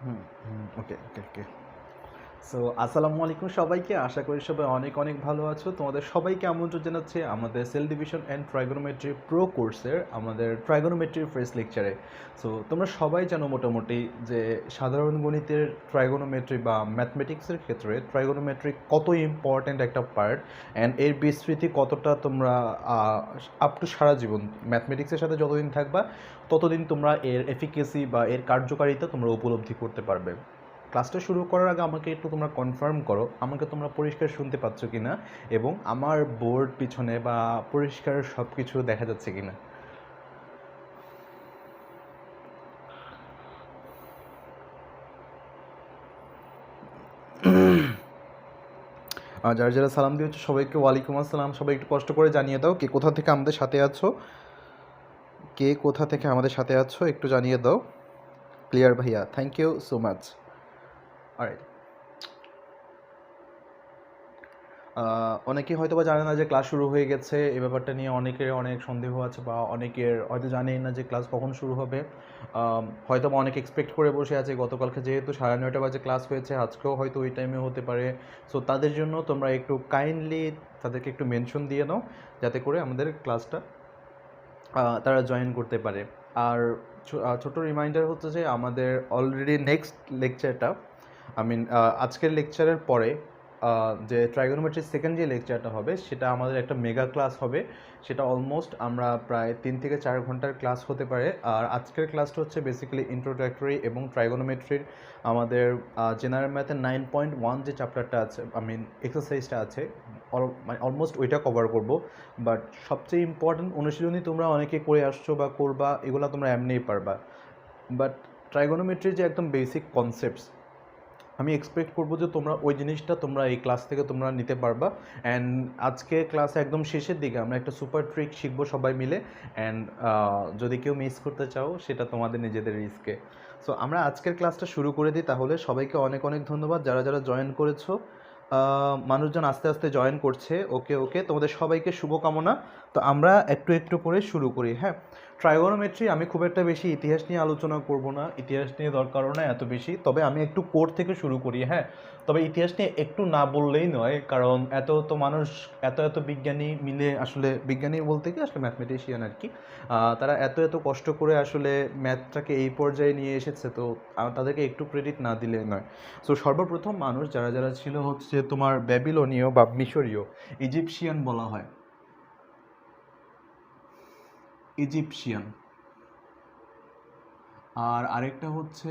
হুম, ওকে, ওকে, ওকে। So আসসালামু আলাইকুম সবাইকে। আশা করি সবাই অনেক, অনেক ভালো আছো। তোমাদের সবাইকে আমন্ত্রণ জানাচ্ছি আমাদের cell division and trigonometry pro কোর্সের আমাদের ট্রাইগোনোমেট্রির ফার্স্ট লেকচারে। সো তোমরা সবাই জানো মোটামুটি যে সাধারণ গণিতের ট্রাইগোনোমেট্রি বা ম্যাথমেটিক্সের ক্ষেত্রে ট্রাইগোনোমেট্রি কত ইম্পর্ট্যান্ট একটা পার্ট অ্যান্ড এর বিস্তৃতি কতটা তোমরা আপ টু সারা জীবন ম্যাথমেটিক্সের সাথে যতদিন থাকবা ততদিন তোমরা এর এফিকেসি বা এর কার্যকারিতা তোমরা উপলব্ধি করতে পারবে। ক্লাসটা শুরু করার আগে আমাকে একটু তোমরা কনফার্ম করো আমাকে তোমরা পরিষ্কার শুনতে পাচ্ছ কি না এবং আমার বোর্ড পিছনে বা পরিষ্কার সব কিছু দেখা যাচ্ছে কি না। আর যারা যারা সালাম দিয়েছো সবাইকে ওয়ালাইকুম আসসালাম। সবাই একটু কষ্ট করে জানিয়ে দাও কে কোথা থেকে আমাদের সাথে আছো, কে কোথা থেকে আমাদের সাথে আছো একটু জানিয়ে দাও। ক্লিয়ার ভাইয়া, thank you so much. Alright, অনেকেই হয়তো বা জানে না যে ক্লাস শুরু হয়ে গেছে। এই ব্যাপারটা নিয়ে অনেকের অনেক সন্দেহ আছে বা অনেকের হয়তো জানেই না যে ক্লাস কখন শুরু হবে। হয়তো বা অনেকে এক্সপেক্ট করে বসে আছে, গতকালকে যেহেতু 9:30 বাজে ক্লাস হয়েছে আজকেও হয়তো ওই টাইমে হতে পারে। সো তাদের জন্য তোমরা একটু কাইন্ডলি তাদেরকে একটু মেনশন দিয়ে নাও যাতে করে আমাদের ক্লাসটা তারা জয়েন করতে পারে। আর ছোট রিমাইন্ডার হচ্ছে যে আমাদের অলরেডি নেক্সট লেকচারটা আজকের লেকচারের পরে যে ট্রাইগোনোমেট্রির সেকেন্ড যে লেকচারটা হবে সেটা আমাদের একটা মেগা ক্লাস হবে। সেটা অলমোস্ট আমরা প্রায় 3 থেকে 4 ঘন্টার ক্লাস হতে পারে। আর আজকের ক্লাসটা হচ্ছে বেসিক্যালি ইন্ট্রোডাক্টরি এবং ট্রাইগোনোমেট্রির আমাদের জেনারেল ম্যাথের 9.1 যে চ্যাপ্টারটা আছে এক্সারসাইজটা আছে মানে অলমোস্ট ওইটা কভার করব। বাট সবচেয়ে ইম্পর্ট্যান্ট অনুশীলনী তোমরা অনেকে করে আসছো বা করবা, এগুলো তোমরা এমনিই পারবা। বাট ট্রাইগোনোমেট্রির যে একদম বেসিক কনসেপ্টস আমি এক্সপেক্ট করবো যে তোমরা ওই জিনিসটা তোমরা এই ক্লাস থেকে তোমরা নিতে পারবা। অ্যান্ড আজকে ক্লাসে একদম শেষের দিকে আমরা একটা সুপার ট্রিক শিখবো সবাই মিলে। অ্যান্ড যদি কেউ মিস করতে চাও সেটা তোমাদের নিজেদের রিস্কে। সো আমরা আজকের ক্লাসটা শুরু করে দিই তাহলে। সবাইকে অনেক অনেক ধন্যবাদ যারা যারা জয়েন করেছো। মানুষজন আস্তে আস্তে জয়েন করছে। ওকে ওকে, তোমাদের সবাইকে শুভকামনা। তো আমরা একটু একটু করে শুরু করি। হ্যাঁ, ট্রাইগোনোমেট্রি আমি খুব একটা বেশি ইতিহাস নিয়ে আলোচনা করব না, ইতিহাস নিয়ে দরকারও না এত বেশি। তবে আমি একটু কোর থেকে শুরু করি। হ্যাঁ, তবে ইতিহাস নিয়ে একটু না বললেই নয়, কারণ এত তো মানুষ, এত এত বিজ্ঞানী মিলে, আসলে বিজ্ঞানী বলতে কি আসলে ম্যাথমেটিশিয়ান আর কি, তারা এত এত কষ্ট করে আসলে ম্যাথটাকে এই পর্যায়ে নিয়ে এসেছে। তো তাদেরকে একটু ক্রেডিট না দিলে নয়। সো সর্বপ্রথম মানুষ যারা যারা ছিল হচ্ছে তোমার ব্যাবিলনীয় বা মিশরীয়, ইজিপশিয়ান বলা হয়, ইজিপশিয়ান। আর আরেকটা হচ্ছে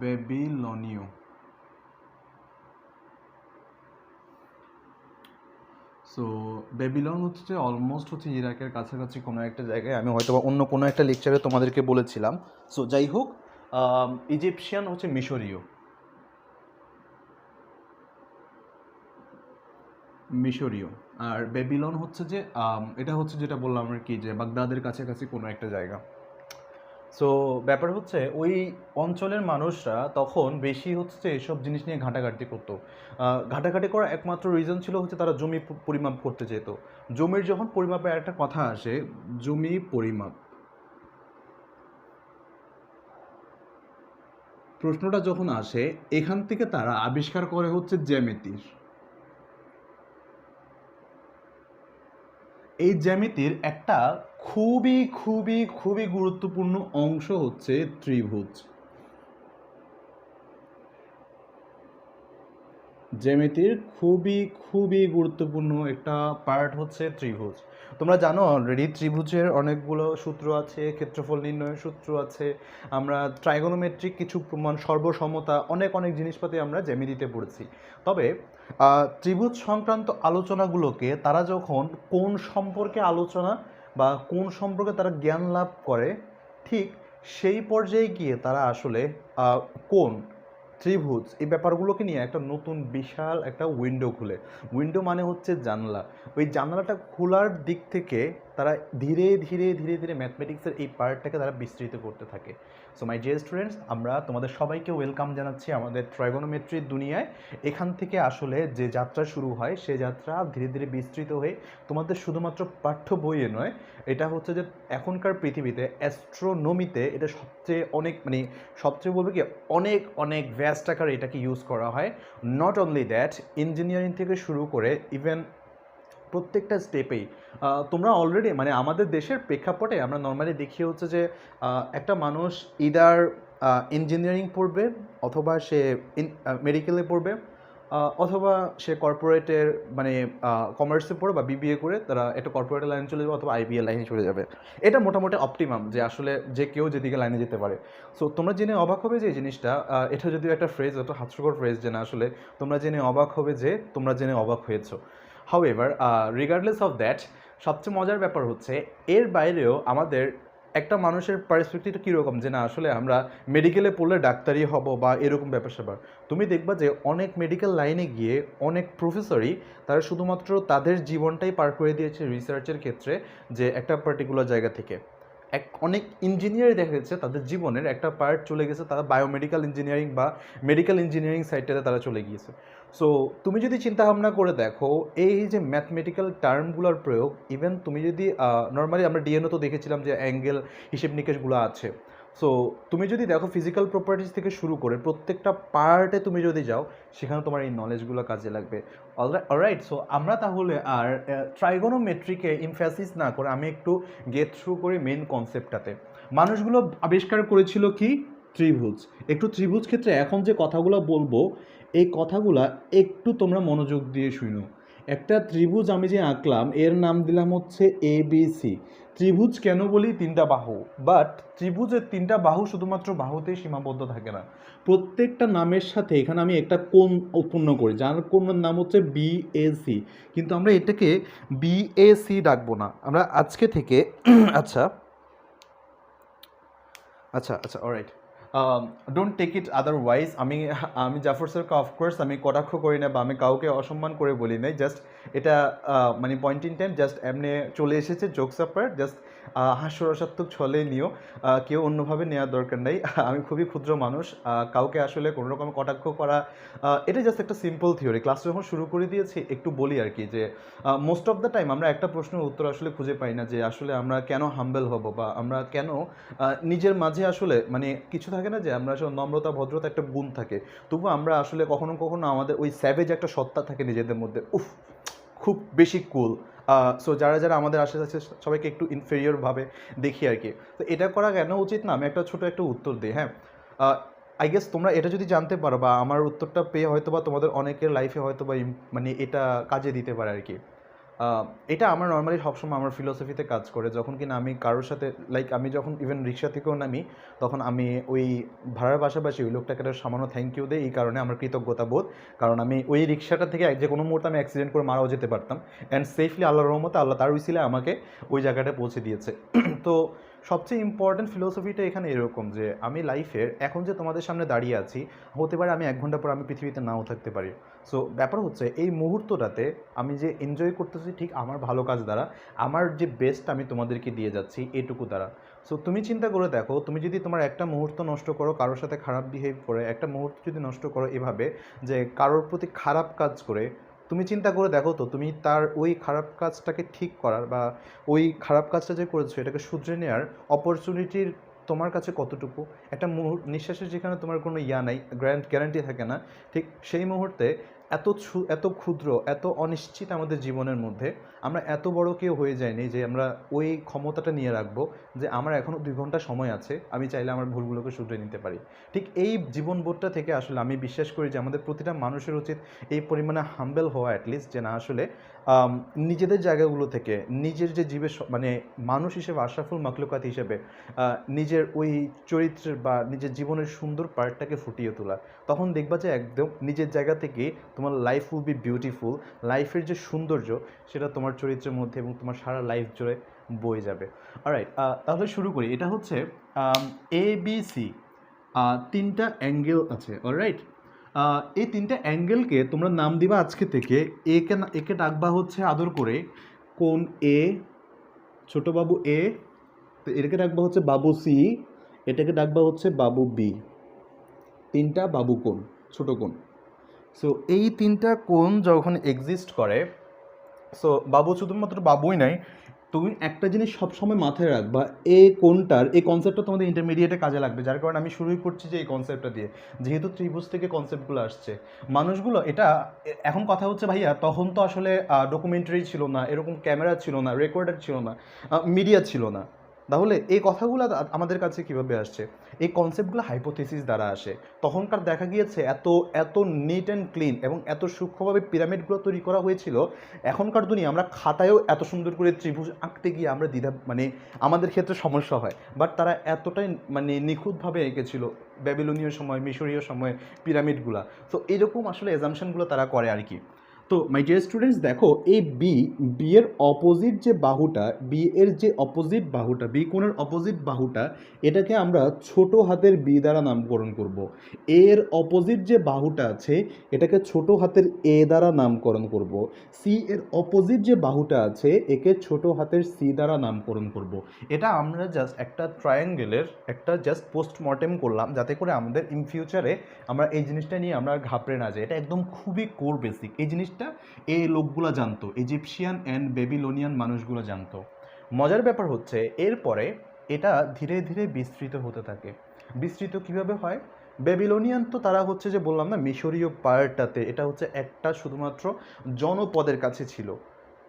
বেবিলনীয়। সো বেবিলন হচ্ছে অলমোস্ট হচ্ছে ইরাকের কাছাকাছি কোনো একটা জায়গায়, আমি হয়তো বা অন্য কোনো একটা লেকচারে তোমাদেরকে বলেছিলাম। সো যাই হোক, ইজিপশিয়ান হচ্ছে মিশরীয়, মিশরীয়। আর বেবিলন হচ্ছে যে এটা হচ্ছে যেটা বললাম আর কি, যে বাগদাদের কাছাকাছি কোনো একটা জায়গা। সো ব্যাপার হচ্ছে ওই অঞ্চলের মানুষরা তখন বেশি হচ্ছে এসব জিনিস নিয়ে ঘাঁটাঘাঁটি করতো। ঘাঁটাঘাঁটি করার একমাত্র রিজন ছিল হচ্ছে তারা জমি পরিমাপ করতে যেত। জমির যখন পরিমাপের একটা কথা আসে, জমি পরিমাপ প্রশ্নটা যখন আসে, এখান থেকে তারা আবিষ্কার করে হচ্ছে জ্যামিতির। এই জ্যামিতির একটা খুবই খুবই খুবই গুরুত্বপূর্ণ অংশ হচ্ছে ত্রিভুজ। জ্যামিতির খুবই খুবই গুরুত্বপূর্ণ একটা পার্ট হচ্ছে ত্রিভুজ। তোমরা জানো অলরেডি ত্রিভুজের অনেকগুলো সূত্র আছে, ক্ষেত্রফল নির্ণয়ের সূত্র আছে। আমরা ট্রাইগোনোমেট্রিক কিছু প্রমাণ, সর্বসমতা, অনেক অনেক জিনিসপাতি আমরা জ্যামিতিতে পড়েছি। তবে ত্রিভুজ সংক্রান্ত আলোচনাগুলোকে তারা যখন কোন সম্পর্কে আলোচনা বা কোন সম্পর্কে তারা জ্ঞান লাভ করে, ঠিক সেই পর্যায়ে গিয়ে তারা আসলে কোন ত্রিভুজ এই ব্যাপারগুলোকে নিয়ে একটা নতুন বিশাল একটা উইন্ডো খুলে। উইন্ডো মানে হচ্ছে জানলা। ওই জানলাটা খোলার দিক থেকে তারা ধীরে ধীরে ধীরে ধীরে ম্যাথমেটিক্সের এই পার্টটাকে তারা বিস্তৃত করতে থাকে। সো মাই ডিয়ার স্টুডেন্টস, আমরা তোমাদের সবাইকে ওয়েলকাম জানাচ্ছি আমাদের ট্রাইগোনোমেট্রির দুনিয়ায়। এখান থেকে আসলে যে যাত্রা শুরু হয় সে যাত্রা ধীরে ধীরে বিস্তৃত হয়ে তোমাদের শুধুমাত্র পাঠ্য বইয়ে নয়, এটা হচ্ছে যে এখনকার পৃথিবীতে অ্যাস্ট্রোনমিতে এটা সবচেয়ে অনেক মানে সবচেয়ে বলবো কি অনেক অনেক ভ্যাস্ট আকারে এটাকে ইউজ করা হয়। নট অনলি দ্যাট, ইঞ্জিনিয়ারিং থেকে শুরু করে ইভেন প্রত্যেকটা স্টেপেই তোমরা অলরেডি মানে আমাদের দেশের প্রেক্ষাপটে আমরা নর্মালি দেখি হচ্ছে যে একটা মানুষ ইদার ইঞ্জিনিয়ারিং পড়বে, অথবা সে মেডিকেলে পড়বে, অথবা সে কর্পোরেটের মানে কমার্সে পড়ে বা বিবিএ করে তারা একটা কর্পোরেটের লাইনে চলে যাবে অথবা আইবিএ লাইনে চলে যাবে। এটা মোটামুটি অপটিমাম যে আসলে যে কেউ যেদিকে লাইনে যেতে পারে। সো তোমরা জেনে অবাক হবে যে এই জিনিসটা, এটা যদিও একটা ফ্রেজ, একটা হাস্যকর ফ্রেজ, যে না আসলে তোমরা জেনে অবাক হবে যে তোমরা জেনে অবাক হয়েছো। হাউএভার রিগার্ডলেস অফ দ্যাট, সবচেয়ে মজার ব্যাপার হচ্ছে এর বাইরেও আমাদের একটা মানুষের পার্সপেক্টিভটা কীরকম, যে না আসলে আমরা মেডিকেলে পড়লে ডাক্তারই হব বা এরকম ব্যাপার স্যাপার। তুমি দেখবা যে অনেক মেডিকেল লাইনে গিয়ে অনেক প্রফেসরই তারা শুধুমাত্র তাদের জীবনটাই পার করে দিয়েছে রিসার্চের ক্ষেত্রে, যে একটা পার্টিকুলার জায়গা থেকে। অনেক ইঞ্জিনিয়ার দেখা যাচ্ছে তাদের জীবনের একটা পার্ট চলে গেছে, তারা বায়োমেডিক্যাল ইঞ্জিনিয়ারিং বা মেডিকেল ইঞ্জিনিয়ারিং সাইডটাতে তারা চলে গিয়েছে। সো তুমি যদি চিন্তাভাবনা করে দেখো এই যে ম্যাথমেটিক্যাল টার্মগুলোর প্রয়োগ, ইভেন তুমি যদি নর্মালি আমরা ডিএনও তো দেখেছিলাম যে অ্যাঙ্গেল হিসেব নিকেশগুলো আছে। সো তুমি যদি দেখো ফিজিক্যাল প্রপার্টিস থেকে শুরু করে প্রত্যেকটা পার্টে তুমি যদি যাও, সেখানে তোমার এই নলেজগুলো কাজে লাগবে। অলরাইট, সো আমরা তাহলে আর ট্রাইগোনোমেট্রিকে ইমফ্যাসিস না করে আমি একটু গেট থ্রু করি মেন কনসেপ্টটাতে। মানুষগুলো আবিষ্কার করেছিল কি? ত্রিভুজ। একটু ত্রিভুজ ক্ষেত্রে এখন যে কথাগুলো বলবো এই কথাগুলা একটু তোমরা মনোযোগ দিয়ে শুনো। একটা ত্রিভুজ আমি যে আঁকলাম এর নাম দিলাম হচ্ছে ABC। ত্রিভুজ কেন বলি? তিনটা বাহু। বাট ত্রিভুজের তিনটা বাহু শুধুমাত্র বাহুতেই সীমাবদ্ধ থাকে না, প্রত্যেকটা নামের সাথে এখানে আমি একটা কোণ উৎপন্ন করি যার কোণের নাম হচ্ছে BAC। কিন্তু আমরা এটাকে BAC ডাকবো না আমরা আজকে থেকে। আচ্ছা আচ্ছা আচ্ছা, alright, don't take it otherwise. আমি জাফর স্যারকে অফকোর্স আমি কটাক্ষ করি না বা আমি কাউকে অসম্মান করে বলি নাই, জাস্ট এটা মানে পয়েন্ট ইন টাইম জাস্ট এমনি চলে এসেছে, জোকস আপার, জাস্ট হাস্যরসাত্মক ছলে নিও, কেউ অন্যভাবে নেওয়ার দরকার নেই। আমি খুবই ক্ষুদ্র মানুষ, কাউকে আসলে কোনো রকম কটাক্ষ করা এটা জাস্ট একটা সিম্পল থিওরি। ক্লাস যখন শুরু করে দিয়েছি একটু বলি আর কি, যে মোস্ট অফ দ্য টাইম আমরা একটা প্রশ্নের উত্তর আসলে খুঁজে পাই না, যে আসলে আমরা কেন হাম্বেল হব বা আমরা কেন নিজের মাঝে আসলে মানে কিছু থাকে না যে আমরা আসলে নম্রতা ভদ্রতা একটা গুণ থাকে, তবু আমরা আসলে কখনো কখনো আমাদের ওই স্যাভেজ একটা সত্তা থাকে নিজেদের মধ্যে, উফ খুব বেশি কুল। সো যারা যারা আমাদের আশেপাশে সবাইকে একটু ইনফেরিয়রভাবে দেখি আর কি। তো এটা করা কেন উচিত না, আমি একটা ছোটো একটা উত্তর দিই। হ্যাঁ, আই গেস তোমরা এটা যদি জানতে পারো বা আমার উত্তরটা পেয়ে হয়তো বা তোমাদের অনেকের লাইফে হয়তো বা মানে এটা কাজে দিতে পারে আর কি। এটা আমার নর্মালি সবসময় আমার ফিলোসফিতে কাজ করে, যখন কিনা আমি কারোর সাথে লাইক আমি যখন ইভেন রিক্সা থেকেও নামি, তখন আমি ওই ভাড়ার পাশাপাশি ওই লোকটাকে একটা সামান্য থ্যাংক ইউ দিই, এই কারণে আমার কৃতজ্ঞতা বোধ। কারণ আমি ওই রিক্সাটা থেকে যে কোনো মুহূর্তে আমি অ্যাক্সিডেন্ট করে মারাও যেতে পারতাম, অ্যান্ড সেফলি আল্লাহর রহমতে আল্লাহ তার উসিলায় আমাকে ওই জায়গাটায় পৌঁছে দিয়েছে। তো সবচেয়ে ইম্পর্ট্যান্ট ফিলোসফিটা এখানে এরকম যে আমি লাইফের এখন যে তোমাদের সামনে দাঁড়িয়ে আছি, হতে পারে আমি 1 ঘন্টা পর আমি পৃথিবীতে নাও থাকতে পারি। সো ব্যাপার হচ্ছে এই মুহূর্তটাতে আমি যে এনজয় করতেছি ঠিক আমার ভালো কাজ দ্বারা, আমার যে বেস্ট আমি তোমাদেরকে দিয়ে যাচ্ছি এটুকু দ্বারা। সো তুমি চিন্তা করে দেখো, তুমি যদি তোমার একটা মুহূর্ত নষ্ট করো কারোর সাথে খারাপ বিহেভ করে, একটা মুহূর্ত যদি নষ্ট করো এভাবে যে কারোর প্রতি খারাপ কাজ করে, তুমি চিন্তা করে দেখো তো তুমি তার ওই খারাপ কাজটাকে ঠিক করার বা ওই খারাপ কাজটা যে করেছো এটাকে শুধরে নেওয়ার অপরচুনিটির তোমার কাছে কতটুকু। একটা নিঃশ্বাসের যেখানে তোমার কোনো নাই, গ্যারান্টি থাকে না, ঠিক সেই মুহূর্তে এত ক্ষুদ্র এত অনিশ্চিত আমাদের জীবনের মধ্যে আমরা এত বড় কেউ হয়ে যায়নি যে আমরা ওই ক্ষমতাটা নিয়ে রাখবো যে আমার এখনও 2 ঘন্টা সময় আছে, আমি চাইলে আমার ভুলগুলোকে শুধরে নিতে পারি। ঠিক এই জীবনবোধটা থেকে আসলে আমি বিশ্বাস করি যে আমাদের প্রতিটা মানুষের উচিত এই পরিমাণে হাম্বেল হওয়া, অ্যাটলিস্ট যে না আসলে নিজেদের জায়গাগুলো থেকে নিজের যে জীবের মানে মানুষ হিসেবে আশরাফুল মাখলুকাত হিসেবে নিজের ওই চরিত্রের বা নিজের জীবনের সুন্দর পার্টটাকে ফুটিয়ে তোলা। তখন দেখবা যে একদম নিজের জায়গা থেকে তোমার লাইফ উইল বি বিউটিফুল, লাইফের যে সৌন্দর্য সেটা তোমার চরিত্রের মধ্যে এবং তোমার সারা লাইফ জুড়ে বয়ে যাবে। অলরাইট, তাহলে শুরু করি। এটা হচ্ছে ABC, 3টা অ্যাঙ্গেল আছে। অলরাইট, এই 3টা অ্যাঙ্গেলকে তোমরা নাম দিবা আজকে থেকে। একে ডাকবা হচ্ছে আদর করে কোণ A, ছোট বাবু এ, তো এটাকে ডাকবা হচ্ছে বাবু সি, এটাকে ডাকবা হচ্ছে বাবু বি। তিনটা বাবু কোণ, ছোট কোণ। সো এই তিনটা কোণ যখন এক্সিস্ট করে, সো বাবু শুধুমাত্র বাবুই নাই, তুমি একটা জিনিস সবসময় মাথায় রাখবা, এই কোণটার এই কনসেপ্টটা তোমাদের ইন্টারমিডিয়েটে কাজে লাগবে। যার কারণে আমি শুরুই করছি যে এই কনসেপ্টটা দিয়ে, যেহেতু ত্রিভুজ থেকে কনসেপ্টগুলো আসছে। মানুষগুলো এটা এখন কথা হচ্ছে ভাইয়া, তখন তো আসলে ডকুমেন্টারি ছিল না, এরকম ক্যামেরা ছিল না, রেকর্ডার ছিল না, মিডিয়া ছিল না। তাহলে এই কথাগুলো আমাদের কাছে কিভাবে আসছে? এই কনসেপ্টগুলো হাইপোথিসিস দ্বারা আসে। তখনকার দেখা গিয়েছে এত এত নিট অ্যান্ড ক্লিন এবং এত সূক্ষ্মভাবে পিরামিডগুলো তৈরি করা হয়েছিল, এখনকার দুনিয়া আমরা খাতায়ও এত সুন্দর করে ত্রিভুজ আঁকতে গিয়ে আমরা দ্বিধা, মানে আমাদের ক্ষেত্রে সমস্যা হয়। বাট তারা এতটাই মানে নিখুঁতভাবে এঁকেছিল ব্যাবিলনীয় সময়, মিশরীয় সময় পিরামিডগুলা। তো এরকম আসলে এজামশনগুলো তারা করে আর কি। তো মাই ডিয়ার স্টুডেন্টস, দেখো এই বি এর অপোজিট যে বাহুটা, বি এর যে অপোজিট বাহুটা, বি কোণের অপোজিট বাহুটা, এটাকে আমরা ছোট হাতের বি দ্বারা নামকরণ করব। এর অপোজিট যে বাহুটা আছে, এটাকে ছোট হাতের এ দ্বারা নামকরণ করব। সি এর অপোজিট যে বাহুটা আছে, একে ছোট হাতের সি দ্বারা নামকরণ করব। এটা আমরা জাস্ট একটা ট্রায়াঙ্গেলের একটা জাস্ট পোস্টমর্টেম করলাম, যাতে করে আমাদের ইন ফিউচারে আমরা এই জিনিসটা নিয়ে আমরা ঘাবড়ে না যাই। এটা একদম খুবই কোর বেসিক। এই জিনিসটা এই লোকগুলো জানতো, ইজিপশিয়ান অ্যান্ড বেবিলোনিয়ান মানুষগুলো জানতো। মজার ব্যাপার হচ্ছে এরপরে এটা ধীরে ধীরে বিস্তৃত হতে থাকে। বিস্তৃত কিভাবে হয়? বেবিলোনিয়ান তো তারা হচ্ছে যে বললাম না, মিশরীয় পার্টটাতে এটা হচ্ছে একটা শুধুমাত্র জনপদের কাছে ছিল।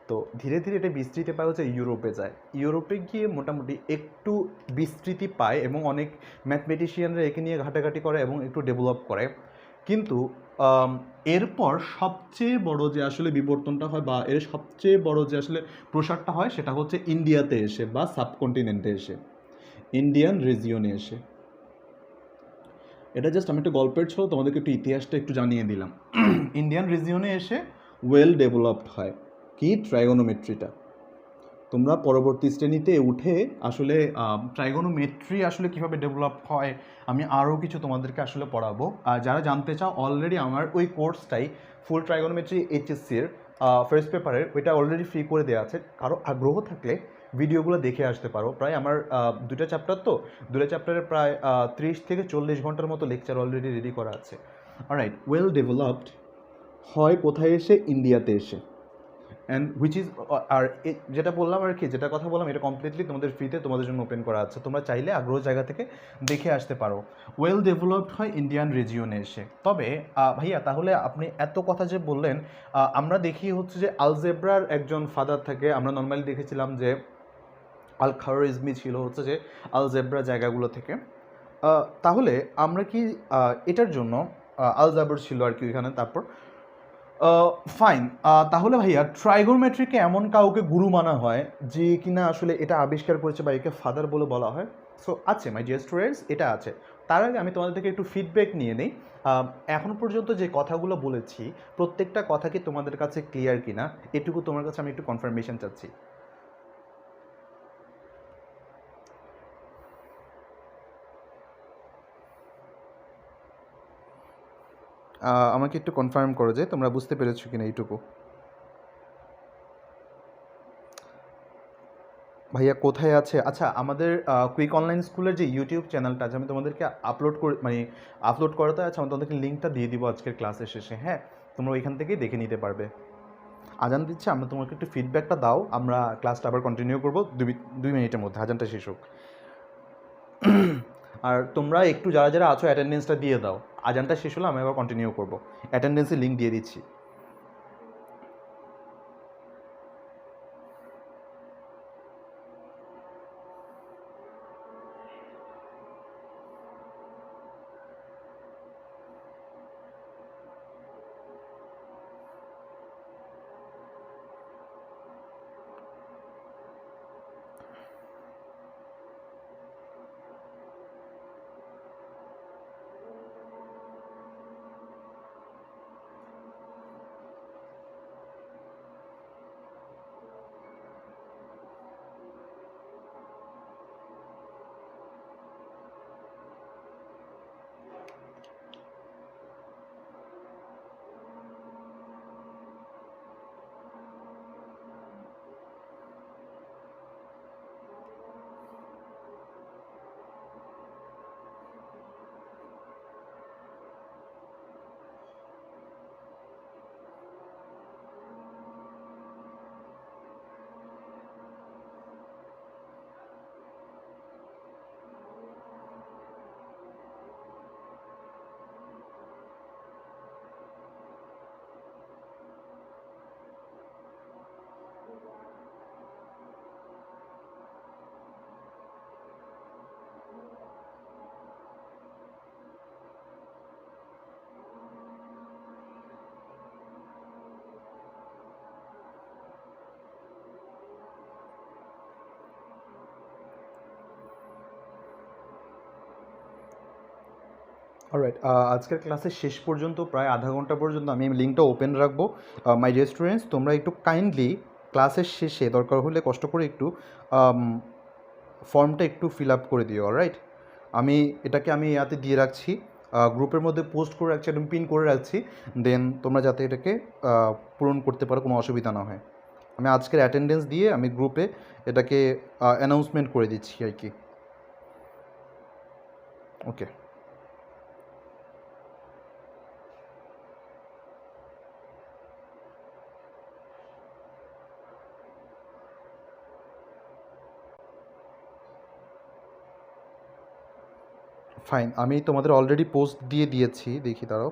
তো ধীরে ধীরে এটা বিস্তৃতি পায় হচ্ছে ইউরোপে যায়। ইউরোপে গিয়ে মোটামুটি একটু বিস্তৃতি পায় এবং অনেক ম্যাথমেটিশিয়ানরা একে নিয়ে ঘাটাঘাটি করে এবং একটু ডেভেলপ করে। কিন্তু এরপর সবচেয়ে বড় যে আসলে বিবর্তনটা হয় বা এর সবচেয়ে বড় যে আসলে প্রসারটা হয়, সেটা হচ্ছে ইন্ডিয়াতে এসে বা সাবকন্টিনেন্টে এসে, ইন্ডিয়ান রিজিয়নে এসে। এটা জাস্ট আমি একটা গল্পের ছিল, তোমাদেরকে একটু ইতিহাসটা একটু জানিয়ে দিলাম। ইন্ডিয়ান রিজিয়নে এসে ওয়েল ডেভেলপড হয় কি ট্রাইগোনোমেট্রিটা। তোমরা পরবর্তী শ্রেণীতে উঠে আসলে ট্রাইগোনোমেট্রি আসলে কীভাবে ডেভেলপ হয় আমি আরও কিছু তোমাদেরকে আসলে পড়াবো। আর যারা জানতে চাও, অলরেডি আমার ওই কোর্সটাই ফুল ট্রাইগোনোমেট্রি এইচএসসির ফার্স্ট পেপারের, ওইটা অলরেডি ফ্রি করে দেওয়া আছে। কারো আগ্রহ থাকলে ভিডিওগুলো দেখে আসতে পারো। প্রায় আমার দুটো চ্যাপ্টার, তো দুটো চ্যাপ্টারে প্রায় 30 থেকে 40 ঘন্টার মতো লেকচার অলরেডি রেডি করা আছে। অলরাইট, ওয়েল ডেভেলপড হয় কোথায় এসে? ইন্ডিয়াতে এসে। অ্যান্ড হুইচ ইজ, আর যেটা বললাম আর কি, যেটা কথা বললাম, এটা কমপ্লিটলি তোমাদের ফ্রিতে তোমাদের জন্য ওপেন করা আছে। তোমরা চাইলে আগ্রহ জায়গা থেকে দেখে আসতে পারো। ওয়েল ডেভেলপড হয় ইন্ডিয়ান রিজিয়নে এসে। তবে ভাইয়া, তাহলে আপনি এত কথা যে বললেন, আমরা দেখি হচ্ছে যে আলজেব্রার একজন ফাদার থাকে। আমরা নর্মালি দেখেছিলাম যে আল খাওয়ারিজমি ছিল হচ্ছে যে আলজেব্রা জায়গাগুলো থেকে। তাহলে আমরা কি এটার জন্য আলজাবর ছিল আর কি ওইখানে। তারপর ফাইন, তাহলে ভাইয়া ট্রাইগোনোমেট্রিকে এমন কাউকে গুরু মানা হয় যে কিনা আসলে এটা আবিষ্কার করেছে বা একে ফাদার বলে বলা হয়। সো আছে মাই ডিয়ার স্টুডেন্টস, এটা আছে। তার আগে আমি তোমাদের থেকে একটু ফিডব্যাক নিয়ে নিই। এখন পর্যন্ত যে কথাগুলো বলেছি, প্রত্যেকটা কথা কি তোমাদের কাছে ক্লিয়ার কিনা, এটুকু তোমার কাছে আমি একটু কনফার্মেশন চাচ্ছি। আমাকে একটু কনফার্ম করো যে তোমরা বুঝতে পেরেছো কিনা এইটুকু। ভাইয়া কোথায় আছে? আচ্ছা, আমাদের কুইক অনলাইন স্কুলের যে ইউটিউব চ্যানেলটা আছে, আমি তোমাদেরকে আপলোড করাতে আছে, আমি তোমাদেরকে লিঙ্কটা দিয়ে দিব আজকের ক্লাসের শেষে। হ্যাঁ, তোমরা ওইখান থেকেই দেখে নিতে পারবে। আজান দিচ্ছে, আমরা তোমাকে একটু ফিডব্যাকটা দাও, আমরা ক্লাসটা আবার কন্টিনিউ করবো 2 মিনিটের মধ্যে, আজানটা শেষ হোক। আর তোমরা একটু যারা যারা আছো অ্যাটেন্ডেন্সটা দিয়ে দাও। আজানটা শেষ হলে আমি আবার কন্টিনিউ করবো। অ্যাটেন্ডেন্সের লিঙ্ক দিয়ে দিচ্ছি। অলরাইট, আজকের ক্লাসের শেষ পর্যন্ত প্রায় আধা ঘন্টা পর্যন্ত আমি লিঙ্কটা ওপেন রাখবো। মাই ডিয়ার স্টুডেন্টস, তোমরা একটু কাইন্ডলি ক্লাসের শেষে দরকার হলে কষ্ট করে একটু ফর্মটা একটু ফিল আপ করে দিও। অলরাইট, এটাকে আমি ইয়াতে দিয়ে রাখছি, গ্রুপের মধ্যে পোস্ট করে রাখছি, একদম পিন করে রাখছি। দেন তোমরা যাতে এটাকে পূরণ করতে পারো, কোনো অসুবিধা না হয়। আমি আজকের অ্যাটেন্ডেন্স দিয়ে আমি গ্রুপে এটাকে অ্যানাউন্সমেন্ট করে দিচ্ছি আর কি। ওকে, ফাইন। আমি তোমাদের অলরেডি পোস্ট দিয়ে দিয়েছি, দেখি দাঁড়াও।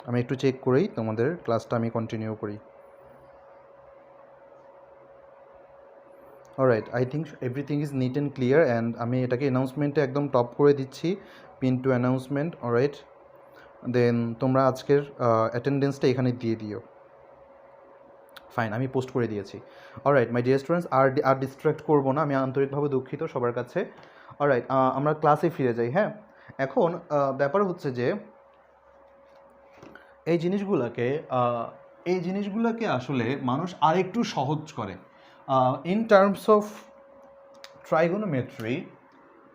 আমি একটু চেক করেই তোমাদের ক্লাসটা আমি কন্টিনিউ করি। Alright, I think everything is neat and clear and আমি এটাকে অ্যানাউন্সমেন্টে একদম টপ করে দিচ্ছি, পিন টু অ্যানাউন্সমেন্ট। অলরাইট, দেন তোমরা আজকের অ্যাটেন্ডেন্সটা এখানে দিয়ে দিও। ফাইন, আমি পোস্ট করে দিয়েছি। অলরাইট মাই ডিয়ার স্টুডেন্টস, আর ডিস্ট্র্যাক্ট করবো না, আমি আন্তরিকভাবে দুঃখিত সবার কাছে। অলরাইট, আমরা ক্লাসে ফিরে যাই। হ্যাঁ, এখন ব্যাপার হচ্ছে যে এই জিনিসগুলোকে আসলে মানুষ আরেকটু সহজ করে ইন টার্মস অফ ট্রাইগোনোমেট্রি।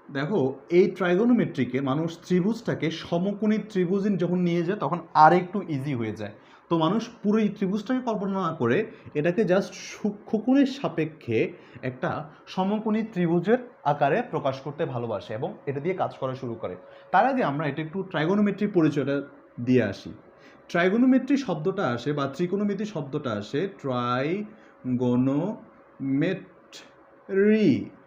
দেখো, এই ট্রাইগোনোমেট্রিকে মানুষ ত্রিভুজটাকে সমকোণী ত্রিভুজ যখন নিয়ে যায় তখন আরেকটু ইজি হয়ে যায়। তো মানুষ পুরো এই ত্রিভুজটাকে কল্পনা না করে এটাকে জাস্ট সূক্ষ্মকোণের সাপেক্ষে একটা সমকোণী ত্রিভুজের আকারে প্রকাশ করতে ভালোবাসে এবং এটা দিয়ে কাজ করা শুরু করে। তার আগে আমরা এটা একটু ট্রাইগোনোমেট্রি পরিচয়টা দিয়ে আসি। ট্রাইগোনোমেট্রি শব্দটা আসে বা ত্রিকোণমিতি শব্দটা আসে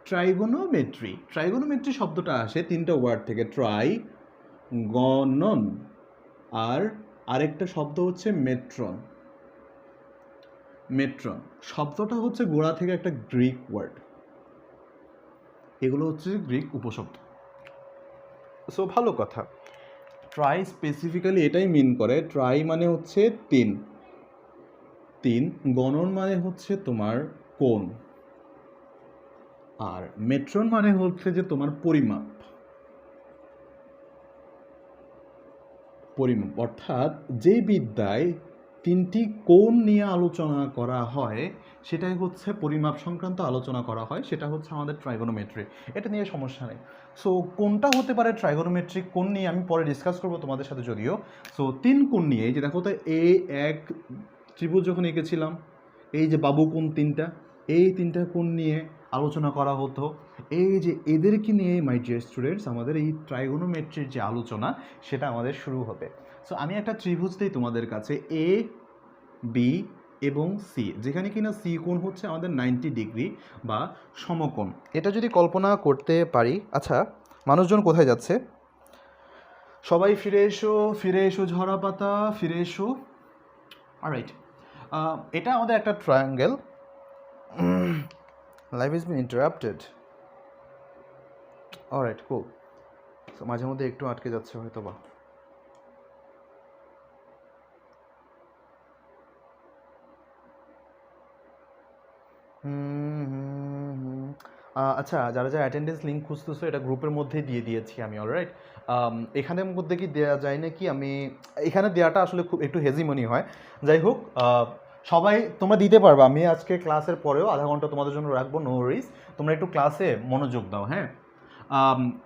ট্রাইগোনোমেট্রি শব্দটা আসে তিনটা ওয়ার্ড থেকে, ট্রাই, গণন, আর আরেকটা শব্দ হচ্ছে মেট্রন। শব্দটা হচ্ছে গোড়া থেকে একটা গ্রিক ওয়ার্ড, এগুলো হচ্ছে গ্রিক উপশব্দ। সো ভালো কথা, ট্রাই স্পেসিফিক্যালি এটাই মিন করে, ট্রাই মানে হচ্ছে তিন, গণন মানে হচ্ছে তোমার কোণ, আর মেট্রন মানে হচ্ছে যে তোমার পরিমাপ। অর্থাৎ যে বিদ্যায় তিনটি কোণ নিয়ে আলোচনা করা হয় সেটাই হচ্ছে পরিমাপ সংক্রান্ত আলোচনা করা হয়, সেটা হচ্ছে আমাদের ট্রাইগোনোমেট্রি। এটা নিয়ে সমস্যা নেই। সো কোনটা হতে পারে ট্রাইগোনোমেট্রিক কোণ নিয়ে আমি পরে ডিসকাস করবো তোমাদের সাথে যদিও। সো তিন কোণ নিয়ে, এই যে দেখো তো, এক ত্রিভুজ যখন এঁকেছিলাম, এই যে বাবু কোণ তিনটা, এই তিনটা কোণ নিয়ে আলোচনা করা হতো। এই যে এদেরকে নিয়ে মাই ডিয়ার স্টুডেন্টস আমাদের এই ট্রাইগোনোমেট্রির যে আলোচনা সেটা আমাদের শুরু হবে। সো আমি একটা ত্রিভুজ দিই তোমাদের কাছে, এ, বি এবং সি, যেখানে কিনা সি কোণ হচ্ছে আমাদের 90 ডিগ্রি বা সমকোণ। এটা যদি কল্পনা করতে পারি, আচ্ছা মানুষজন কোথায় যাচ্ছে? সবাই ফিরে এসো ঝরা পাতা, ফিরে এসো। অলরাইট, এটা আমাদের একটা triangle. Life is bin interrupted. Alright, cool. So মাঝে মধ্যে একটু আটকে যাচ্ছে হয়তো বা। আচ্ছা, যারা যারা অ্যাটেন্ডেন্স লিঙ্ক খুঁজতেছো এটা গ্রুপের মধ্যে দিয়ে দিয়েছি আমি। অলরাইট, এখানের মধ্যে কি দেওয়া যায় নাকি? আমি এখানে দেওয়াটা আসলে খুব একটু হেজি মনে হয়। যাই হোক, সবাই তোমরা দিতে পারবে। আমি আজকে ক্লাসের পরেও আধা ঘন্টা তোমাদের জন্য রাখবো, নো ওয়ারিজ। তোমরা একটু ক্লাসে মনোযোগ দাও। হ্যাঁ,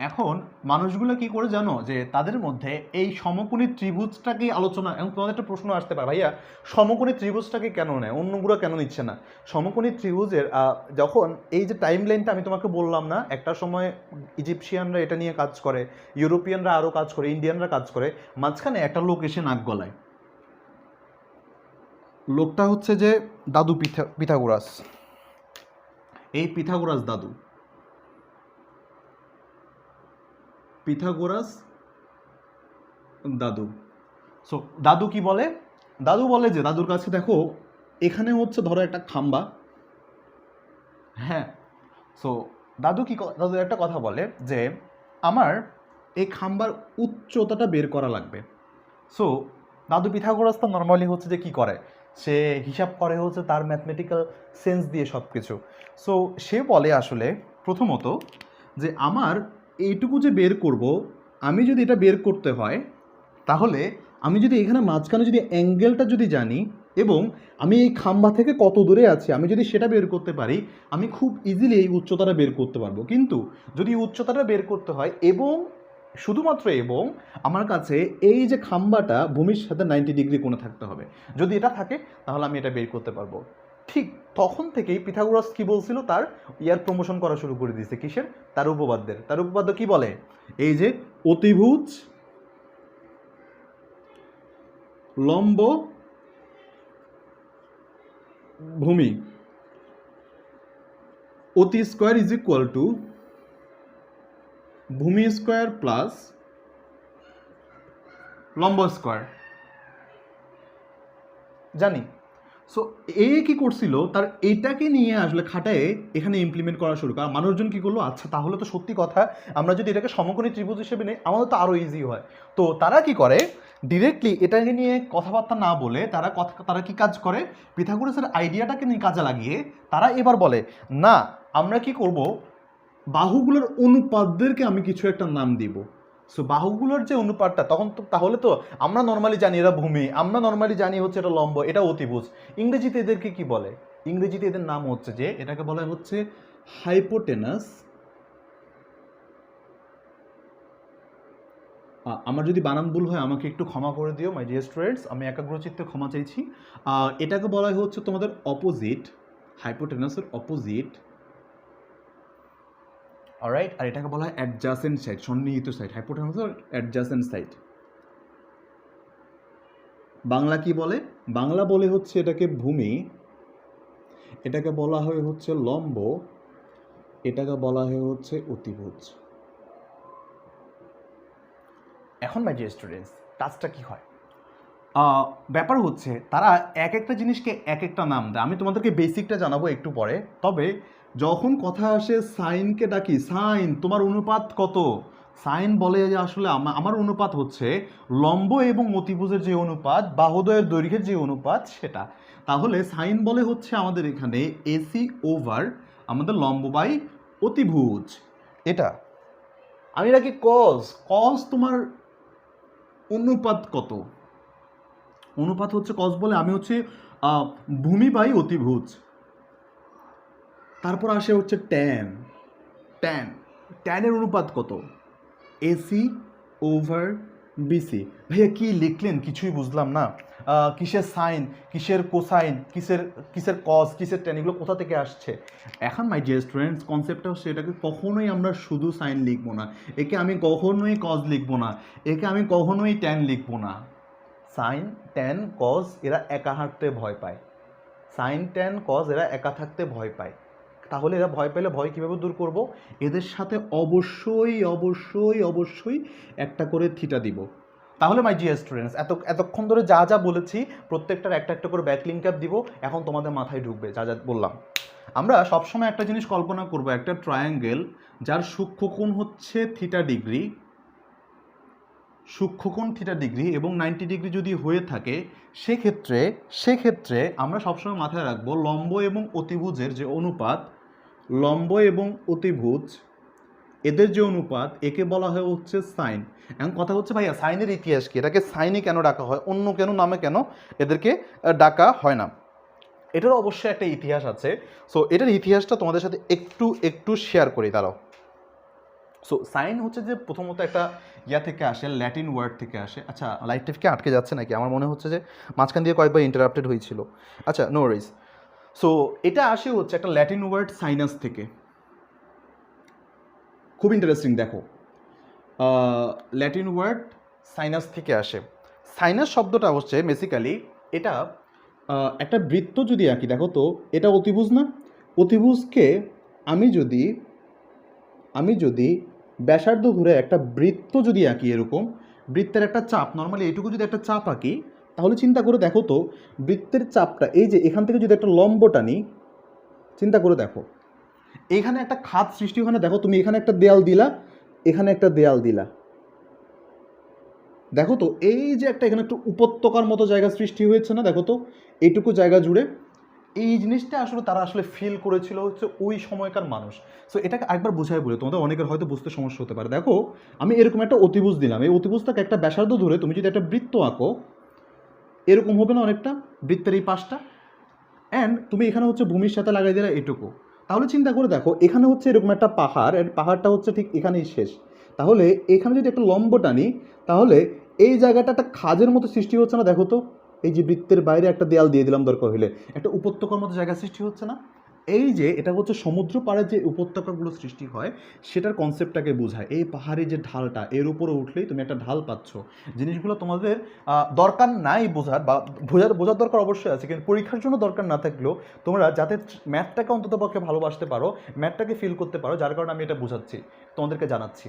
এখন মানুষগুলো কি করে জানো, যে তাদের মধ্যে এই সমকোণী ত্রিভুজটাকেই আলোচনা, এবং তোমাদের একটা প্রশ্ন আসতে পারে, ভাইয়া সমকোণী ত্রিভুজটাকে কেন নেয়, অন্যগুলো কেন নিচ্ছে না? সমকোণী ত্রিভুজের যখন এই যে টাইম লাইনটা আমি তোমাকে বললাম না, একটা সময় ইজিপশিয়ানরা এটা নিয়ে কাজ করে, ইউরোপিয়ানরা আরও কাজ করে, ইন্ডিয়ানরা কাজ করে, মাঝখানে একটা লোক এসে নাক গলায়। লোকটা হচ্ছে যে দাদু পিথাগোরাস। এই পিথাগোরাস দাদু। সো দাদু কি বলে? দাদু বলে যে দাদুর কাছে দেখো, এখানে হচ্ছে ধরো একটা খাম্বা। হ্যাঁ, সো দাদু একটা কথা বলে যে আমার এই খাম্বার উচ্চতাটা বের করা লাগবে। সো দাদু পিথাগোরাস তো নর্মালি হচ্ছে যে কি করে, সে হিসাব করে হচ্ছে তার ম্যাথমেটিক্যাল সেন্স দিয়ে সব কিছু। সো সে বলে আসলে প্রথমত যে আমার এইটুকু যে বের করব, আমি যদি এটা বের করতে হয় তাহলে আমি যদি এখানে মাঝখানে যদি অ্যাঙ্গেলটা যদি জানি এবং আমি এই খাম্বা থেকে কত দূরে আছি আমি যদি সেটা বের করতে পারি, আমি খুব ইজিলি এই উচ্চতাটা বের করতে পারবো। কিন্তু যদি উচ্চতাটা বের করতে হয় এবং শুধুমাত্র এবং আমার কাছে এই যে খাম্বাটা ভূমির সাথে 90 ডিগ্রি কোণে থাকতে হবে, যদি এটা থাকে তাহলে আমি এটা বের করতে পারবো। ঠিক তখন থেকেই পিথাগোরাস কি বলছিল, তার ইয়ার প্রমোশন করা শুরু করে দিয়েছে। কিসের? তার উপপাদ্যের। তার উপপাদ্য কি বলে? এই যে অতিভুজ লম্ব ভূমি অতি স্কোয়ার ইজ ইকুয়াল টু ভূমি স্কোয়ার প্লাস লম্ব স্কোয়ার। জানি। সো এ কি করছিল, তার এইটাকে নিয়ে আসলে খাটায় এখানে ইমপ্লিমেন্ট করা শুরু করা। মানুষজন কি করলো, আচ্ছা তাহলে তো সত্যি কথা, আমরা যদি এটাকে সমকোণী ত্রিভুজ হিসেবে নিই আমাদের তো আরও ইজি হয়। তো তারা কি করে, ডিরেক্টলি এটাকে নিয়ে কথাবার্তা না বলে তারা কি কাজ করে, পিথাগোরাসের আইডিয়াটাকে নিয়ে কাজে লাগিয়ে তারা এবার বলে না, আমরা কি করব, বাহুগুলোর অনুপাতদেরকে আমি কিছু একটা নাম দিব। সো বাহুগুলোর যে অনুপাতটা তখন তো তাহলে তো আমরা নর্মালি জানি এরা ভূমি, আমরা নর্মালি জানি হচ্ছে এটা লম্ব, এটা অতিভুজ। ইংরেজিতে এদেরকে কি বলে? ইংরেজিতে এদের নাম হচ্ছে যে এটাকে বলা হচ্ছে হাইপোটেনাস। আমার যদি বানান ভুল হয় আমাকে একটু ক্ষমা করে দিও মাই ডিয়ার স্টুডেন্টস, আমি একাগ্রচিত্তে ক্ষমা চাইছি। এটাকে বলা হচ্ছে তোমাদের অপোজিট, হাইপোটেনাসের অপোজিট। অলরাইট, আর এটাকে বলা হয় অ্যাডজাসেন্ট সাইড, সন্নিহিত সাইড। হাইপোটেনাসের অ্যাডজাসেন্ট সাইড। বাংলা কি বলে? বাংলা বলে হচ্ছে এটাকে ভূমি, এটাকে বলা হয় হচ্ছে লম্ব, এটাকে বলা হয় হচ্ছে অতিভুজ। এখন মাই ডিয়ার স্টুডেন্টস, কাজটা কি হয়? ব্যাপার হচ্ছে তারা এক একটা জিনিসকে এক একটা নাম দেয়। আমি তোমাদেরকে বেসিকটা জানাবো একটু পরে। তবে যখন কথা আসে সাইনকে ডাকি, সাইন তোমার অনুপাত কত? সাইন বলে যে আসলে আমার অনুপাত হচ্ছে লম্ব এবং অতিভুজের যে অনুপাত, বাহুদ্বয়ের দৈর্ঘ্যের যে অনুপাত সেটা। তাহলে সাইন বলে হচ্ছে আমাদের এখানে এসি ওভার আমাদের লম্ব বাই অতিভুজ। এটা আমি রাখি কজ, কজ তোমার অনুপাত কত? অনুপাত হচ্ছে কজ বলে আমি হচ্ছে ভূমি বাই অতিভুজ। তারপর আসে হচ্ছে ট্যান, ট্যান ট্যানের অনুপাত কত? AC over BC. ভাইয়া কি লিখলেন কিছুই বুঝলাম না। কিসের সাইন, কিসের কোসাইন, কিসের কজ, কিসের ট্যান, এগুলো কোথা থেকে আসছে? এখন মাই ডিয়ার স্টুডেন্টস, কনসেপ্টটা হচ্ছে এটাকে কখনোই আমরা শুধু সাইন লিখবো না, একে আমি কখনোই কজ লিখবো না, একে আমি কখনোই ট্যান লিখবো না। সাইন ট্যান কজ এরা একা হাঁটতে ভয় পায়। সাইন ট্যান কজ এরা একা থাকতে ভয় পায়। তাহলে এরা ভয় পেলে ভয় কীভাবে দূর করব? এদের সাথে অবশ্যই অবশ্যই অবশ্যই একটা করে থিটা দিব। তাহলে মাই ডিয়ার স্টুডেন্টস, এতক্ষণ ধরে যা যা বলেছি প্রত্যেকটার একটা একটা করে ব্যাকলিঙ্ক আপ দিব। এখন তোমাদের মাথায় ঢুকবে যা যা বললাম। আমরা সবসময় একটা জিনিস কল্পনা করব, একটা ট্রায়াঙ্গেল যার সূক্ষ্মকোণ হচ্ছে থিটা ডিগ্রি, সূক্ষ্মকোণ থিটা ডিগ্রি এবং 90 ডিগ্রি যদি হয়ে থাকে সেক্ষেত্রে আমরা সবসময় মাথায় রাখবো লম্ব এবং অতিভুজের যে অনুপাত, লম্ব এবং অতিভুজ এদের যে অনুপাত, একে বলা হয় হচ্ছে সাইন। এখন কথা হচ্ছে ভাইয়া সাইনের ইতিহাস কি? এটাকে সাইনে কেন ডাকা হয়, অন্য কেন নামে কেন এদেরকে ডাকা হয় না? এটার অবশ্যই একটা ইতিহাস আছে। সো এটার ইতিহাসটা তোমাদের সাথে একটু শেয়ার করি, দাঁড়াও। সো সাইন হচ্ছে যে প্রথমত একটা থেকে আসে, ল্যাটিন ওয়ার্ড থেকে আসে। আচ্ছা লাইটটা কি আটকে যাচ্ছে নাকি? আমার মনে হচ্ছে যে মাঝখান দিয়ে কয়েকবার ইন্টারাপ্টেড হয়েছিল। আচ্ছা নো ওয়ারিজ। সো এটা আসে হচ্ছে একটা ল্যাটিন ওয়ার্ড সাইনাস থেকে। খুব ইন্টারেস্টিং, দেখো ল্যাটিন ওয়ার্ড সাইনাস থেকে আসে। সাইনাস শব্দটা হচ্ছে বেসিক্যালি এটা একটা বৃত্ত যদি আঁকি, দেখো তো এটা অতিভুজ না? অতিভুজকে আমি যদি ব্যাসার্ধ ধরে একটা বৃত্ত যদি আঁকি, এরকম বৃত্তের একটা চাপ, নর্মালি এইটুকু যদি একটা চাপ আঁকি, তাহলে চিন্তা করে দেখো তো বৃত্তের চাপটা, এই যে এখান থেকে যদি একটা লম্বটা নিই, চিন্তা করে দেখো এখানে একটা খাত সৃষ্টি, ওখানে দেখো তুমি এখানে একটা দেয়াল দিলা, এখানে একটা দেয়াল দিলা, দেখো তো এই যে একটা এখানে একটু উপত্যকার মতো জায়গা সৃষ্টি হয়েছে না? দেখো তো এইটুকু জায়গা জুড়ে এই জিনিসটা আসলে তারা আসলে ফিল করেছিল হচ্ছে ওই সময়কার মানুষ। সো এটাকে একবার বোঝাই বলে, তোমাদের অনেকের হয়তো বুঝতে সমস্যা হতে পারে। দেখো আমি এরকম একটা অতিভুজ দিলাম, এই অতিভুজটাকে একটা ব্যাসার্ধ ধরে তুমি যদি একটা বৃত্ত আঁকো, এরকম হবে না অনেকটা, বৃত্তের এই পাশটা, অ্যান্ড তুমি এখানে হচ্ছে ভূমির সাথে লাগাই দিলে এটুকু। তাহলে চিন্তা করে দেখো, এখানে হচ্ছে এরকম একটা পাহাড়, এর পাহাড়টা হচ্ছে ঠিক এখানেই শেষ। তাহলে এখানে যদি একটা লম্ব টানি, তাহলে এই জায়গাটা একটা খাজের মতো সৃষ্টি হচ্ছে না? দেখো তো, এই যে বৃত্তের বাইরে একটা দেয়াল দিয়ে দিলাম দরকার হলে, একটা উপত্যকার মতো জায়গা সৃষ্টি হচ্ছে না? এই যে এটা হচ্ছে সমুদ্র পাড়ে যে উপত্যকাগুলো সৃষ্টি হয় সেটার কনসেপ্টটাকে বোঝায়। এই পাহাড়ি যে ঢালটা, এর উপরে উঠলেই তুমি একটা ঢাল পাচ্ছ। জিনিসগুলো তোমাদের দরকার নাই বোঝার, বা বোঝার দরকার অবশ্যই আছে, কিন্তু পরীক্ষার জন্য দরকার না থাকলেও তোমরা যাতে ম্যাথটাকে অন্তত পক্ষে ভালোবাসতে পারো, ম্যাথটাকে ফিল করতে পারো, যার কারণে আমি এটা বোঝাচ্ছি, তোমাদেরকে জানাচ্ছি।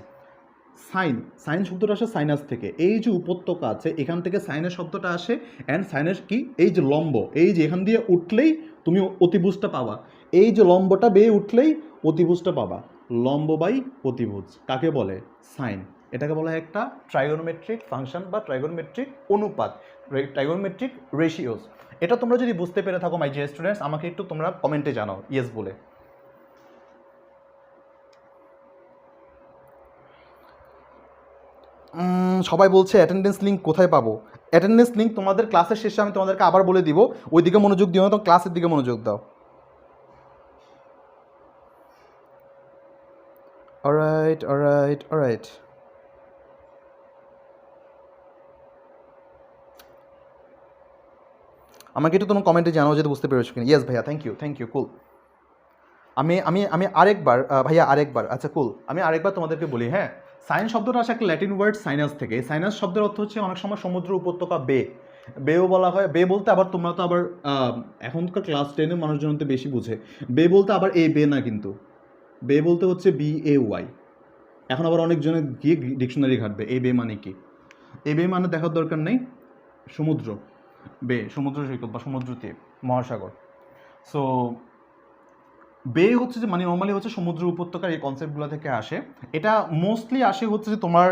সাইন, সাইন শব্দটা আসে সাইনাস থেকে। এই যে উপত্যকা আছে এখান থেকে সাইনের শব্দটা আসে। অ্যান্ড সাইনের কি, এই যে লম্ব, এই যে এখান দিয়ে উঠলেই তুমি অতিভুজটা পাবা, এই যে লম্বটা বেয়ে উঠলেই অতিভুজটা পাবা। লম্ব বাই অতিভুজ কাকে বলে? সাইন। এটাকে বলা হয় একটা ট্রাইগোনোমেট্রিক ফাংশন বা ট্রাইগোনোমেট্রিক অনুপাত, ট্রাইগোনোমেট্রিক রেশিওস। এটা তোমরা যদি বুঝতে পেরে থাকো মাই ডিয়ার স্টুডেন্টস, আমাকে একটু তোমরা কমেন্টে জানাও ইয়েস বলে। সবাই বলছে অ্যাটেন্ডেন্স লিঙ্ক কোথায় পাবো? অ্যাটেন্ডেন্স লিঙ্ক তোমাদের ক্লাসের শেষে আমি তোমাদেরকে আবার বলে দিব, ওই দিকে মনোযোগ দিও না, তো ক্লাসের দিকে মনোযোগ দাও। Alright alright alright. আমাকে একটু তোমার কমেন্টে জানাও যদি বুঝতে পেরেছো কিনা। ইয়েস ভাইয়া, থ্যাংক ইউ কুল। আমি আমি আমি আরেকবার ভাইয়া আরেকবার, আচ্ছা কুল, আমি আরেকবার তোমাদেরকে বলি। হ্যাঁ, সাইন শব্দটা আসে একটা ল্যাটিন ওয়ার্ড সাইনাস থেকে। এই সাইনাস শব্দের অর্থ হচ্ছে অনেক সময় সমুদ্র উপত্যকা, বে, বেও বলা হয়। বে বলতে আবার তোমরা তো আবার এখনকার ক্লাস 10-এর মানুষজন তো বেশি বুঝে। বে বলতে আবার এ বে না, কিন্তু বে বলতে হচ্ছে BAY। এখন আবার অনেকজনে গিয়ে ডিকশনারি ঘাটবে এই বে মানে কি। এই বে মানে দেখার দরকার নেই, সমুদ্র, বে সমুদ্র সৈকত বা সমুদ্র তীর, মহাসাগর। সো বে হচ্ছে যে মানে নর্মালি হচ্ছে সমুদ্র উপত্যকার এই কনসেপ্টগুলো থেকে আসে। এটা মোস্টলি আসে হচ্ছে যে তোমার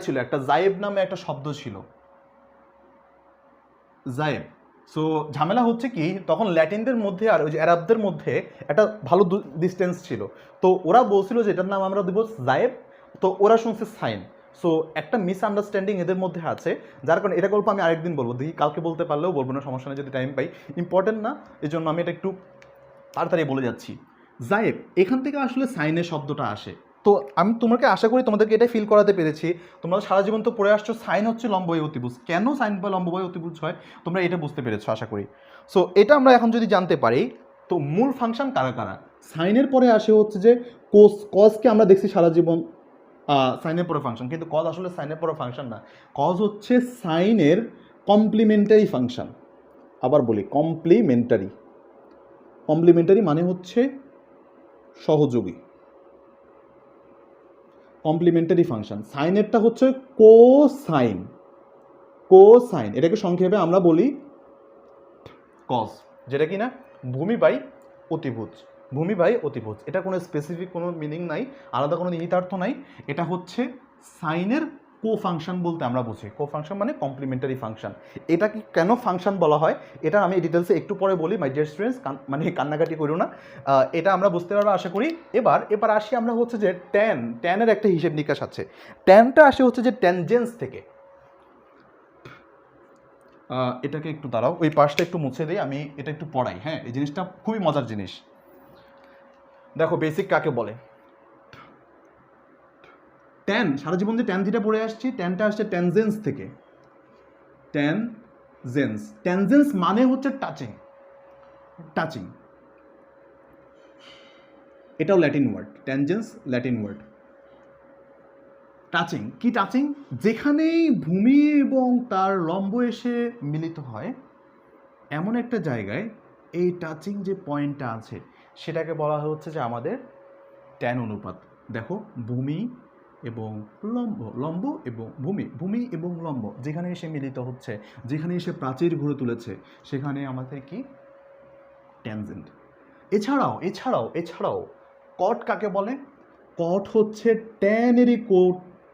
ছিল একটা জায়েব নামে একটা শব্দ ছিল, জায়েব। সো ঝামেলা হচ্ছে কি, তখন ল্যাটিনদের মধ্যে আর ওই যে আরবদের মধ্যে একটা ভালো ডিস্টেন্স ছিল। তো ওরা বলছিল যে এটার নাম আমরা দেবো জায়েব, তো ওরা শুনছে সাইন। সো একটা মিসআন্ডারস্ট্যান্ডিং এদের মধ্যে আছে, যার কারণে এটা গল্প আমি আরেকদিন বলবো, দেখি কালকে বলতে পারলেও বলবো না, সমস্যা নেই যদি টাইম পাই, ইম্পর্টেন্ট না, এই জন্য আমি এটা একটু তাড়াতাড়ি বলে যাচ্ছি। জায়েব এখান থেকে আসলে সাইনের শব্দটা আসে। তো আমি তোমাকে আশা করি তোমাদেরকে এটাই ফিল করাতে পেরেছি। তোমরা সারা জীবন তো পড়ে আসছো সাইন হচ্ছে লম্ব বাই অতিভুজ, কেন সাইন বা লম্ব বাই অতিভুজ হয় তোমরা এটা বুঝতে পেরেছো আশা করি। সো এটা আমরা এখন যদি জানতে পারি, তো মূল ফাংশন কারা কারা? সাইনের পরে আসে হচ্ছে যে কোস, কজকে আমরা দেখছি সারা জীবন সাইনের পরে ফাংশন, কিন্তু কজ আসলে সাইনের পরে ফাংশন না, কজ হচ্ছে সাইনের কমপ্লিমেন্টারি ফাংশন। আবার বলি কমপ্লিমেন্টারি, কমপ্লিমেন্টারি মানে হচ্ছে সহযোগী, কমপ্লিমেন্টারি ফাংশন। সাইনেরটা হচ্ছে কোসাইন, কোসাইন এটাকে সংক্ষেপে আমরা বলি কস, যেটা কি না ভূমি বাই অতিভুজ, ভূমি বাই অতিভুজ। এটা কোনো স্পেসিফিক কোনো মিনিং নাই, আলাদা কোনো নিহিতার্থ নাই, এটা হচ্ছে সাইনের কো ফাংশন বলতে আমরা বুঝি। কো ফাংশন মানে কমপ্লিমেন্টারি ফাংশন। এটা কি কেন ফাংশন বলা হয় এটা আমি ডিটেলসে একটু পরে বলি মাই ডিয়ার স্টুডেন্টস, মানে কান্নাকাটি করো না, এটা আমরা বুঝতে পারবো আশা করি। এবার আসি আমরা হচ্ছে যে ট্যানের একটা হিসেব নিকাশ আছে। ট্যানটা আসে হচ্ছে যে ট্যানজেন্স থেকে। এটাকে একটু দাঁড়াও, ওই পাশটা একটু মুছে দিই, আমি এটা একটু পড়াই। হ্যাঁ, এই জিনিসটা খুবই মজার জিনিস। দেখো বেসিক কাকে বলে। ট্যান, সারা জীবন যে ট্যান থিটা পড়ে আসছি, ট্যানটা আসছে ট্যানজেন্স থেকে। ট্যানজেন্স, ট্যানজেন্স মানে হচ্ছে টাচিং, টাচিং, এটাও Latin word, tangents Latin word. Touching কি, টাচিং যেখানেই ভূমি এবং তার লম্ব এসে মিলিত হয় এমন একটা জায়গায় এই টাচিং যে পয়েন্টটা আছে সেটাকে বলা হচ্ছে যে আমাদের ট্যান অনুপাত। দেখো ভূমি এবং লম্ব, লম্ব এবং ভূমি, ভূমি এবং লম্ব যেখানে এসে মিলিত হচ্ছে, যেখানে এসে প্রাচীর ঘুরে তুলেছে, সেখানে আমাদের কি ট্যানজেন্ট। এছাড়াও এছাড়াও এছাড়াও কট কাকে বলে? কট হচ্ছে ট্যানেরই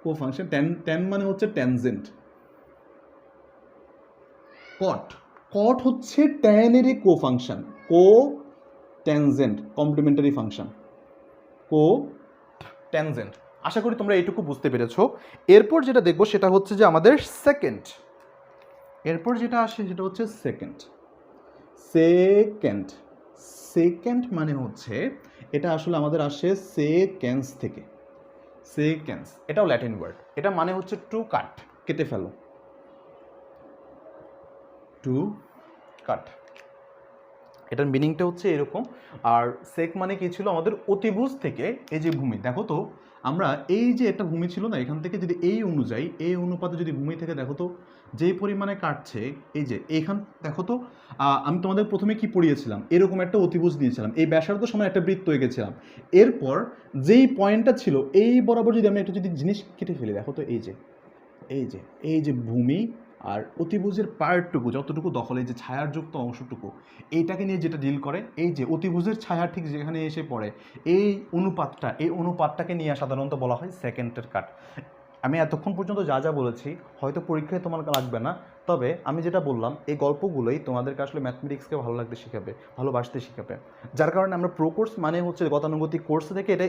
কো ফাংশন। ট্যান, ট্যান মানে হচ্ছে ট্যানজেন্ট। কট, কট হচ্ছে ট্যানেরই কো ফাংশন, কো ট্যানজেন্ট কমপ্লিমেন্টারি ফাংশন, কো ট্যানজেন্ট। আশা করি তোমরা এইটুকু বুঝতে পেরেছো। এরপর যেটা দেখবো সেটা হচ্ছে যে আমাদের সেকেন্ড, এরপর যেটা আসে সেটা হচ্ছে সেকেন্ড। সেকেন্ড, সেকেন্ড মানে হচ্ছে এটা আসলে আমাদের আসে সেকেন্স থেকে। সেকেন্ডস, এটাও ল্যাটিন ওয়ার্ড, এটা মানে হচ্ছে টু কাট, কেটে ফেলো, টু কাট, এটার মিনিংটা হচ্ছে এরকম। আর সেক মানে কি ছিল আমাদের অতিভুজ থেকে এই যে ভূমি, দেখো তো আমরা এই যে একটা ভূমি ছিল না, এখান থেকে যদি এই অনুযায়ী এই অনুপাতে যদি ভূমি থেকে দেখো তো যেই পরিমাণে কাটছে, এই যে এইখান দেখো তো আমি তোমাদের প্রথমে কি পড়িয়েছিলাম, এরকম একটা অতিভুজ দিয়েছিলাম, এই ব্যাসার্ধ সময় একটা বৃত্ত এঁকেছিলাম, এরপর যেই পয়েন্টটা ছিল এই বরাবর যদি আমি একটা যদি জিনিস কেটে ফেলি, দেখো তো এই যে এই যে এই যে ভূমি আর অতিভুজের পার্টটুকু যতটুকু দখলে, যে ছায়াযুক্ত অংশটুকু, এইটাকে নিয়ে যেটা ডিল করে, এই যে অতিভুজের ছায়া ঠিক যেখানে এসে পড়ে এই অনুপাতটা, এই অনুপাতটাকে নিয়ে সাধারণত বলা হয় সেকেন্ডের কাট। আমি এতক্ষণ পর্যন্ত যা যা বলেছি হয়তো পরীক্ষায় তোমার লাগবে না, তবে আমি যেটা বললাম এই গল্পগুলোই তোমাদেরকে আসলে ম্যাথমেটিক্সকে ভালো লাগতে শেখাবে, ভালোবাসতে শেখাবে। যার কারণে আমরা প্রো কোর্স মানে হচ্ছে গতানুগতিক কোর্স থেকে এটা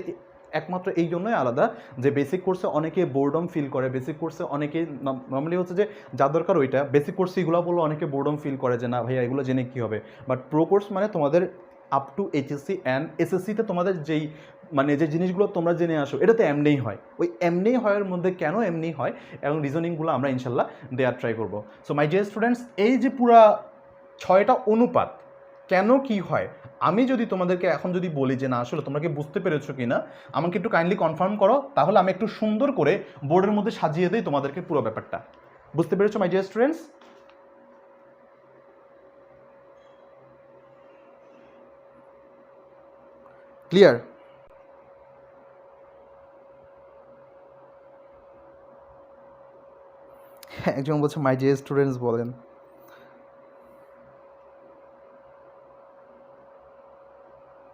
একমাত্র এই জন্যই আলাদা যে বেসিক কোর্সে অনেকে বোর্ডম ফিল করে, বেসিক কোর্সে অনেকে নর্মালি হচ্ছে যে যা দরকার ওইটা, বেসিক কোর্সে এগুলো বললে অনেকে বোর্ডম ফিল করে যে না ভাইয়া এগুলো জেনে কী হবে। বাট প্রো কোর্স মানে তোমাদের আপ টু এইচএসসি অ্যান্ড এসএসসিতে তোমাদের যেই মানে যে জিনিসগুলো তোমরা জেনে আসো এটা তো এমনিই হয়, ওই এমনি হওয়ার মধ্যে কেন এমনি হয় এবং রিজনিংগুলো আমরা ইনশাল্লাহ দেওয়ার ট্রাই করবো। সো মাই ডিয়ার স্টুডেন্টস, এই যে পুরা 6টা অনুপাত কেন কি হয়, আমি যদি তোমাদেরকে এখন যদি বলি যে না আসলে তোমরা কি বুঝতে পেরেছো কি না, আমাকে একটু কাইন্ডলি কনফার্ম করো, তাহলে আমি একটু সুন্দর করে বোর্ডের মধ্যে সাজিয়ে দিই তোমাদেরকে পুরো ব্যাপারটা। বুঝতে পেরেছো মাই ডিয়ার স্টুডেন্টস? ক্লিয়ার? একজন বলছে মাই ডিয়ার স্টুডেন্টস বলেন।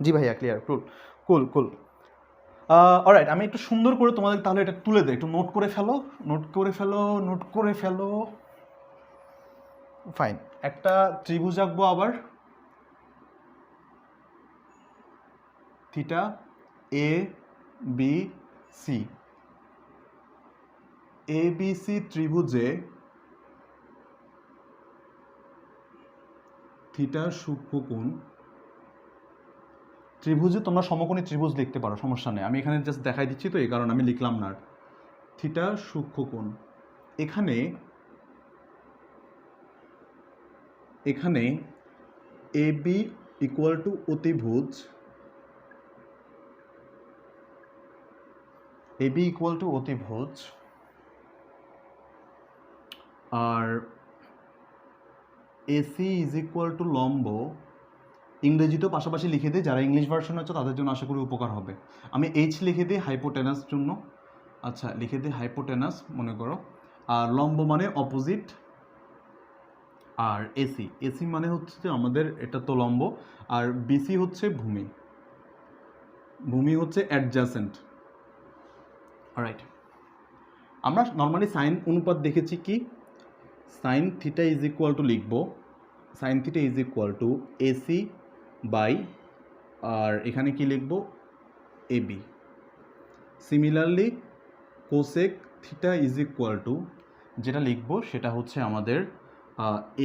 জি ভাইয়া ক্লিয়ার, কুল কুল কুল। অলরাইট, আমি একটু সুন্দর করে তোমাদের তাহলে এটা তুলে দিই, একটু নোট করে ফেলো, নোট করে ফেলো, নোট করে ফেলো। ফাইন, একটা ত্রিভুজ আঁকবো আবার, theta A B C, A B C ত্রিভুজে থিটার সূক্ষ্মকোণ, ত্রিভুজে তোমরা সমকোণী ত্রিভুজ লিখতে পারো, সমস্যা নেই, আমি এখানে জাস্ট দেখাই দিচ্ছি তো এই কারণে আমি লিখলাম না। থিটার সূক্ষ্মকোণ, এখানে এখানে এ বি ইকুয়াল টু অতিভুজ, এ বি ইকুয়াল টু অতিভুজ, আর এসি ইজ ইকুয়াল টু লম্ব। ইংরেজিতেও পাশাপাশি লিখে দিই, যারা ইংলিশ ভার্সন হচ্ছে তাদের জন্য আশা করি উপকার হবে। আমি এইচ লিখে দিই হাইপোটেনাস জন্য, আচ্ছা লিখে দিই হাইপোটেনাস মনে করো, আর লম্ব মানে অপোজিট, আর এসি, এসি মানে হচ্ছে যে আমাদের এটা তো লম্ব, আর বিসি হচ্ছে ভূমি, ভূমি হচ্ছে অ্যাডজাসেন্ট। অলরাইট, আমরা নর্মালি সাইন অনুপাত দেখেছি কি, sine theta is equal to লিখবো, sine theta is equal to AC by, আর এখানে কি লিখবো, AB. Similarly cosec theta is equal to, যেটা লিখবো সেটা হচ্ছে আমাদের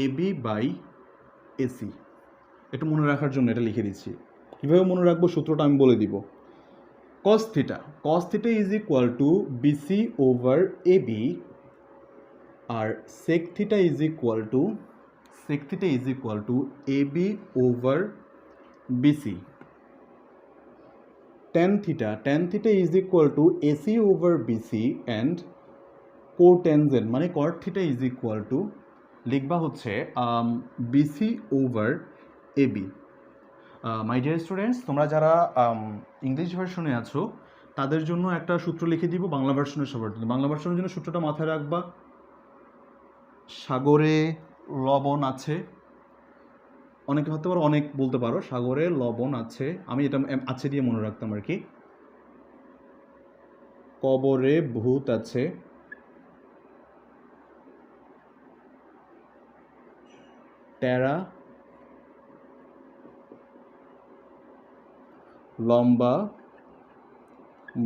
এবি বাই এসি। একটু মনে রাখার জন্য এটা লিখে দিচ্ছি, কীভাবে মনে রাখবো সূত্রটা আমি বলে দিব। Cos theta is equal to BC over AB, আর sec theta is equal to AB over BC. tan theta is equal to AC over BC and cotangent মানে cot theta is equal to লিখবা হচ্ছে BC over AB। মাই dear students, তোমরা যারা English ভার্সনে আছো তাদের জন্য একটা সূত্র লিখে দিব, বাংলা ভার্সনের সবার জন্য। বাংলা ভার্সনের জন্য সূত্রটা মাথায় রাখবা, সাগরে লবণ আছে, অনেকে হতে পারো অনেক বলতে পারো, সাগরে লবণ আছে, আমি এটা আছে দিয়ে মনে রাখতাম আর কি। কবরে ভূত আছে, টেরা লম্বা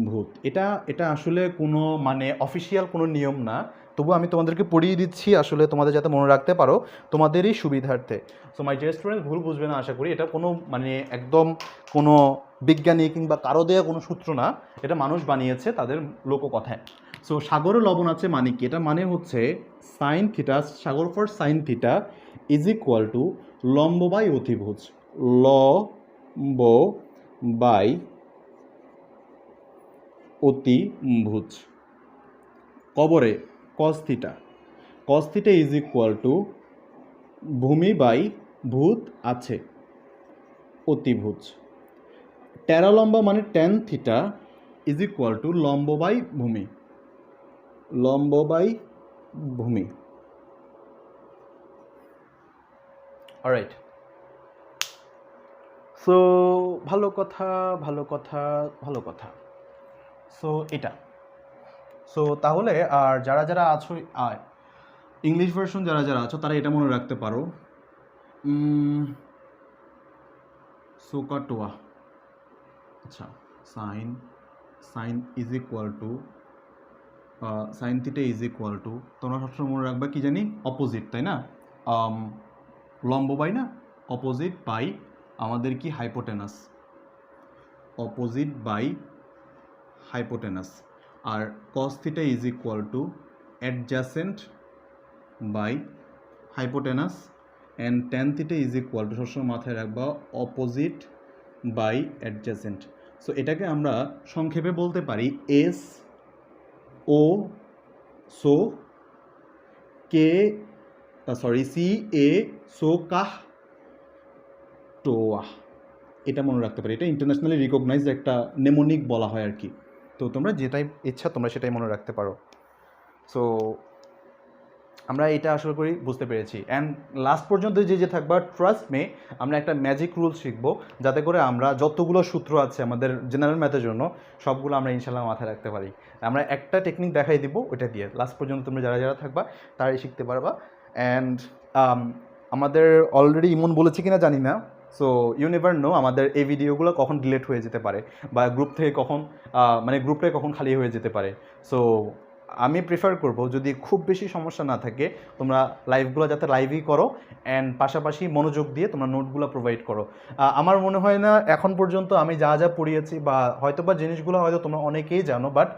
ভূত। এটা এটা আসলে কোনো মানে অফিসিয়াল কোনো নিয়ম না, তবু আমি তোমাদেরকে পড়িয়ে দিচ্ছি আসলে তোমাদের যাতে মনে রাখতে পারো তোমাদেরই সুবিধার্থে। সো মাই ডিয়ার স্টুডেন্ট, ভুল বুঝবে না আশা করি, এটা কোনো মানে একদম কোনো বিজ্ঞানী কিংবা কারো দেয়া কোনো সূত্র না, এটা মানুষ বানিয়েছে তাদের লোককথায়। সো সাগরে লবণ আছে মানে কি? এটা মানে হচ্ছে sine theta, Sagar for sign theta is equal two লম্ব বাই অতিভুজ, লম্ব বাই অতিভুজ। কবরে cos theta, cos theta is equal two ভূমি বাই ভূত আছে অতিভুজ। টেরা লম্বা মানে tan theta is equal two লম্ব বাই ভূমি, লম্ব বাই ভূমি। অলরাইট, সো ভালো কথা ভালো কথা ভালো কথা। সো এটা, সো তাহলে আর যারা যারা আছো ইংলিশ ভার্সন যারা যারা আছো তারা এটা মনে রাখতে পারো, সোকাটোয়া। আচ্ছা, sine sine is equal to sine theta is equal to, তোমরা সবসময় মনে রাখবা কি জানি, অপোজিট, তাই না? লম্ব বাই না, অপোজিট বাই আমাদের কি হাইপোটেনাস, অপোজিট বাই হাইপোটেনাস। আর cos theta is equal to adjacent by hypotenuse, and tan theta is equal to, সবসময় মাথায় রাখবা, অপোজিট বাই অ্যাডজাসেন্ট। সো এটাকে আমরা সংক্ষেপে বলতে পারি এস ও সো কে সি এ সো কাহ টোয়া, এটা মনে রাখতে পারি। এটা ইন্টারন্যাশনালি রিকগনাইজড একটা নেমোনিক বলা হয় আর কি। তো তোমরা যেটাই ইচ্ছা তোমরা সেটাই মনে রাখতে পারো। সো আমরা এটা আশা করি বুঝতে পেরেছি, অ্যান্ড লাস্ট পর্যন্ত যে যে থাকবা, ট্রাস্ট মে আমরা একটা ম্যাজিক রুল শিখবো যাতে করে আমরা যতগুলো সূত্র আছে আমাদের জেনারেল ম্যাথের জন্য সবগুলো আমরা ইনশাল্লাহ মাথায় রাখতে পারি। আমরা একটা টেকনিক দেখাই দিব, ওইটা দিয়ে লাস্ট পর্যন্ত তোমরা যারা যারা থাকবা তারাই শিখতে পারবা। অ্যান্ড আমাদের অলরেডি ইমন বলেছে কিনা জানি না, সো ইউ নেভার নো আমাদের এই ভিডিওগুলো কখন ডিলেট হয়ে যেতে পারে বা গ্রুপ থেকে কখন মানে গ্রুপটাই কখন খালি হয়ে যেতে পারে। সো আমি প্রেফার করব যদি খুব বেশি সমস্যা না থাকে তোমরা লাইভগুলো যাতে লাইভই করো, অ্যান্ড পাশাপাশি মনোযোগ দিয়ে তোমরা নোটগুলো প্রোভাইড করো। আমার মনে হয় না এখন পর্যন্ত আমি যা যা পড়িয়েছি বা হয়তো বা জিনিসগুলো হয়তো তোমরা অনেকেই জানো, বাট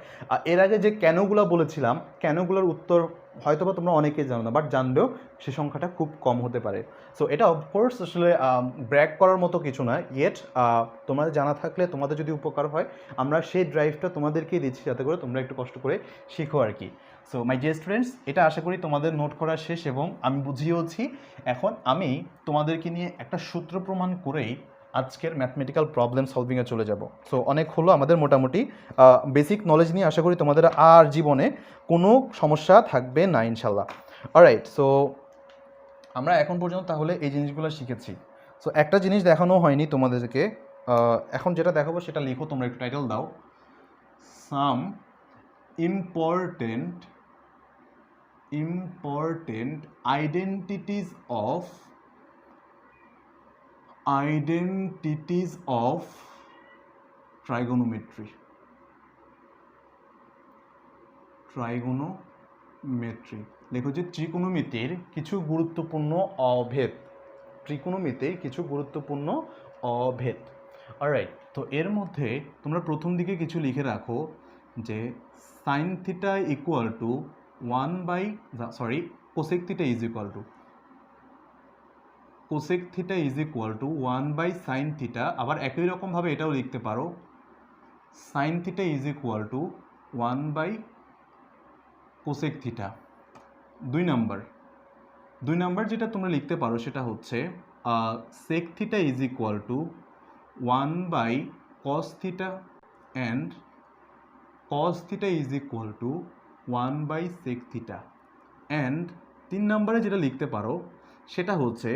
এর আগে যে কেনগুলো বলেছিলাম কেনগুলোর উত্তর হয়তো বা তোমরা অনেকেই জানো না, বাট জানলেও সে সংখ্যাটা খুব কম হতে পারে। সো এটা অফকোর্স আসলে ব্র্যাক করার মতো কিছু না, ইয়েট তোমাদের জানা থাকলে তোমাদের যদি উপকার হয় আমরা সেই ড্রাইভটা তোমাদেরকেই দিচ্ছি যাতে করে তোমরা একটু কষ্ট করে শিখো আর কি। সো মাই ডিয়ার স্টুডেন্টস, এটা আশা করি তোমাদের নোট করা শেষ এবং আমি বুঝিয়েওছি। এখন আমি তোমাদেরকে নিয়ে একটা সূত্র প্রমাণ করেই আজকের ম্যাথমেটিক্যাল প্রবলেম সলভিংয়ে চলে যাব। সো অনেক হলো আমাদের মোটামুটি বেসিক নলেজ নিয়ে আশা করি তোমাদের আর জীবনে কোনো সমস্যা থাকবে না ইনশাল্লাহ। অলরাইট, সো আমরা এখন পর্যন্ত তাহলে এই জিনিসগুলো শিখেছি। সো একটা জিনিস দেখানো হয়নি তোমাদেরকে, এখন যেটা দেখাবো সেটা লিখো, তোমরা একটু টাইটেল দাও। Some important identities of trigonometry. লেখো যে ত্রিকোণমিতির কিছু গুরুত্বপূর্ণ অভেদ, ত্রিকোণমিতির কিছু গুরুত্বপূর্ণ অভেদ। অলরাইট, তো এর মধ্যে তোমরা প্রথম দিকে কিছু লিখে রাখো যে sine theta equal to cosec theta is equal to 1 sine theta. আবার একই রকমভাবে এটাও লিখতে পারো, sine theta is equal to 1 cosec theta. দুই নাম্বার যেটা তোমরা লিখতে পারো সেটা হচ্ছে sec theta is equal to 1 cos theta, and cos theta is equal to 1 sec theta. And 3 নম্বরে যেটা লিখতে পারো সেটা হচ্ছে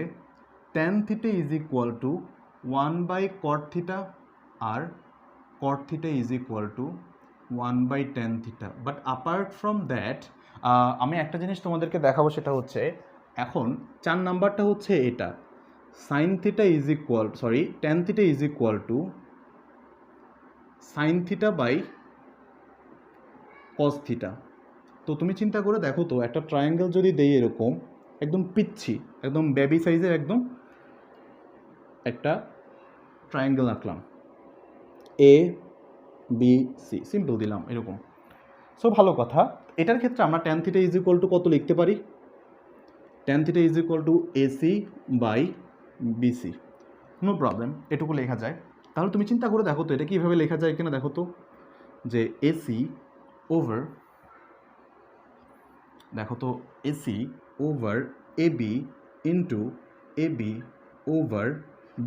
tan theta is equal to 1 caught theta, আর cot theta is equal to 1 tan theta. But apart from that আমি একটা জিনিস তোমাদেরকে দেখাবো, সেটা হচ্ছে এখন 4 নাম্বারটা হচ্ছে এটা, sine theta is equal tan theta is equal to sine theta by cos theta. তো তুমি চিন্তা করে দেখো তো, একটা ট্রায়াঙ্গেল যদি দেই এরকম, একদম পিচ্ছি, একদম বেবি সাইজের একদম একটা ট্রায়াঙ্গেল আঁকলাম, এ বি সি, সিম্পল দিলাম এরকম। সো ভালো কথা, এটার ক্ষেত্রে আমরা tan theta is equal to কত লিখতে পারি? Tan theta is equal to AC by BC, no problem, এটুকু লেখা যায়। তাহলে তুমি চিন্তা করে দেখো তো এটা কীভাবে লেখা যায় কিনা, দেখো তো, যে এসি ওভার, দেখো তো, AC over AB into AB over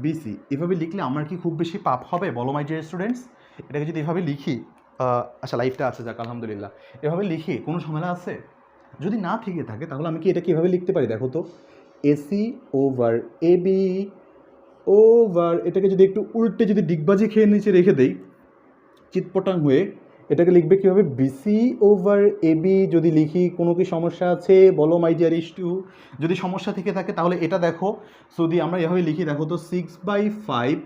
BC, এভাবে লিখলে আমার কি খুব বেশি পাপ হবে বলো মাই ডিয়ার স্টুডেন্টস? এটাকে যদি এভাবে লিখি, আচ্ছা লাইফটা আছে, যাক আলহামদুলিল্লাহ, এভাবে লিখি কোনো ঝামেলা আছে? যদি না থেকে থাকে তাহলে আমি কি এটা কীভাবে লিখতে পারি? দেখো তো, এসি ওভার এবি ওভার, এটাকে যদি একটু উল্টে যদি ডিগবাজি খেয়ে নিচে রেখে দেই চিৎপটাং হয়ে, এটাকে লিখবে কীভাবে? BC over AB. যদি লিখি কোনো কি সমস্যা আছে বলো মাই ডিয়ার ইস্টু? যদি সমস্যা থেকে থাকে তাহলে এটা দেখো, যদি আমরা এভাবে লিখি, দেখো তো 6/5,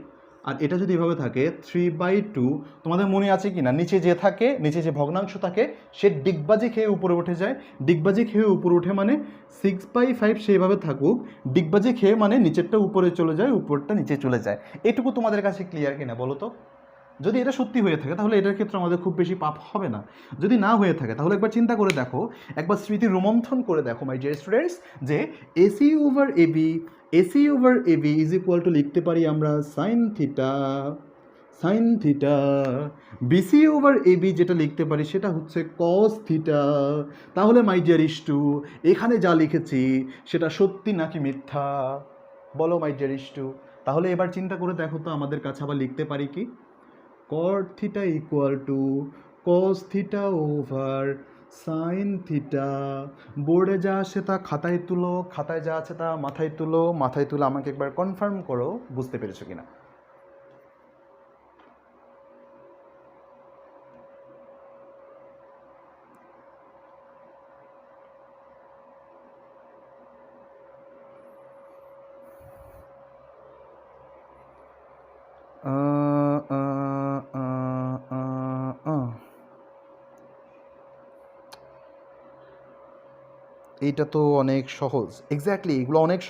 আর এটা যদি এভাবে থাকে 3/2, তোমাদের মনে আছে কি না, নিচে যে থাকে, নিচে যে ভগ্নাংশ থাকে সে ডিগবাজি খেয়ে উপরে উঠে যায়। ডিগবাজি খেয়ে উপরে উঠে মানে 6/5 সেইভাবে থাকুক, ডিগবাজি খেয়ে মানে নিচেরটা উপরে চলে যায়, উপরটা নিচে চলে যায়। এটুকু তোমাদের কাছে ক্লিয়ার কিনা বলো তো? যদি এটা সত্যি হয়ে থাকে তাহলে এটার ক্ষেত্রে আমাদের খুব বেশি পাপ হবে না। যদি না হয়ে থাকে তাহলে একবার চিন্তা করে দেখো, একবার স্মৃতি রোমন্থন করে দেখো মাই ডিয়ার স্টুডেন্টস, যে AC over AB is equal to লিখতে পারি আমরা sine theta, BC over AB যেটা লিখতে পারি সেটা হচ্ছে কস থিটা। তাহলে মাই ডিয়ার ইস্টু, এখানে যা লিখেছি সেটা সত্যি নাকি মিথ্যা বলো মাই ডিয়ার ইস্টু? তাহলে এবার চিন্তা করে দেখো তো, আমাদের কাছে আবার লিখতে পারি কি, cot theta equal to cos theta over sin theta। বোর্ডে যা আসে তা খাতায় তুলো, খাতায় যা আছে তা মাথায় তুলো, মাথায় তুলে আমাকে একবার কনফার্ম করো বুঝতে পেরেছো কিনা। এইটা তো অনেক সহজ, এক্স্যাক্টলি, এগুলো অনেক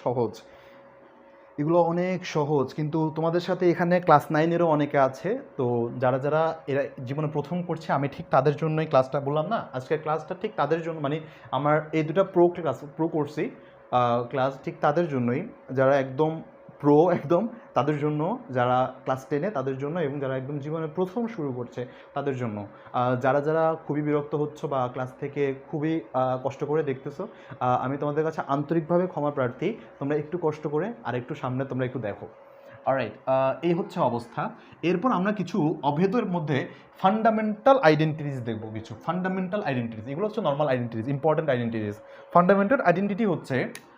সহজ, কিন্তু তোমাদের সাথে এখানে ক্লাস 9-এরও অনেকে আছে, তো যারা যারা এরা জীবনে প্রথম করছে, আমি ঠিক তাদের জন্যই ক্লাসটা বললাম না, আজকের ক্লাসটা ঠিক তাদের জন্য, মানে আমার এই দুটো প্রো করছি ক্লাস ঠিক তাদের জন্যই, যারা একদম প্রো একদম তাদের জন্য, যারা ক্লাস 10-এ তাদের জন্য, এবং যারা একদম জীবনে প্রথম শুরু করছে তাদের জন্য। যারা যারা খুবই বিরক্ত হচ্ছ বা ক্লাস থেকে খুবই কষ্ট করে দেখতেছো, আমি তোমাদের কাছে আন্তরিকভাবে ক্ষমা প্রার্থী, তোমরা একটু কষ্ট করে আর একটু সামনে তোমরা একটু দেখো। অলরাইট, এই হচ্ছে অবস্থা। এরপর আমরা কিছু অভেদের মধ্যে ফান্ডামেন্টাল আইডেন্টিটিস দেখবো, কিছু ফান্ডামেন্টাল আইডেন্টিটিস, এগুলো হচ্ছে normal identities, important identities. Fundamental identity হচ্ছে,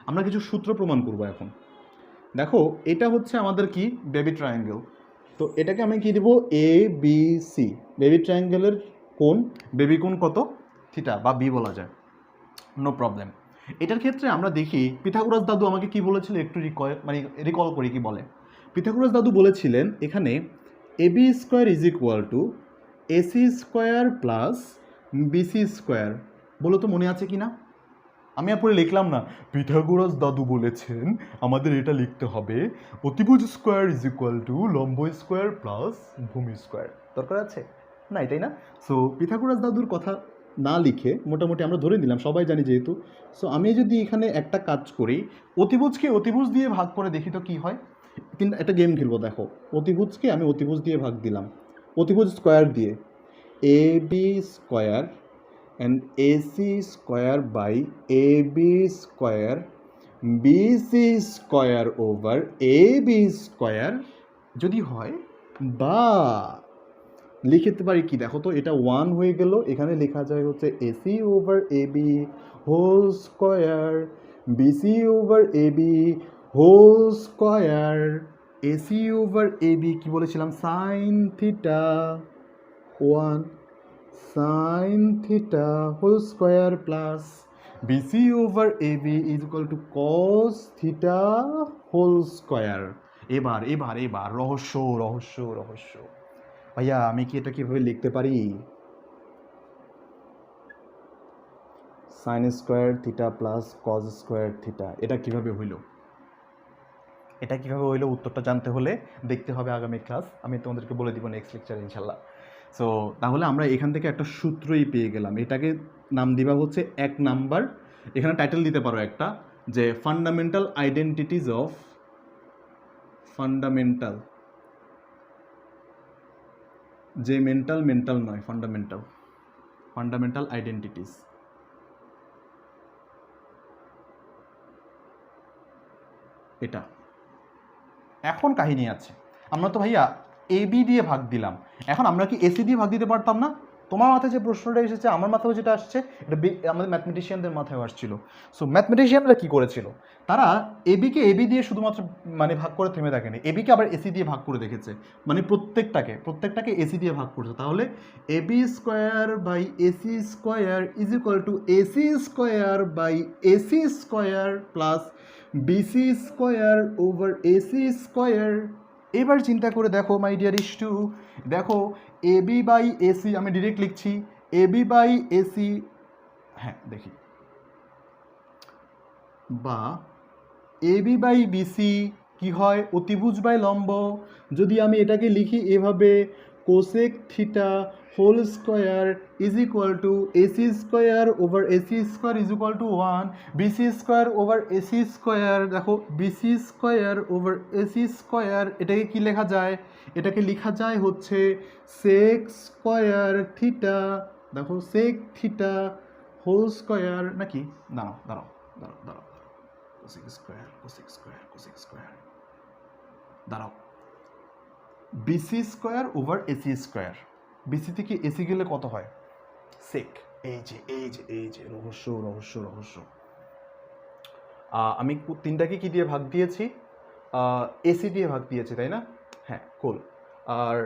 আমরা কিছু সূত্র প্রমাণ করবো এখন। দেখো, এটা হচ্ছে আমাদের কি, বেবি ট্রায়াঙ্গেল। তো এটাকে আমি কি দেবো, এ বি সি, বেবি ট্রায়াঙ্গেলের কোণ, বেবি কোণ কত, থিটা বা বি বলা যায়, নো প্রবলেম। এটার ক্ষেত্রে আমরা দেখি পিথাগোরাস দাদু আমাকে কি বলেছিল, একটু রিকল করি কি বলে। পিথাগোরাস দাদু বলেছিলেন এখানে AB square is equal to AC square plus BC square. বলো তো মনে আছে কি না? আমি আর পরে লিখলাম না, পিথাগোরাস দাদু বলেছেন আমাদের এটা লিখতে হবে, অতিভুজ স্কোয়ার ইজ ইকুয়াল টু লম্ব স্কোয়ার প্লাস ভূমি স্কোয়ার। দরকার আছে না, এটাই না? সো পিথাগোরাস দাদুর কথা না লিখে মোটামুটি আমরা ধরে নিলাম, সবাই জানি যেহেতু। সো আমি যদি এখানে একটা কাজ করি, অতিভুজকে অতিভুজ দিয়ে ভাগ করে দেখি তো কী হয়। কিন্তু একটা গেম খেলবো, দেখো, অতিভুজকে আমি অতিভুজ দিয়ে ভাগ দিলাম, অতিভুজ স্কোয়ার দিয়ে, A B square and AC square by AB square BC square over AB square যদি হয়, বা লিখতে পারি কি, দেখো তো, এটা 1 হয়ে গেল, এখানে লেখা যায় হচ্ছে AC over AB whole square, BC over AB whole square, AC over AB কি বলেছিলাম, sine theta 1 sine theta whole square plus BC over AB is equal to cos theta whole square. এবার এবার এবার রহস্য রহস্য রহস্য ভাইয়া, আমি কি এটা কিভাবে লিখতে পারি? Sine square theta plus cos square theta, এটা কিভাবে হইল? এটা কিভাবে হইলো উত্তরটা জানতে হলে দেখতে হবে আগামী ক্লাস, আমি তোমাদেরকে বলে দিব নেক্সট লেকচারে ইনশাল্লাহ। সো তাহলে আমরা এখান থেকে একটা সূত্রই পেয়ে গেলাম, এটাকে নাম দিবা হচ্ছে 1 নাম্বার, এখানে টাইটেল দিতে পারো একটা, যে ফান্ডামেন্টাল আইডেন্টিটিস অফ ফান্ডামেন্টাল, যে মেন্টাল মেন্টাল নয়, ফান্ডামেন্টাল ফান্ডামেন্টাল আইডেন্টিটিস। এটা এখন কাহিনী আছে, আমরা তো ভাইয়া এ বি দিয়ে ভাগ দিলাম, এখন আমরা কি এসি দিয়ে ভাগ দিতে পারতাম না? তোমার মাথায় যে প্রশ্নটা এসেছে, আমার মাথায় যেটা আসছে, এটা আমাদের ম্যাথমেটিশিয়ানদের মাথায় আসছিল। সো ম্যাথমেটিশিয়ানরা কি করেছিল, তারা এবিকে এবি দিয়ে শুধুমাত্র মানে ভাগ করে থেমে থাকেনি, এবিকে আবার এসি দিয়ে ভাগ করে দেখেছে, মানে প্রত্যেকটাকে এসি দিয়ে ভাগ করেছে। তাহলে AB square by AC square is equal to AC square by AC square plus BC square over AC square. এবার চিন্তা করে দেখো মাই ডিয়ার ইস্টু, দেখো এবি বাই এসি, আমি ডিরেক্ট লিখছি এবি বাই এসি, হ্যাঁ দেখি, বা এবি বাই বিসি কি হয়, অতিভুজ বাই লম্ব। যদি আমি এটাকে লিখি এভাবে, cosec theta whole square is equal to AC square over AC square is equal to 1, BC square over AC square, দেখো BC square over AC square, এটাকে কি লেখা যায়, এটাকে লেখা যায় হচ্ছে সেক স্কোয়ার থিটা, দেখো সেক থিটা হোল স্কোয়ার, নাকি দাঁড়াও দাঁড়াও দাঁড়াও দাঁড়াও, cosec square cosec square cosec square, দাঁড়াও, BC square over AC square, BC থেকে এসি গেলে কত হয়, সেক। এই যে এই যে এই যে রহস্য রহস্য রহস্য। আমি তিনটাকে কি দিয়ে ভাগ দিয়েছি, এসি দিয়ে ভাগ দিয়েছি তাই না, হ্যাঁ কুল। আর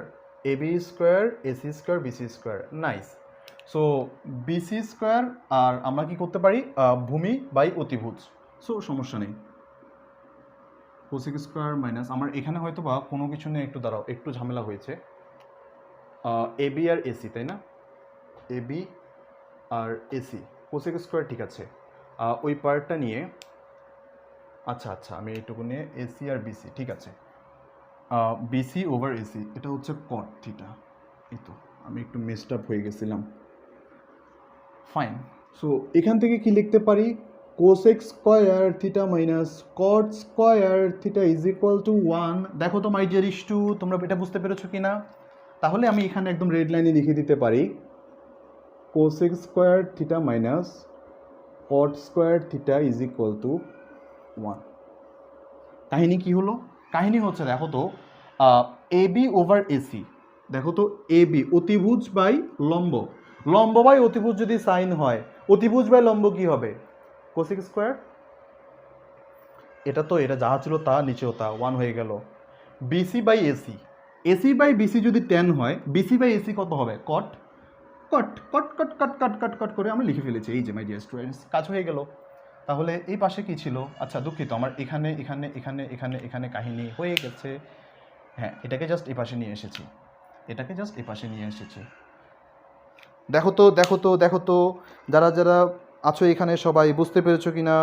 AB square AC square BC square, nice. So BC square আর আমরা কি করতে পারি, ভূমি বাই অতিভুজ, সো সমস্যা নেই। কোসেক স্কোয়ার মাইনাস, আমার এখানে হয়তো বা কোনো কিছু নিয়ে একটু দাঁড়াও, একটু ঝামেলা হয়েছে, এবি আর এসি তাই না, এবি আর এসি কোসেক স্কোয়ার ঠিক আছে, ওই পার্টটা নিয়ে, আচ্ছা আচ্ছা আমি এইটুকু নিয়ে এসি আর বিসি ঠিক আছে, বিসি ওভার এসি, এটা হচ্ছে কট থিটা, এই তো আমি একটু মেসড আপ হয়ে গেছিলাম, ফাইন। সো এখান থেকে কি লিখতে পারি, cosec square theta minus cot square theta is equal to 1। দেখো তো মাই ডিয়ার ইস্টু, তোমরা এটা বুঝতে পেরেছো কি না? তাহলে আমি এখানে একদম রেড লাইনে লিখে দিতে পারি cosec square theta minus cot square theta is equal to 1। কাহিনী কি হলো, কাহিনী হচ্ছে দেখো তো এবি ওভার এসি, দেখো তো এবি অতিভুজ বাই লম্ব, লম্ব বাই অতিভুজ যদি সাইন হয়, অতিভুজ বাই লম্ব কি হবে, কোসেক স্কোয়ার, এটা তো এটা যাহা ছিল তা নিচেও তা 1 হয়ে গেল। BC by AC, AC by BC যদি 10 হয়, বিসি বাই এসি কত হবে, কট কট কট কট কট কট কট কট করে আমি লিখে ফেলেছি, এই যে মাই ডিয়ার স্টুডেন্টস কাজ হয়ে গেল। তাহলে এই পাশে কি ছিল, আচ্ছা দুঃখিত, আমার এখানে এখানে এখানে এখানে এখানে কাহিনী হয়ে গেছে, হ্যাঁ এটাকে জাস্ট এই পাশে নিয়ে এসেছি, এটাকে জাস্ট এই পাশে নিয়ে এসেছি। দেখো তো দেখো তো দেখো তো, যারা যারা আছো এখানে সবাই বুঝতে পেরেছো কি না?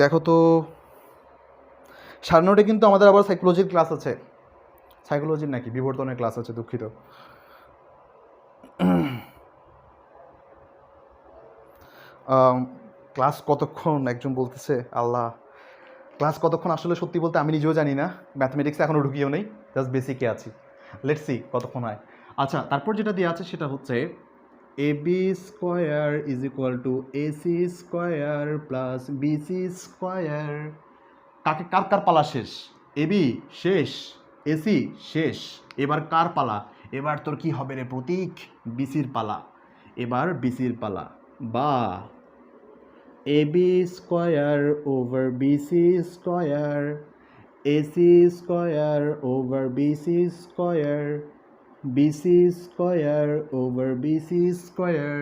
দেখো তো, 9:30 কিন্তু আমাদের আবার সাইকোলজির ক্লাস আছে, সাইকোলজির নাকি বিবর্তনের ক্লাস আছে, দুঃখিত। ক্লাস কতক্ষণ একজন বলতেছে, আল্লাহ ক্লাস কতক্ষণ, আসলে সত্যি বলতে আমি নিজেও জানি না, ম্যাথমেটিক্সে এখনও ঢুকিয়েও নেই, জাস্ট বেসিকে আছি, লেটস সি কতক্ষণ হয়। আচ্ছা তারপর যেটা দিয়ে আছে সেটা হচ্ছে AB square is equal to AC square plus BC square. কাকে কার কার পালা শেষ, এবি শেষ, এসি শেষ, এবার কার পালা, এবার তোর কি হবে রে প্রতীক, বিসির পালা, এবার বিসির পালা, বা AB square over BC square AC square over BC square BC square over BC square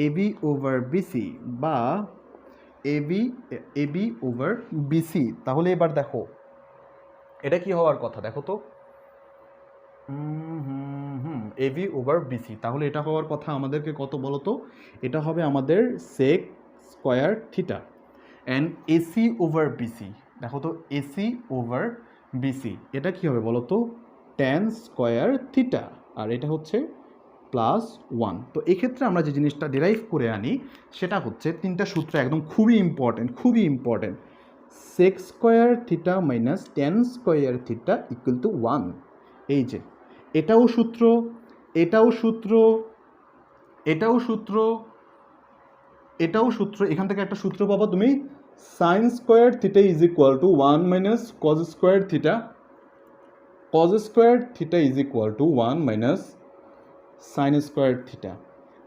AB over BC বা এবি এবি ওভার বিসি। তাহলে এবার দেখো এটা কি হওয়ার কথা দেখো তো, এবি ওভার বিসি, তাহলে এটা হওয়ার কথা আমাদেরকে কত বলো তো, এটা হবে আমাদের sec square theta and AC over BC. দেখো তো এসি ওভার বিসি এটা কি হবে বলো তো, ট্যান স্কোয়ার থিটা, আর এটা হচ্ছে প্লাস 1। তো এক্ষেত্রে আমরা যে জিনিসটা ডিরাইভ করে আনি সেটা হচ্ছে তিনটা সূত্র একদম খুবই important. Sec square theta minus tan square theta equal to 1। এই যে এটাও সূত্র, এটাও সূত্র, এটাও সূত্র, এটাও সূত্র। এখান থেকে একটা সূত্র পাবো তুমি, sine square theta is equal to 1 minus cos square theta, cos square theta is equal to 1 minus sine square theta.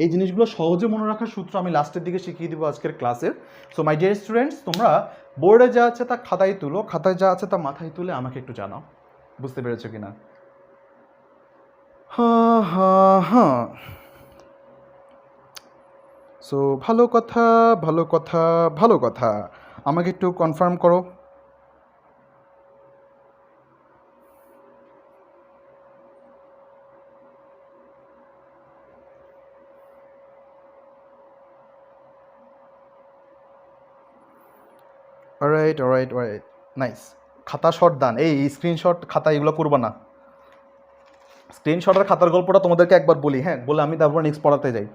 এই জিনিসগুলো সহজে মনে রাখার সূত্র আমি লাস্টের দিকে শিখিয়ে দিব আজকের ক্লাসের। সো মাই ডিয়ার স্টুডেন্টস, তোমরা বোর্ডে যা আছে তা খাতায় তুলো, খাতায় যা আছে তা মাথায় তুলে আমাকে একটু জানাও বুঝতে পেরেছো কিনা। হ্যাঁ। সো ভালো কথা, ভালো কথা, ভালো কথা, আমাকে একটু কনফার্ম করো। Alright, nice. খাতা শট দান, এই স্ক্রিনশট খাতা এগুলো করবো না। স্ক্রিনশট আর খাতার গল্পটা তোমাদেরকে একবার বলি, হ্যাঁ, বলে আমি তারপর নেক্সট পড়াতে যাই।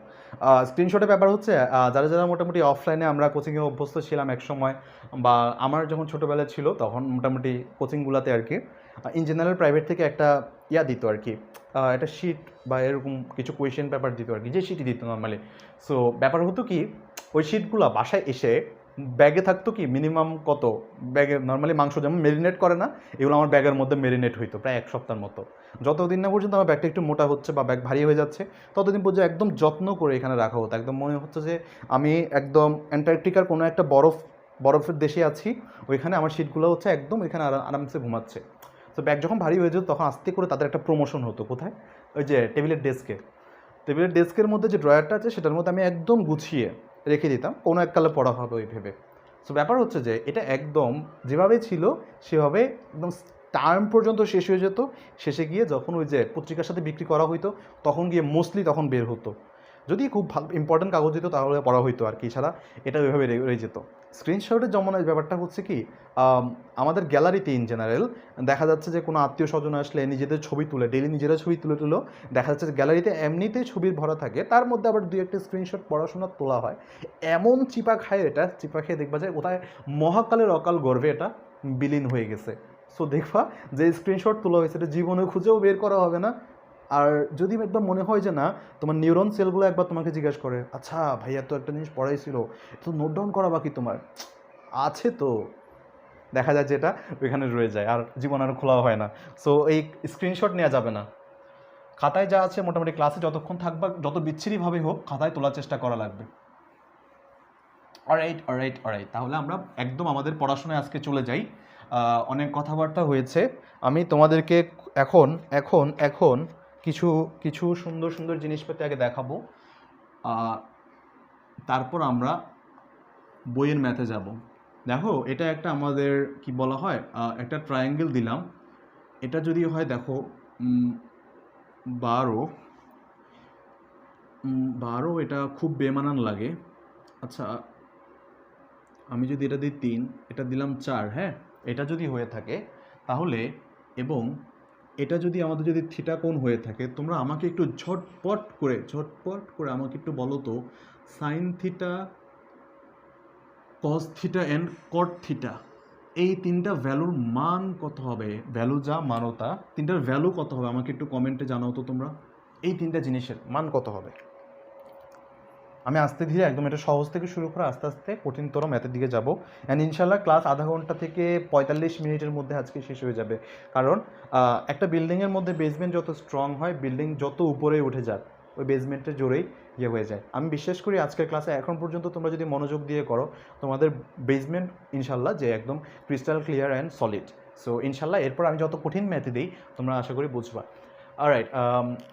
স্ক্রিনশটের ব্যাপার হচ্ছে যারা যারা মোটামুটি অফলাইনে আমরা কোচিংয়ে অভ্যস্ত ছিলাম এক সময়, বা আমার যখন ছোটোবেলা ছিল তখন মোটামুটি কোচিংগুলোতে আর কি ইন জেনারেল প্রাইভেট থেকে একটা দিত আর কি, একটা শিট বা এরকম কিছু কোয়েশ্চেন পেপার দিত আর কি, যে শিটই দিত নর্মালি। সো ব্যাপার হতো কি, ওই শিটগুলো বাসায় এসে ব্যাগে থাকতো কি মিনিমাম কত, ব্যাগে নর্মালি মাংস যেমন মেরিনেট করে না, এগুলো আমার ব্যাগের মধ্যে মেরিনেট হইতো প্রায় এক সপ্তাহের মতো। যতদিন না পর্যন্ত আমার ব্যাগটা একটু মোটা হচ্ছে বা ব্যাগ ভারী হয়ে যাচ্ছে ততদিন পর্যন্ত একদম যত্ন করে এখানে রাখা হতো, একদম মনে হচ্ছে যে আমি একদম অ্যান্টার্কটিকার কোনো একটা বরফের দেশে আছি, ওইখানে আমার সিটগুলো হচ্ছে একদম ওইখানে আরামসে ঘুমাচ্ছে। তো ব্যাগ যখন ভারী হয়ে যেত তখন আস্তে করে তাদের একটা প্রমোশন হতো, কোথায়, ওই যে টেবিলের ডেস্কের মধ্যে যে ড্রয়ারটা আছে সেটার মধ্যে আমি একদম গুছিয়ে রেখে দিতাম, কোনো এককালে পড়া হবে ওই ভেবে। সো ব্যাপার হচ্ছে যে এটা একদম যেভাবে ছিল সেভাবে একদম টার্ম পর্যন্ত শেষ হয়ে যেত, শেষে গিয়ে যখন ওই যে পত্রিকার সাথে বিক্রি করা হইতো তখন গিয়ে মোস্টলি তখন বের হতো, যদি খুব ভালো ইম্পর্টেন্ট কাগজ দিত তাহলে পড়া হইতো আর কি, ছাড়া এটা ওইভাবে রয়ে যেত। স্ক্রিনশটের জমানোর ব্যাপারটা হচ্ছে কি, আমাদের গ্যালারিতে ইন জেনারেল দেখা যাচ্ছে যে কোনো আত্মীয় স্বজন আসলে নিজেদের ছবি তুলে, ডেইলি নিজেরা ছবি তুলে দেখা যাচ্ছে যে গ্যালারিতে এমনিতেই ছবির ভরা থাকে, তার মধ্যে আবার দুই একটা স্ক্রিনশট পড়াশোনা তোলা হয়। এমন চিপা খায়, এটা চিপা খেয়ে দেখবা যে কোথায় মহাকালের অকাল গর্ভে এটা বিলীন হয়ে গেছে। সো দেখবা যে স্ক্রিনশট তোলা হয়েছে এটা জীবনে খুঁজেও বের করা হবে না। আর যদি একবার মনে হয় যে না, তোমার নিউরন সেলগুলো একবার তোমাকে জিজ্ঞাসা করে, আচ্ছা ভাইয়া তো একটা জিনিস পড়াইছিল, তো নোট ডাউন করা বাকি তোমার আছে, তো দেখা যায় যে এটা ওইখানে রয়ে যায় আর জীবন আর খোলা হয় না। সো এই স্ক্রিনশট নেওয়া যাবে না, খাতায় যা আছে মোটামুটি ক্লাসে যতক্ষণ থাকবা যত বিচ্ছিরিভাবে হোক খাতায় তোলার চেষ্টা করা লাগবে। অলরাইট, তাহলে আমরা একদম আমাদের পড়াশোনায় আজকে চলে যাই। অনেক কথাবার্তা হয়েছে, আমি তোমাদেরকে এখন এখন এখন কিছু কিছু সুন্দর সুন্দর জিনিসপাতি আগে দেখাবো, তারপর আমরা বইয়ের ম্যাথে যাব। দেখো এটা একটা আমাদের কি বলা হয়, একটা ট্রায়াঙ্গেল দিলাম, এটা যদি হয় দেখো 12, এটা খুব বেমানান লাগে। আচ্ছা আমি যদি এটা দিই 3, এটা দিলাম 4, হ্যাঁ, এটা যদি হয়ে থাকে তাহলে, এবং এটা যদি আমাদের যদি থিটা কোণ হয়ে থাকে, তোমরা আমাকে একটু ঝটপট করে আমাকে একটু বলো তো, sine theta, cos theta and caught theta, এই তিনটা ভ্যালুর মান কত হবে, ভ্যালু যা মানতা তিনটার ভ্যালু কত হবে আমাকে একটু কমেন্টে জানাও তো তোমরা, এই তিনটা জিনিসের মান কত হবে। আমি আস্তে ধীরে একদম এটা সহজ থেকে শুরু করে আস্তে আস্তে কঠিনতর ম্যাথের দিকে যাব, অ্যান্ড ইনশাল্লাহ ক্লাস আধা ঘন্টা থেকে 45 মিনিটের মধ্যে আজকে শেষ হয়ে যাবে। কারণ একটা বিল্ডিংয়ের মধ্যে বেসমেন্ট যত স্ট্রং হয়, বিল্ডিং যত উপরে উঠে যাক ওই বেসমেন্টের জোরেই হয়ে যায়। আমি বিশ্বাস করি আজকের ক্লাসে এখন পর্যন্ত তোমরা যদি মনোযোগ দিয়ে করো, তোমাদের বেসমেন্ট ইনশাল্লাহ যে একদম crystal clear and solid. So ইনশাল্লাহ এরপর আমি যত কঠিন ম্যাথে দিই তোমরা আশা করি বুঝবা। অলরাইট,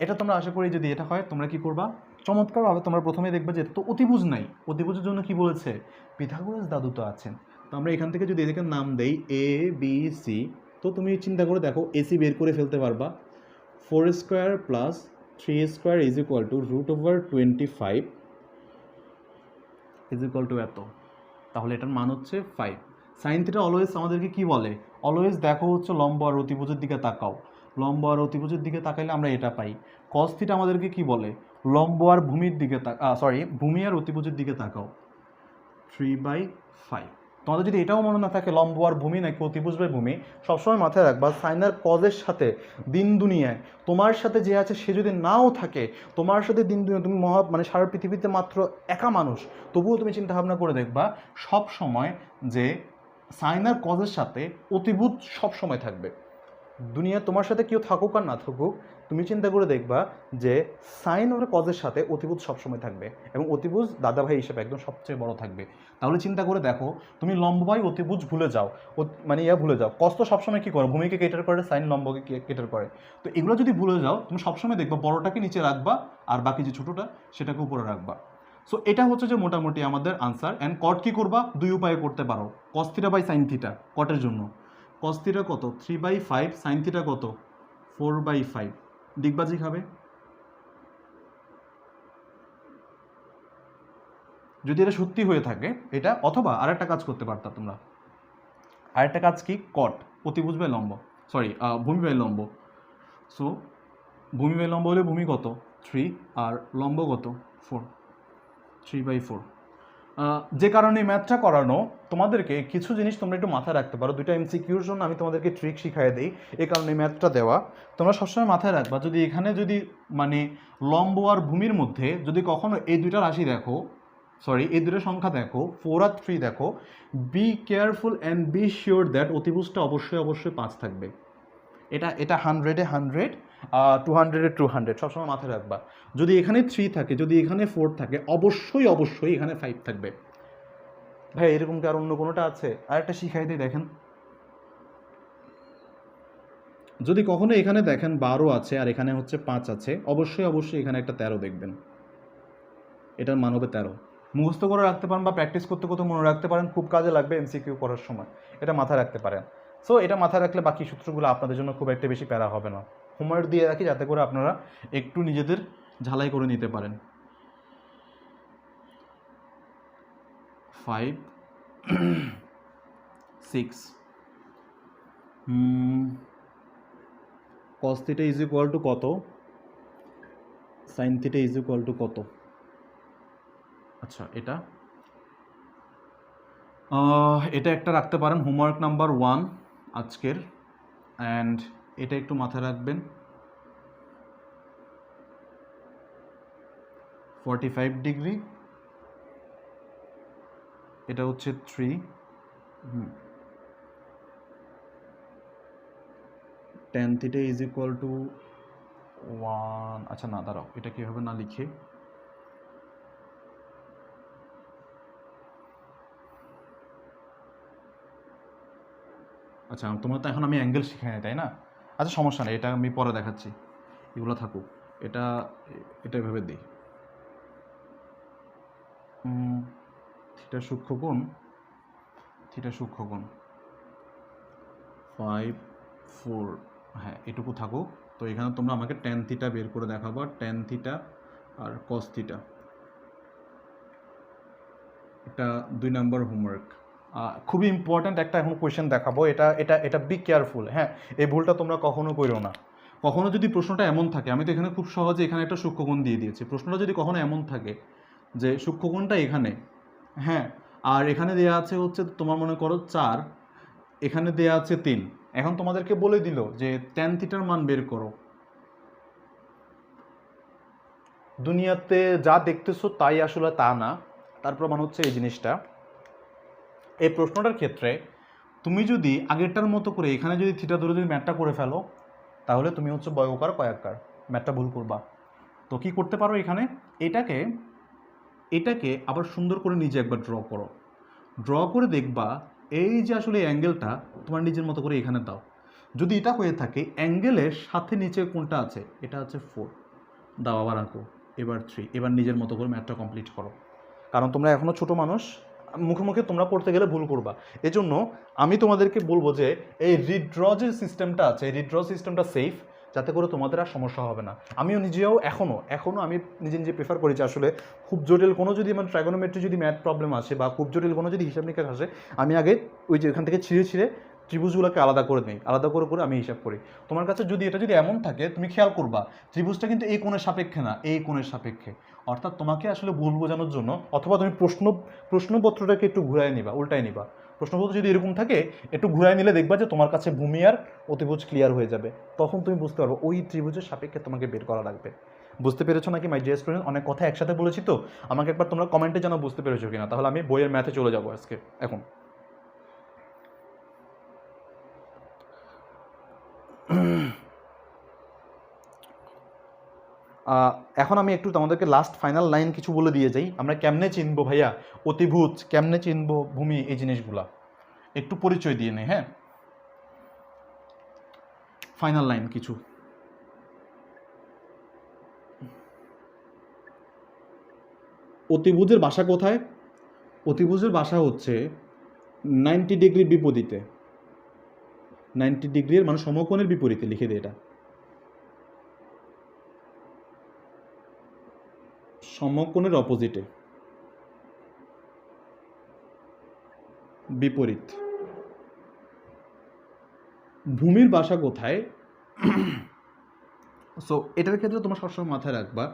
এটা তোমরা আশা করি যদি এটা হয় তোমরা কি করবা, চমৎকারভাবে তোমরা প্রথমে দেখবে যে তো অতিভুজ নাই, অতিভুজের জন্য কি বলেছে, পিথাগোরাস দাদু তো আছেন। তো আমরা এখান থেকে যদি এদেরকে নাম দেই এ বি সি, তো তুমি চিন্তা করে দেখো এসি বের করে ফেলতে পারবা। 4² plus 3² is equal two √25 is equal two এত, তাহলে এটার মান হচ্ছে 5। সাইন থিটা অলওয়েজ আমাদেরকে কি বলে, অলওয়েজ দেখো হচ্ছে লম্ব আর অতিভুজের দিকে তাকাও, লম্ব আর অতিভুজের দিকে তাকাইলে আমরা এটা পাই। কস থিটা আমাদেরকে কি বলে, লম্ব আর ভূমির দিকে ভূমি আর অতিভুজের দিকে তাকাও, 3/5। তোমাদের যদি এটাও মনে না থাকে লম্ব আর ভূমি নাকি অতিভুজ বাই ভূমি, সবসময় মাথায় রাখবা সাইন আর কজের সাথে দিন দুনিয়ায় তোমার সাথে যে আছে সে যদি নাও থাকে, তোমার সাথে দিন দুনিয়া তুমি মানে সারা পৃথিবীতে মাত্র একা মানুষ, তবুও তুমি চিন্তা ভাবনা করে দেখবা সব সময় যে সাইন আর কজের সাথে অতিভুজ সব সময় থাকবে। দুনিয়া তোমার সাথে কেউ থাকুক আর না থাকুক, তুমি চিন্তা করে দেখবা যে সাইন আর কজের সাথে অতিভুজ সবসময় থাকবে, এবং অতিভুজ দাদাভাই হিসেবে একদম সবচেয়ে বড় থাকবে। তাহলে চিন্তা করে দেখো, তুমি লম্ববাই অতিভুজ ভুলে যাও, মানে ভুলে যাও, কজ তো সবসময় কী করে, ভূমিকে কেটার করে, সাইন লম্বকে কেটার করে। তো এগুলো যদি ভুলে যাও, তুমি সবসময় দেখবা বড়টাকে নিচে রাখবা আর বাকি যে ছোটোটা সেটাকে উপরে রাখবা। সো এটা হচ্ছে যে মোটামুটি আমাদের আনসার। অ্যান্ড কট কী করবা, দুই উপায়ে করতে পারো, cos theta by sine theta কটের জন্য। কস থিটা কত, 3/5, সাইন থিটা কত, 4/5। ডিগবাজি খাবে। যদি এটা সত্যি হয়ে থাকে এটা, অথবা আরেকটা কাজ করতে পারতা তোমরা, আরেকটা কাজ কি, কট অতিভুজ বাই লম্ব, ভূমি বাই লম্ব। সো ভূমি বাই লম্ব হলে ভূমি কত 3 আর লম্ব কত 4, 3/4। যে কারণে ম্যাথটা করানো, তোমাদেরকে কিছু জিনিস তোমরা একটু মাথায় রাখতে পারো। দুইটা এমসিকিউর জন্য আমি তোমাদেরকে ট্রিক শিখাই দিই, এই কারণে ম্যাথটা দেওয়া। তোমরা সবসময় মাথায় রাখবা, যদি এখানে যদি মানে লম্ব আর ভূমির মধ্যে যদি কখনো এই দুইটা রাশি দেখো, এই দুটো সংখ্যা দেখো, 4 আর 3 দেখো, be careful and be sure that অতিভুজটা অবশ্যই অবশ্যই 5 থাকবে। এটা 100-এ 100, 200-এ 200, সবসময় মাথায় রাখবা। যদি এখানে 3 থাকে, যদি এখানে 4 থাকে, অবশ্যই অবশ্যই এখানে 5 থাকবে। ভাই এরকম কি আর অন্য কোনোটা আছে? আরেকটা শিখাই দিই, দেখেন, যদি কখনো এখানে দেখেন 12 আছে আর এখানে হচ্ছে 5 আছে, অবশ্যই অবশ্যই এখানে একটা 13 দেখবেন, এটার মান হবে 13। মুখস্থ করে রাখতে পারেন বা প্র্যাকটিস করতে করতে মনে রাখতে পারেন, খুব কাজে লাগবে এমসিকিউ করার সময়, এটা মাথায় রাখতে পারেন। সো এটা মাথায় রাখলে বাকি সূত্রগুলো আপনাদের জন্য খুব একটা বেশি প্যারা হবে না। হোমওয়ার্ক দিয়ে রাখি যাতে করে আপনারা একটু নিজেদের ঝালাই করে নিতে পারেন। 5, 6, cos θ ইজ ইকুয়াল টু কত, sin θ ইজ ইকুয়াল টু কত। আচ্ছা, এটা একটা রাখতে পারেন হোমওয়ার্ক নাম্বার 1 আজকের। অ্যান্ড এটা একটু মাথায় রাখবেন, 45 ডিগ্রি, এটা হচ্ছে 3, tan θ ইজ ইকুয়াল টু 1। আচ্ছা না, দাঁড়াও, এটা কীভাবে না লিখে, আচ্ছা তোমরা তো এখন আমি অ্যাঙ্গেল শিখাই না, তাই না? আচ্ছা সমস্যা নেই, এটা আমি পরে দেখাচ্ছি, এগুলো থাকুক। এটা এভাবে দিই, থিটা সূক্ষ্মকোণ 5, 4, হ্যাঁ এটুকু থাকুক। তো এখানে তোমরা আমাকে tan θ বের করে দেখাবো, tan θ আর cos θ। এটা 2 নম্বর হোমওয়ার্ক। খুবই ইম্পর্ট্যান্ট একটা এখন কোয়েশ্চেন দেখাবো, এটা বি কেয়ারফুল, হ্যাঁ এই ভুলটা তোমরা কখনো করো না। কখনো যদি প্রশ্নটা এমন থাকে, আমি তো এখানে খুব সহজে এখানে একটা সূক্ষ্মকোণ দিয়ে দিয়েছি, প্রশ্নটা যদি কখনো এমন থাকে যে সূক্ষ্মকোণটা এখানে, হ্যাঁ আর এখানে দেওয়া আছে হচ্ছে তোমার মনে করো 4, এখানে দেওয়া আছে 3, এখন তোমাদেরকে বলে দিল যে tan θ মান বের করো। দুনিয়াতে যা দেখতেছো তাই আসলে তা না, তার প্রমাণ হচ্ছে এই জিনিসটা। এই প্রশ্নটার ক্ষেত্রে তুমি যদি আগেরটার মতো করে এখানে যদি থিটা ধরে যদি ম্যাথটা করে ফেলো, তাহলে তুমি হচ্ছে বর্গকার কয়াকার, ম্যাথটা ভুল করবা। তো কি করতে পারো, এখানে এটাকে আবার সুন্দর করে নিজে একবার ড্র করে দেখবা এই যে আসলে এই অ্যাঙ্গেলটা তোমার নিজের মতো করে এখানে দাও। যদি এটা হয়ে থাকে অ্যাঙ্গেলের সাথে নিচে কোনটা আছে, এটা হচ্ছে 4, দাও আবার আঁকো, এবার 3, এবার নিজের মতো করে ম্যাথটা কমপ্লিট করো, কারণ তোমরা এখনও ছোটো মানুষ, মুখে মুখে তোমরা পড়তে গেলে ভুল করবা। এজন্য আমি তোমাদেরকে বলবো যে এই রিড্র যে সিস্টেমটা আছে, এই রিড্র সিস্টেমটা সেফ, যাতে করে তোমাদের আর সমস্যা হবে না। আমিও নিজেও এখনও আমি নিজে প্রেফার করি যে আসলে খুব জটিল কোনো যদি মানে ট্রাইগোনোমেট্রি যদি ম্যাথ প্রবলেম আসে বা খুব জটিল কোনো যদি হিসাব নিকাশ আসে, আমি আগে ওই যে এখান থেকে ছিঁড়ে ত্রিভুজগুলোকে আলাদা করে নিই, আলাদা করে আমি হিসাব করি। তোমার কাছে যদি এটা যদি এমন থাকে, তুমি খেয়াল করবা ত্রিভুজটা কিন্তু এই কোণের সাপেক্ষে না, এই কোণের সাপেক্ষে। অর্থাৎ তোমাকে আসলে ভুল বোঝানোর জন্য, অথবা তুমি প্রশ্নপত্রটাকে একটু ঘুরায় নিবা, উল্টায় নিবা। প্রশ্নপত্র যদি এরকম থাকে, একটু ঘুরায় নিলে দেখবা যে তোমার কাছে ভূমি আর অতিভুজ ক্লিয়ার হয়ে যাবে। তখন তুমি বুঝতে পারবো ওই ত্রিভুজের সাপেক্ষে তোমাকে বের করা লাগবে। বুঝতে পেরেছো নাকি মাই ডিয়ার স্টুডেন্ট? অনেক কথা একসাথে বলেছি তো, আমাকে একবার তোমরা কমেন্টে জানাও বুঝতে পেরেছো কিনা। তাহলে আমি বইয়ের ম্যাথে চলে যাবো আজকে এখন। এখন আমি একটু তোমাদেরকে লাস্ট ফাইনাল লাইন কিছু বলে দিয়ে যাই। আমরা কেমনে চিনবো ভাইয়া অতিভুজ, কেমনে চিনবো ভূমি, এই জিনিসগুলা একটু পরিচয় দিয়ে নেই। হ্যাঁ, ফাইনাল লাইন কিছু। অতিভুজের বাসা কোথায়? অতিভুজের বাসা হচ্ছে 90 ডিগ্রির বিপরীতে, 90 ডিগ্রির মানে সমকোণের বিপরীতে, লিখে দিই এটা, সমকোণের অপোজিটে, বিপরীত। ভূমির বাসা কোথায়? সো এটার ক্ষেত্রে তোমার সবসময় মাথায় রাখবা,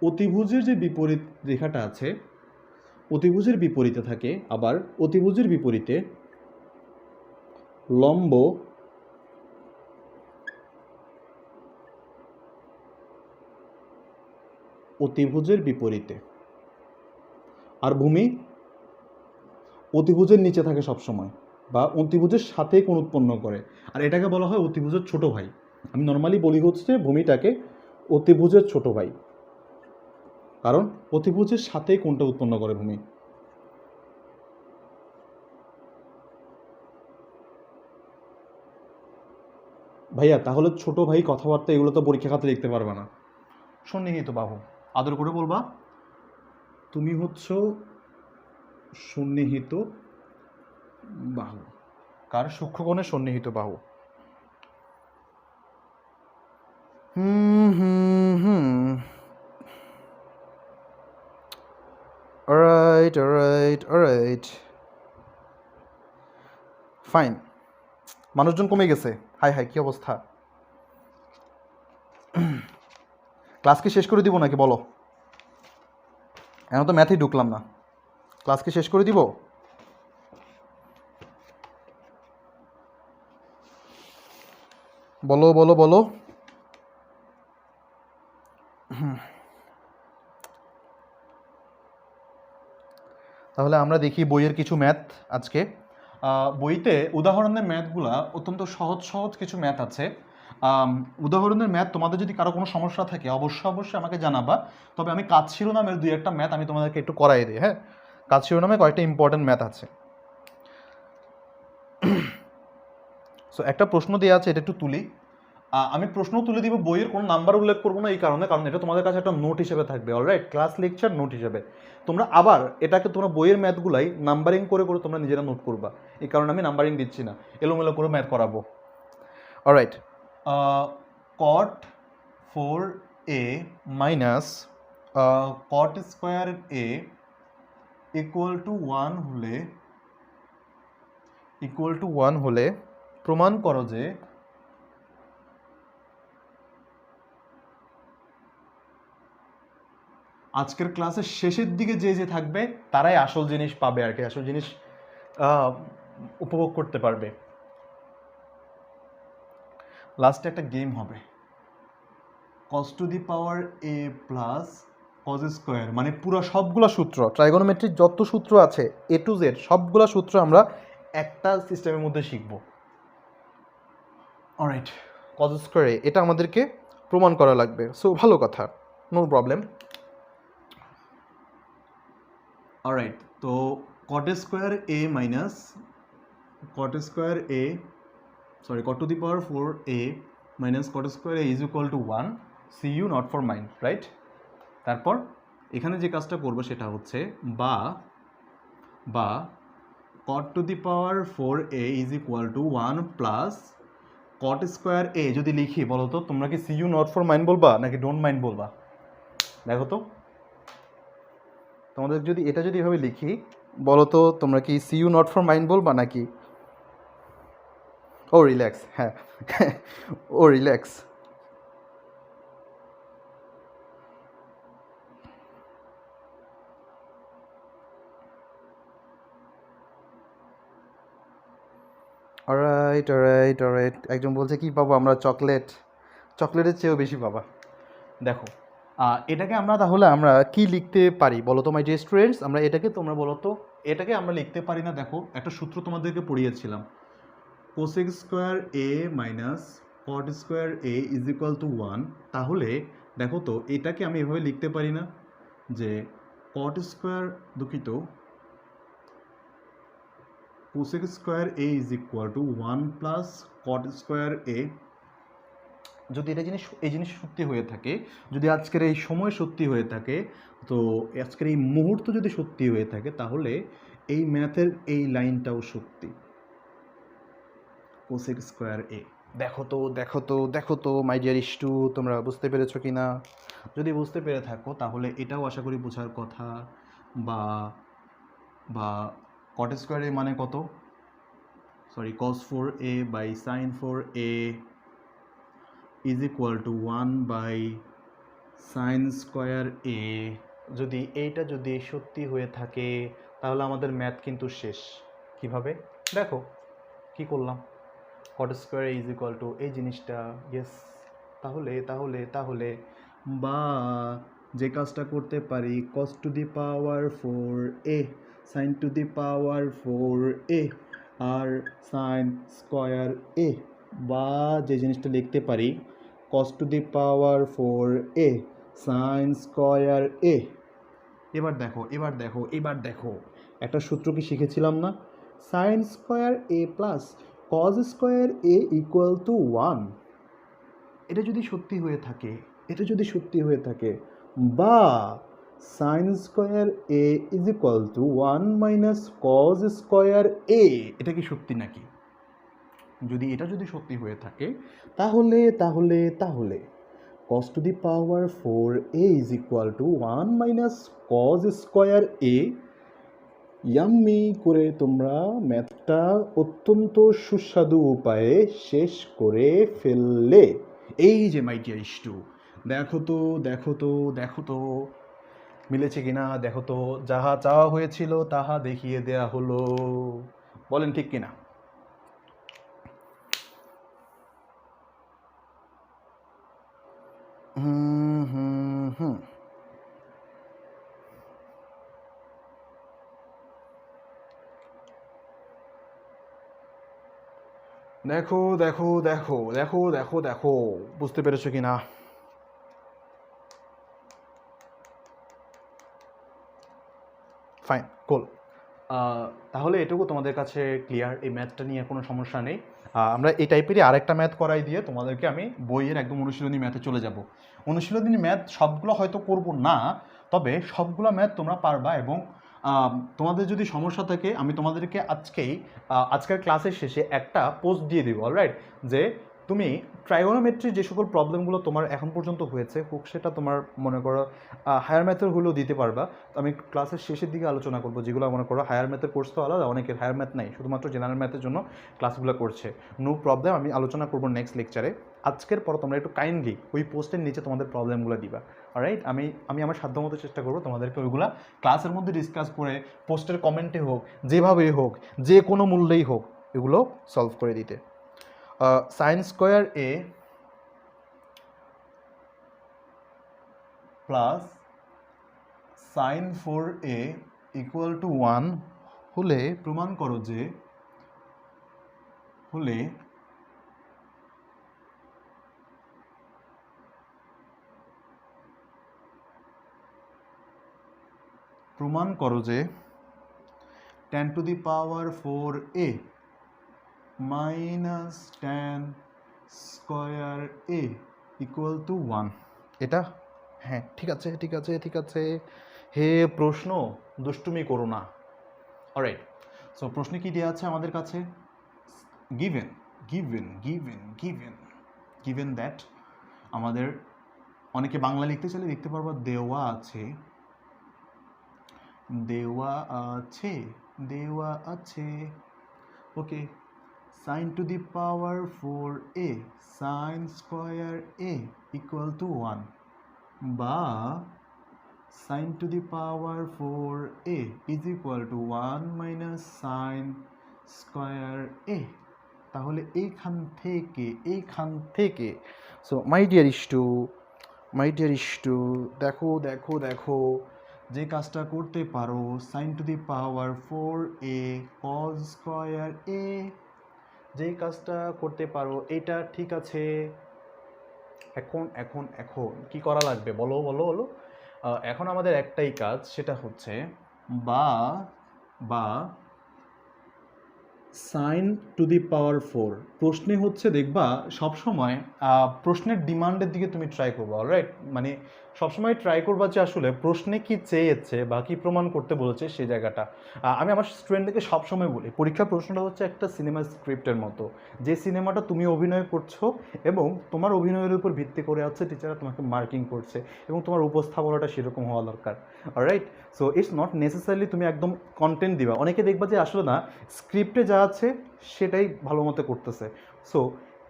অতিভুজের যে বিপরীত রেখাটা আছে, অতিভুজের বিপরীতে থাকে, আবার অতিভুজের বিপরীতে লম্ব অতিভুজের বিপরীতে, আর ভূমি অতিভুজের নিচে থাকে সবসময়, বা অতিভুজের সাথে কোণ উৎপন্ন করে, আর এটাকে বলা হয় অতিভুজের ছোট ভাই। আমি নর্মালি বলি হচ্ছে ভূমিটাকে অতিভুজের ছোট ভাই, কারণ অতিভুজের সাথে কোণটা উৎপন্ন করে ভূমি। ভাইয়া তাহলে ছোট ভাই কথাবার্তা এগুলো তো পরীক্ষা খাতে লিখতে পারবে না। সন্নিহিত বাহু, আদর করে বলবা তুমি হচ্ছ সন্নিহিত বাহু। কার? সূক্ষ্মকোণের সন্নিহিত বাহু। Alright fine. মানুষজন কমে গেছে, হাই হাই, কি অবস্থা? ক্লাস কি শেষ করে দিব নাকি বলো? এখন তো ম্যাথেই ঢুকলাম না, ক্লাস কি শেষ করে দিব? বলো বলো বলো। তাহলে আমরা দেখি বইয়ের কিছু ম্যাথ আজকে। বইতে উদাহরণের ম্যাথগুলা অত্যন্ত সহজ কিছু ম্যাথ আছে। উদাহরণের ম্যাথ তোমাদের যদি কারো কোনো সমস্যা থাকে অবশ্যই আমাকে জানাবা। তবে আমি কাজ শিরোনামের 2-1টা ম্যাথ আমি তোমাদেরকে একটু করাই দিই। হ্যাঁ, কাজ শিরোনামে কয়েকটা ইম্পর্টেন্ট ম্যাথ আছে। সো একটা প্রশ্ন দেওয়া আছে, এটা একটু তুলি। আমি প্রশ্ন তুলে দিব, বইয়ের কোনো নাম্বার উল্লেখ করবো না, এই কারণ এটা তোমাদের কাছে একটা নোট হিসেবে থাকবে। অলরাইট, ক্লাস লেকচার নোট হিসেবে তোমরা আবার এটাকে তোমরা বইয়ের ম্যাথগুলাই নাম্বারিং করে তোমরা নিজেরা নোট করবা। এই কারণে আমি নাম্বারিং দিচ্ছি না, এলোমেলো করে ম্যাথ করাবো। Alright, cot 4a minus cot square a equal to 1 হলে প্রমাণ করো যে আজকের ক্লাসের শেষের দিকে যে থাকবে তারাই আসল জিনিস পাবে আর কি, আসল জিনিস উপভোগ করতে পারবে। লাস্টে একটা গেম হবে, cos two the power a plus cos square, মানে পুরো সবগুলো সূত্র, ট্রাইগোনোমেট্রির যত সূত্র আছে A to Z সবগুলো সূত্র আমরা একটা সিস্টেমের মধ্যে শিখব। অলরাইট, cos স্কোয়ারে এটা আমাদেরকে প্রমাণ করা লাগবে। সো ভালো কথা, নো প্রবলেম। অলরাইট, তো cot square a minus cot square a sorry cot two the power 4a minus cot square a is equal to 1 CU not for mine, right? তারপর এখানে যে কাজটা করবো সেটা হচ্ছে বা cot two the power 4a is equal to 1 plus cot square a যদি লিখি বলো তো তোমরা কি CU নট ফর মাইন বলবা নাকি ডোন্ট মাইন্ড বলবা? দেখো তো তোমাদের যদি এটা যদি এভাবে লিখি বলো তো তোমরা কি CU নট ফর মাইন বলবা নাকি ও রিল্যাক্স? হ্যাঁ ও রিল্যাক্স। Alright alright alright. একজন বলছে কি পাবো আমরা? চকলেটের চেয়েও বেশি পাবা। দেখো এটাকে আমরা তাহলে আমরা কি লিখতে পারি বলো তো মাই ডিয়ার স্টুডেন্টস? আমরা এটাকে তোমরা বলো তো এটাকে আমরা লিখতে পারি না? দেখো একটা সূত্র তোমাদেরকে পড়িয়েছিলাম, cosec square A minus cot square A is equal to 1। তাহলে দেখো তো এটাকে আমি এভাবে লিখতে পারি না যে কট স্কোয়ার, দুঃখিত, cosec square A is equal to 1 plus cot square A. যদি এই জিনিস সত্যি হয়ে থাকে, যদি আজকের এই সময় সত্যি হয়ে থাকে, তো আজকের এই মুহূর্ত যদি সত্যি হয়ে থাকে, তাহলে এই ম্যাথের এই লাইনটাও সত্যি, কোসেক স্কোয়ার এ। দেখো তো মাই ডিয়ার ইস্টু, তোমরা বুঝতে পেরেছো কি না? যদি বুঝতে পেরে থাকো তাহলে এটাও আশা করি বোঝার কথা। বা বা কট স্কোয়ার এ মানে কত? Sorry, cos 4a by sin 4a is equal to 1 by sine square A. যদি এইটা যদি সত্যি হয়ে থাকে তাহলে আমাদের ম্যাথ কিন্তু শেষ। কিভাবে? দেখো কি করলাম, cot square is equal two এই জিনিসটা, ইয়েস। তাহলে তাহলে তাহলে বা যে কাজটা করতে পারি, cos to the power 4a sine to the power 4a আর সাইন স্কোয়ার এ, বা যে জিনিসটা লিখতে পারি cos to the power 4a sine square A. এবার দেখো একটা সূত্র কি শিখেছিলাম না? Sine square A plus cos square A equal to 1। এটা যদি সত্যি হয়ে থাকে বা sine square A is equal to 1 minus cos square A, এটা কি সত্যি নাকি? যদি এটা সত্যি হয়ে থাকে তাহলে cos two the power 4a is equal to 1 minus cos square A. Yummy করে তোমরা ম্যাথটা অত্যন্ত সুস্বাদু উপায়ে শেষ করে ফেললে। এই যে মাই ডিয়ার ইস্টু, দেখো তো মিলেছে কিনা? দেখো তো, যাহা চাওয়া হয়েছিল তাহা দেখিয়ে দেয়া হলো। বলেন ঠিক কিনা? হুম। দেখো বুঝতে পেরেছো কি না? ফাইন, কুল। তাহলে এটুকু তোমাদের কাছে ক্লিয়ার, এই ম্যাথটা নিয়ে কোনো সমস্যা নেই। আমরা এই টাইপেরই আরেকটা ম্যাথ করাই দিয়ে তোমাদেরকে আমি বইয়ের একদম অনুশীলনী ম্যাথে চলে যাব। অনুশীলনী ম্যাথ সবগুলো হয়তো করব না, তবে সবগুলো ম্যাথ তোমরা পারবা। এবং তোমাদের যদি সমস্যা থাকে আমি তোমাদেরকে আজকের ক্লাসের শেষে একটা পোস্ট দিয়ে দিব, অলরাইট? যে তুমি ট্রাইগোনোমেট্রির যে সকল প্রবলেমগুলো তোমার এখন পর্যন্ত হয়েছে হোক, সেটা তোমার মনে করো হায়ার ম্যাথের হলেও দিতে পারবা। আমি ক্লাসের শেষের দিকে আলোচনা করবো, যেগুলো মনে করো হায়ার ম্যাথের কোর্স তো আলাদা, অনেকের হায়ার ম্যাথ নাই, শুধুমাত্র জেনারেল ম্যাথের জন্য ক্লাসগুলো করছে। নো প্রবলেম, আমি আলোচনা করবো নেক্সট লেকচারে। আজকের পর তোমরা একটু কাইন্ডলি ওই পোস্টের নিচে তোমাদের প্রবলেমগুলো দিবা, অলরাইট? আমি আমার সাধ্যমতো চেষ্টা করবো তোমাদেরকে ওইগুলো ক্লাসের মধ্যে ডিসকাস করে পোস্টের কমেন্টে হোক, যেভাবেই হোক, যে কোনো মূল্যেই হোক, এগুলো সলভ করে দিতে। Sign square A plus sign 4a equal to 1 হলে প্রমাণ করো যে tan two the power 4a minus tan square A equal to 1। এটা হ্যাঁ ঠিক আছে ঠিক আছে ঠিক আছে। হে প্রশ্ন, দুষ্টুমি করো না। অলরাইট, সো প্রশ্নে কি দেওয়া আছে আমাদের কাছে? Given given given given given that, আমাদের অনেকে বাংলা লিখতে চাইলে লিখতে পারবো দেওয়া আছে, দেওয়া আছে, দেওয়া আছে। Okay, sine to the power 4a sine square A equal to 1, বা sine to the power 4a is equal to 1 minus sine square A. তাহলে এইখান থেকে সো মাই ডিয়ার ইস্টু, দেখো দেখো দেখো, যে কাজটা করতে পারো sine to the power 4a cos square A, যেই কাজটা করতে পারো এটা ঠিক আছে। এখন এখন এখন কি করা লাগবে বলো বলো বলো। এখন আমাদের একটাই কাজ, সেটা হচ্ছে বা বা সাইন টু দি পাওয়ার 4। প্রশ্নে হচ্ছে দেখবা সবসময় প্রশ্নের ডিমান্ডের দিকে তুমি ট্রাই করবো, অলরাইট? মানে সবসময় ট্রাই করবা যে আসলে প্রশ্নে কি চেয়েছে বা কি প্রমাণ করতে বলেছে সেই জায়গাটা। আমি আমার স্টুডেন্টদেরকে সবসময় বলি, পরীক্ষার প্রশ্নটা হচ্ছে একটা সিনেমা স্ক্রিপ্টের মতো, যে সিনেমাটা তুমি অভিনয় করছো এবং তোমার অভিনয়ের উপর ভিত্তি করে আছে টিচাররা তোমাকে মার্কিং করছে এবং তোমার উপস্থাপনাটা সেরকম হওয়া দরকার, alright? So it's not necessarily তুমি একদম কন্টেন্ট দিবা। অনেকে দেখবা যে আসলে না, স্ক্রিপ্টে যা আছে সেটাই ভালো মতো করতেছে। সো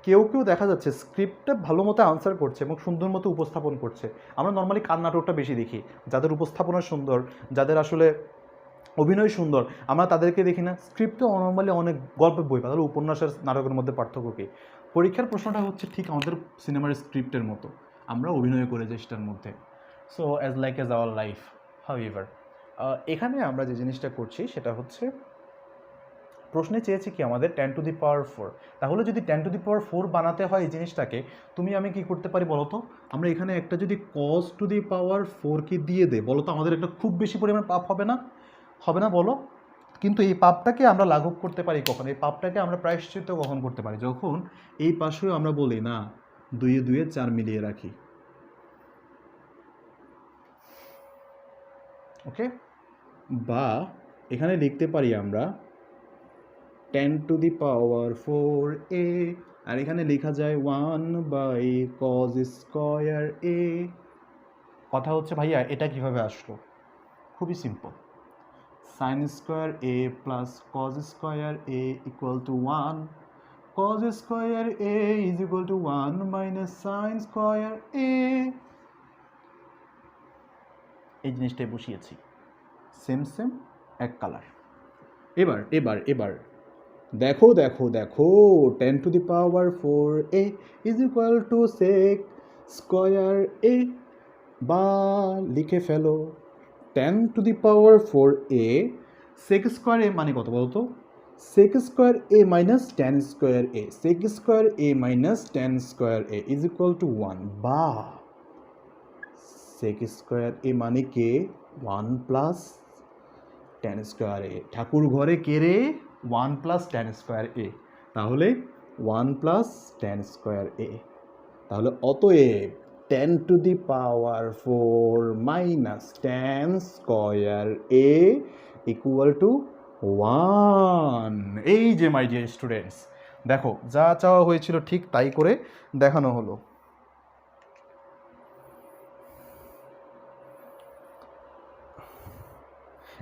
কেউ কেউ দেখা যাচ্ছে স্ক্রিপ্টটা ভালো মতো আনসার করছে এবং সুন্দর মতো উপস্থাপন করছে। আমরা নর্মালি কার নাটকটা বেশি দেখি, যাদের উপস্থাপনা সুন্দর, যাদের আসলে অভিনয় সুন্দর, আমরা তাদেরকে দেখি না। স্ক্রিপ্টও নর্মালি অনেক গল্পের বই, তাহলে উপন্যাসের নাটকের মধ্যে পার্থক্য কী? পরীক্ষার প্রশ্নটা হচ্ছে ঠিক আমাদের সিনেমার স্ক্রিপ্টের মতো, আমরা অভিনয় করে যাই সেটার মধ্যে। So as like as our life how ever, এখানে আমরা যে জিনিসটা করছি সেটা হচ্ছে প্রশ্নে চেয়েছে কি আমাদের 10 টু দি পাওয়ার 4। তাহলে যদি 10 টু দি পাওয়ার 4 বানাতে হয় এই জিনিসটাকে, তুমি আমি কি করতে পারি বলো তো? আমরা এখানে একটা যদি কজ টু দি পাওয়ার 4 দিয়ে দেয় বলো তো, আমাদের একটা খুব বেশি পরিমাণ পাপ হবে না? হবে না বলো? কিন্তু এই পাপটাকে আমরা লাঘব করতে পারি কখন? এই পাপটাকে আমরা প্রায়শ্চিত্ত কখন করতে পারি? যখন এই পাশেও আমরা বলি না 2 এ 2 এ 4 মিলিয়ে রাখি। ওকে, বা এখানে লিখতে পারি আমরা 10 টু দি পাওয়ার 4a, আর এখানে লেখা যায় 1 বাই কজ স্কয়ার এ। কথা হচ্ছে ভাইয়া এটা কিভাবে আসলো? খুবই simple, sine square A plus cos square A equal to 1, cos square A is equal to 1 minus sine square A. এই জিনিসটাই বসিয়েছি, সেম সেম এক কালার। এবার এবার এবার দেখো দেখো দেখো, 10 to the power 4a is equal to sec square A, বা লিখে ফেলো 10 to the power 4a sec square A মানে কত বলতো? Sec square A minus 10 square A, sec square A minus 10 square A is equal to 1, বা সেক square A মানে কে 1 plus 10 square এ। ঠাকুর ঘরে কে রে? 1 plus 10 square A. তাহলে 1 প্লাস 10 স্কোয়ার এ। তাহলে অতএব 10 to the power 4 minus 10 square A equal to 1। এই যে মাই dear students, দেখো যা চাওয়া হয়েছিল ঠিক তাই করে দেখানো হলো।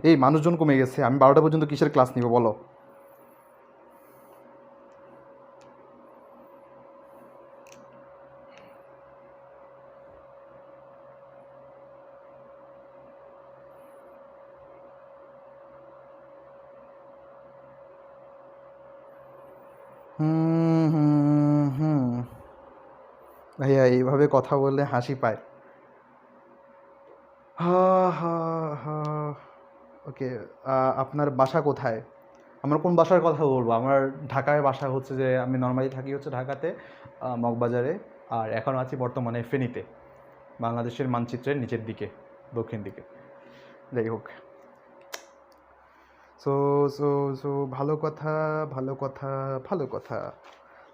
এই মানুষজন কমে গেছে, আমি 12টা পর্যন্ত কিসের ক্লাস নিব বলো? ভাইয়া এইভাবে কথা বললে হাসি পায়। হা হা হা। ওকে, আপনার বাসা কোথায়? আমার কোন বাসার কথা বলবো? আমার ঢাকায় বাসা হচ্ছে যে, আমি নর্মালি থাকি হচ্ছে ঢাকাতে, মগবাজারে। আর এখন আছি বর্তমানে ফেনীতে, বাংলাদেশের মানচিত্রের নিচের দিকে, দক্ষিণ দিকে। যাই হোক, সো সো সো ভালো কথা, ভালো কথা, ভালো কথা।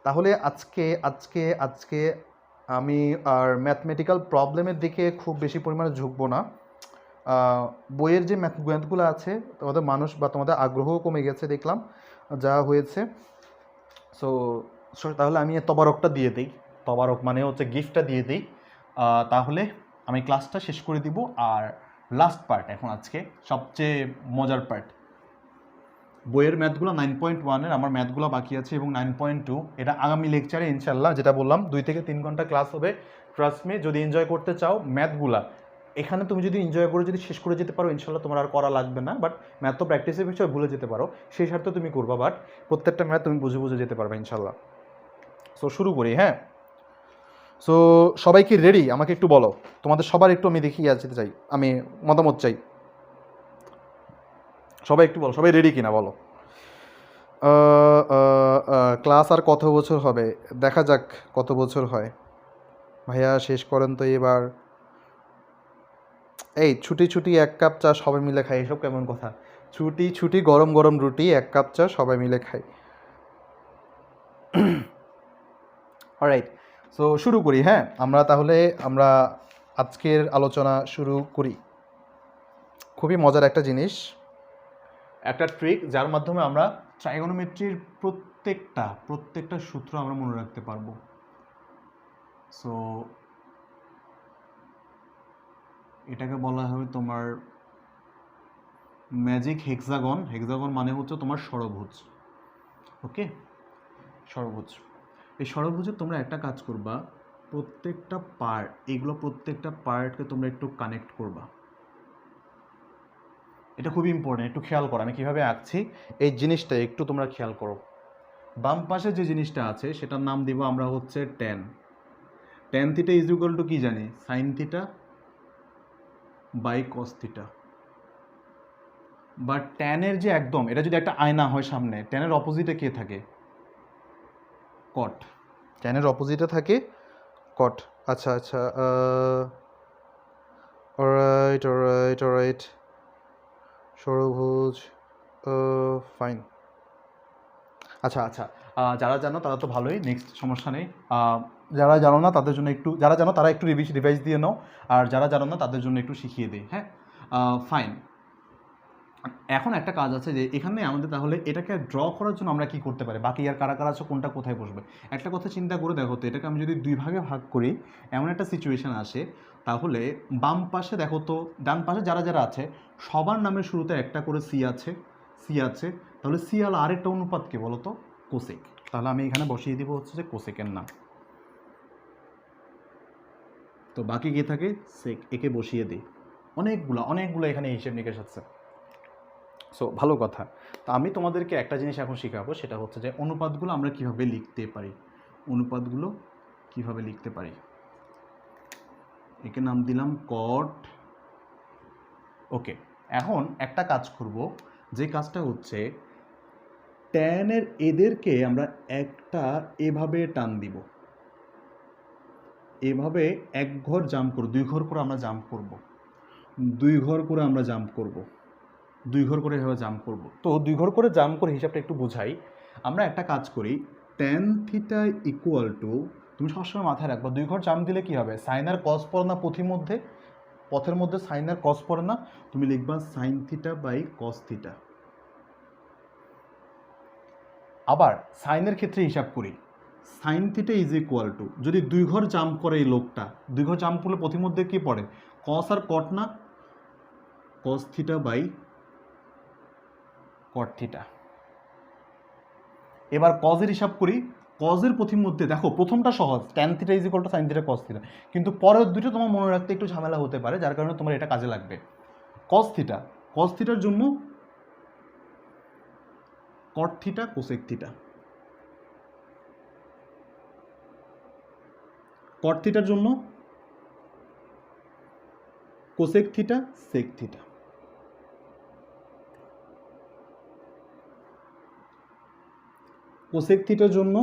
তাহলে আজকে আজকে আজকে আমি আর ম্যাথমেটিক্যাল প্রবলেমের দিকে খুব বেশি পরিমাণে ঝুঁকবো না। বইয়ের যে ম্যাথগুলো আছে তোমাদের মানুষ বা তোমাদের আগ্রহও কমে গেছে দেখলাম যা হয়েছে। সো তাহলে আমি তবারকটা দিয়ে দিই, তবারক মানে হচ্ছে গিফটটা দিয়ে দিই। তাহলে আমি ক্লাসটা শেষ করে দিব। আর লাস্ট পার্ট এখন আজকে সবচেয়ে মজার পার্ট, বইয়ের ম্যাথগুলো 9.1-এর আমার ম্যাথগুলো বাকি আছে এবং 9.2 এটা আগামী লেকচারে ইনশাল্লাহ, যেটা বললাম 2 থেকে 3 ঘন্টা ক্লাস হবে। ট্রাস্ট মি, যদি এনজয় করতে চাও ম্যাথগুলা এখানে তুমি যদি এনজয় করে যদি শেষ করে যেতে পারো ইনশাল্লাহ তোমার আর করা লাগবে না। বাট ম্যাথ তো প্র্যাকটিসের বিষয়, ভুলে যেতে পারো, সেই স্বার্থে তুমি করবা, বাট প্রত্যেকটা ম্যাথ তুমি বুঝে বুঝে যেতে পারবে ইনশাল্লাহ। সো শুরু করি, হ্যাঁ। সো সবাই কি রেডি? আমাকে একটু বলো, তোমাদের সবার একটু আমি দেখিয়ে যেতে চাই, আমি মতামত চাই। সবাই একটু বলো, সবাই রেডি কিনা বলো। ক্লাস আর কত বছর হবে? দেখা যাক কত বছর হয়। ভাইয়া শেষ করেন তো এবার। এই ছুটি ছুটি 1 কাপ চা সবাই মিলে খাই, এসব কেমন কথা? ছুটি ছুটি গরম গরম রুটি 1 কাপ চা সবাই মিলে খাই। অলরাইট, সো শুরু করি, হ্যাঁ। আমরা আজকের আলোচনা শুরু করি। খুবই মজার একটা জিনিস, একটা ট্রিক যার মাধ্যমে আমরা ট্রাইগোনোমেট্রির প্রত্যেকটা সূত্র আমরা মনে রাখতে পারবো। সো এটাকে বলা হবে তোমার ম্যাজিক হেক্সাগন। হেক্সাগন মানে হচ্ছে তোমার ষড়ভুজ। ওকে, ষড়ভুজ। এই ষড়ভুজে তোমরা একটা কাজ করবা, প্রত্যেকটা পার্টকে তোমরা একটু কানেক্ট করবা। এটা খুবই ইম্পর্টেন্ট, একটু খেয়াল করো আমি কীভাবে আঁকছি, এই জিনিসটা একটু তোমরা খেয়াল করো। বাম পাশে যে জিনিসটা আছে সেটার নাম দিব আমরা হচ্ছে tan. Tan theta is equal to কি জানি? Sine theta by cos theta. বা ট্যানের যে একদম, এটা যদি একটা আয়না হয় সামনে, ট্যানের অপোজিটে কে থাকে? কট। ট্যানের অপোজিটে থাকে কট। আচ্ছা আচ্ছা, অলরাইট অলরাইট অলরাইট, ষড়ভুজ, ফাইন। আচ্ছা আচ্ছা, যারা জানো তারা তো ভালোই, নেক্সট সমস্যা নেই। যারা জানো না তাদের জন্য একটু, যারা জানো তারা একটু রিভাইজ দিয়ে নাও, আর যারা জানো না তাদের জন্য একটু শিখিয়ে দিই, হ্যাঁ। ফাইন। এখন একটা কাজ আছে যে এখানে আমাদের তাহলে এটাকে ড্র করার জন্য আমরা কি করতে পারি, বাকি আর কারা কারা আছে, কোনটা কোথায় বসবে। একটা কথা চিন্তা করে দেখো তো, এটাকে আমি যদি 2 ভাগে ভাগ করি, এমন একটা সিচুয়েশান আসে, তাহলে বাম পাশে দেখো তো, ডান পাশে যারা যারা আছে সবার নামের শুরুতে একটা করে সি আছে, তাহলে সি আর আরেকটা অনুপাত কি বলো তো? কোসেক। তাহলে আমি এখানে বসিয়ে দিব হচ্ছে যে কোসেকের নাম। তো বাকি কি থাকে? সেক। একে বসিয়ে দিই। অনেকগুলো এখানে হিসেব নিকেশ আছে। সো ভালো কথা। তো আমি তোমাদেরকে একটা জিনিস এখন শেখাবো, সেটা হচ্ছে যে অনুপাতগুলো আমরা কীভাবে লিখতে পারি। একে নাম দিলাম কট। ওকে, এখন একটা কাজ করব, যে কাজটা হচ্ছে ট্যানের এদেরকে আমরা একটা এভাবে টান দিব, এভাবে 1 ঘর জাম্প করব, 2 ঘর করে আমরা জাম্প করব, 2 ঘর করে আমরা জাম্প করব, 2 ঘর করে এভাবে জাম্প করব। তো 2 ঘর করে জাম্প করে হিসাবটা একটু বোঝাই। আমরা একটা কাজ করি, ট্যান থিটা ইকুয়াল টু, তুমি সবসময় মাথায় রাখবা 2 ঘর জাম্প দিলে কী হবে? সাইন আর কস পড়ে না পথের মধ্যে সাইন আর কস পড়ে না? তুমি লিখবা sine theta by cos theta. আবার সাইনের ক্ষেত্রে হিসাব করি, sine theta is equal to, যদি 2 ঘর জাম্প করে এই লোকটা, 2 ঘর জাম্প করলে পথের মধ্যে কী পড়ে? কস আর কট না? Cos theta by cot theta. এবার কজের হিসাব করি, কজের পথির মধ্যে দেখো প্রথমটা সহজ, tan theta is equal to sine theta cos theta, কিন্তু পরের দুটো তোমার মনে রাখতে একটু ঝামেলা হতে পারে, যার কারণে তোমার এটা কাজে লাগবে। কস থিটার জন্য cot theta cosec theta, cot থিটার জন্য cosec theta sec theta. Cosec থিটার জন্য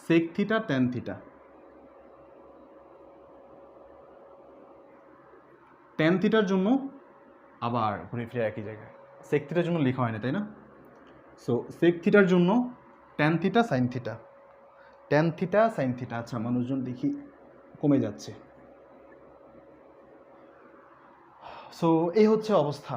sec theta tan theta, tan থিটার জন্য আবার ঘুরে ফিরে একই জায়গায়। সেক থিটার জন্য লেখা হয়নি তাই না? সো সেক থিটার জন্য tan theta sine theta, tan theta sine theta. আচ্ছা মানুষজন দেখি কমে যাচ্ছে। সো এই হচ্ছে অবস্থা।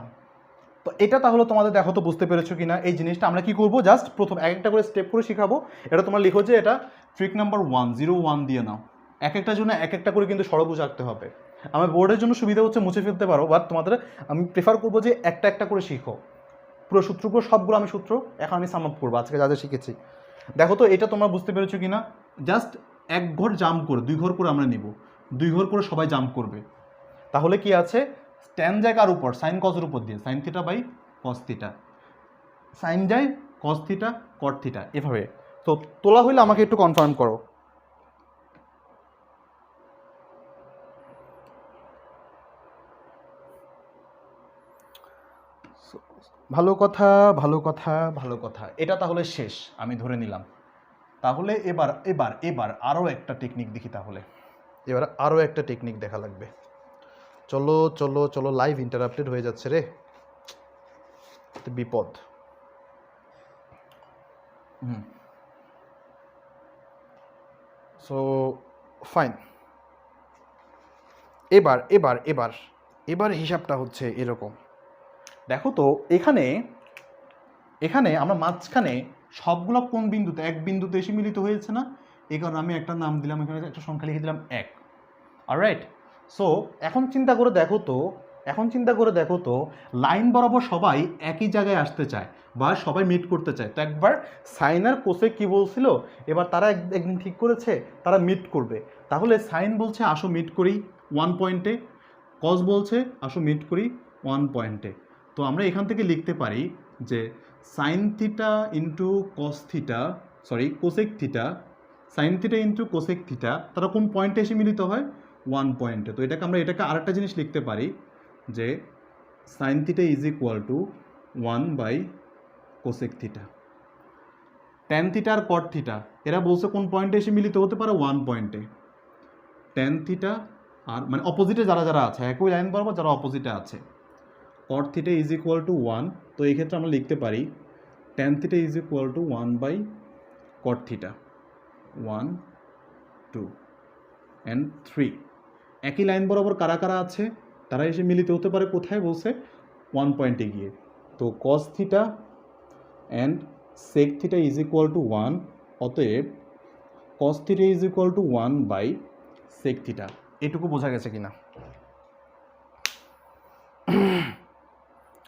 তো এটা তাহলে তোমাদের দেখো তো বুঝতে পেরেছো কিনা এই জিনিসটা। আমরা কি করবো, জাস্ট প্রথম এক একটা করে স্টেপ করে শিখাবো। এটা তোমরা লিখো যে এটা ট্রিক নাম্বার 101 দিয়ে নাও। এক একটার জন্য এক একটা করে কিন্তু ষড়ভুজ আঁকতে হবে। আমার বোর্ডের জন্য সুবিধা হচ্ছে মুছে ফেলতে পারো, বাট তোমাদের আমি প্রেফার করবো যে একটা একটা করে শিখো। পুরো সূত্রগুলো সবগুলো আমি সূত্র এখন আমি সাম আপ করবো আজকে যা যা শিখেছি। দেখো তো এটা তোমরা বুঝতে পেরেছো কিনা। জাস্ট এক ঘর জাম্প করে 2 ঘর করে আমরা নিব, 2 ঘর করে সবাই জাম্প করবে। তাহলে কি আছে, ট্যান যায় কার উপর, সাইন কজের উপর দিয়ে, sine theta by cos theta, sine যায় কস থিটা কট থিটা, এভাবে। তো তোলা হইলে আমাকে একটু কনফার্ম করো। ভালো কথা, ভালো কথা, ভালো কথা। এটা তাহলে শেষ আমি ধরে নিলাম। তাহলে এবার এবার এবার আরও একটা টেকনিক দেখি। তাহলে এবার আরও একটা টেকনিক দেখা লাগবে। চলো চলো চলো, লাইভ ইন্টারাপ্টেড হয়ে যাচ্ছে রে, বিপদ। সো ফাইন, এবার এবার এবার এবার হিসাবটা হচ্ছে এরকম। দেখো তো এখানে এখানে আমরা মাঝখানে সবগুলো কোন বিন্দুতে, এক বিন্দুতে এসে মিলিত হয়েছে না, এই কারণে আমি একটা নাম দিলাম, এখানে একটা সংখ্যা লিখে দিলাম 1। অলরাইট। সো এখন চিন্তা করে দেখো তো লাইন বরাবর সবাই একই জায়গায় আসতে চায় বা সবাই মিট করতে চায়। তো একবার সাইন আর কোসে কি বলছিল, এবার তারা একদিন ঠিক করেছে তারা মিট করবে। তাহলে সাইন বলছে আসো মিট করি 1 পয়েন্টে, কস বলছে আসো মিট করি 1 পয়েন্টে। তো আমরা এখান থেকে লিখতে পারি যে sine theta into cos theta, sorry cosec theta, sine theta into cosec theta, তারা কোন পয়েন্টে এসে মিলিত হয়, 1 পয়েন্টে। তো এটাকে আমরা আরেকটা জিনিস লিখতে পারি যে sine theta is equal to 1 by cosec theta. Tan theta আর কট থিটা এরা বলছে কোন পয়েন্টে এসে মিলিত হতে পারে, 1 পয়েন্টে। ট্যান থিটা আর মানে অপোজিটে যারা যারা আছে, একই লাইন বরাবর যারা অপোজিটে আছে, cot theta is equal to 1। তো এই ক্ষেত্রে আমরা লিখতে পারি tan theta is equal to 1 by cot theta, 1 2 and 3। একই লাইন বরাবর কারা কারা আছে তারা এসে মিলিত হতে পারে কোথায়, বলছে 1 পয়েন্টে গিয়ে। তো cos theta and sec theta is equal to 1, অতএব cos theta is equal to 1 by sec theta. এটুকু বোঝা গেছে কিনা?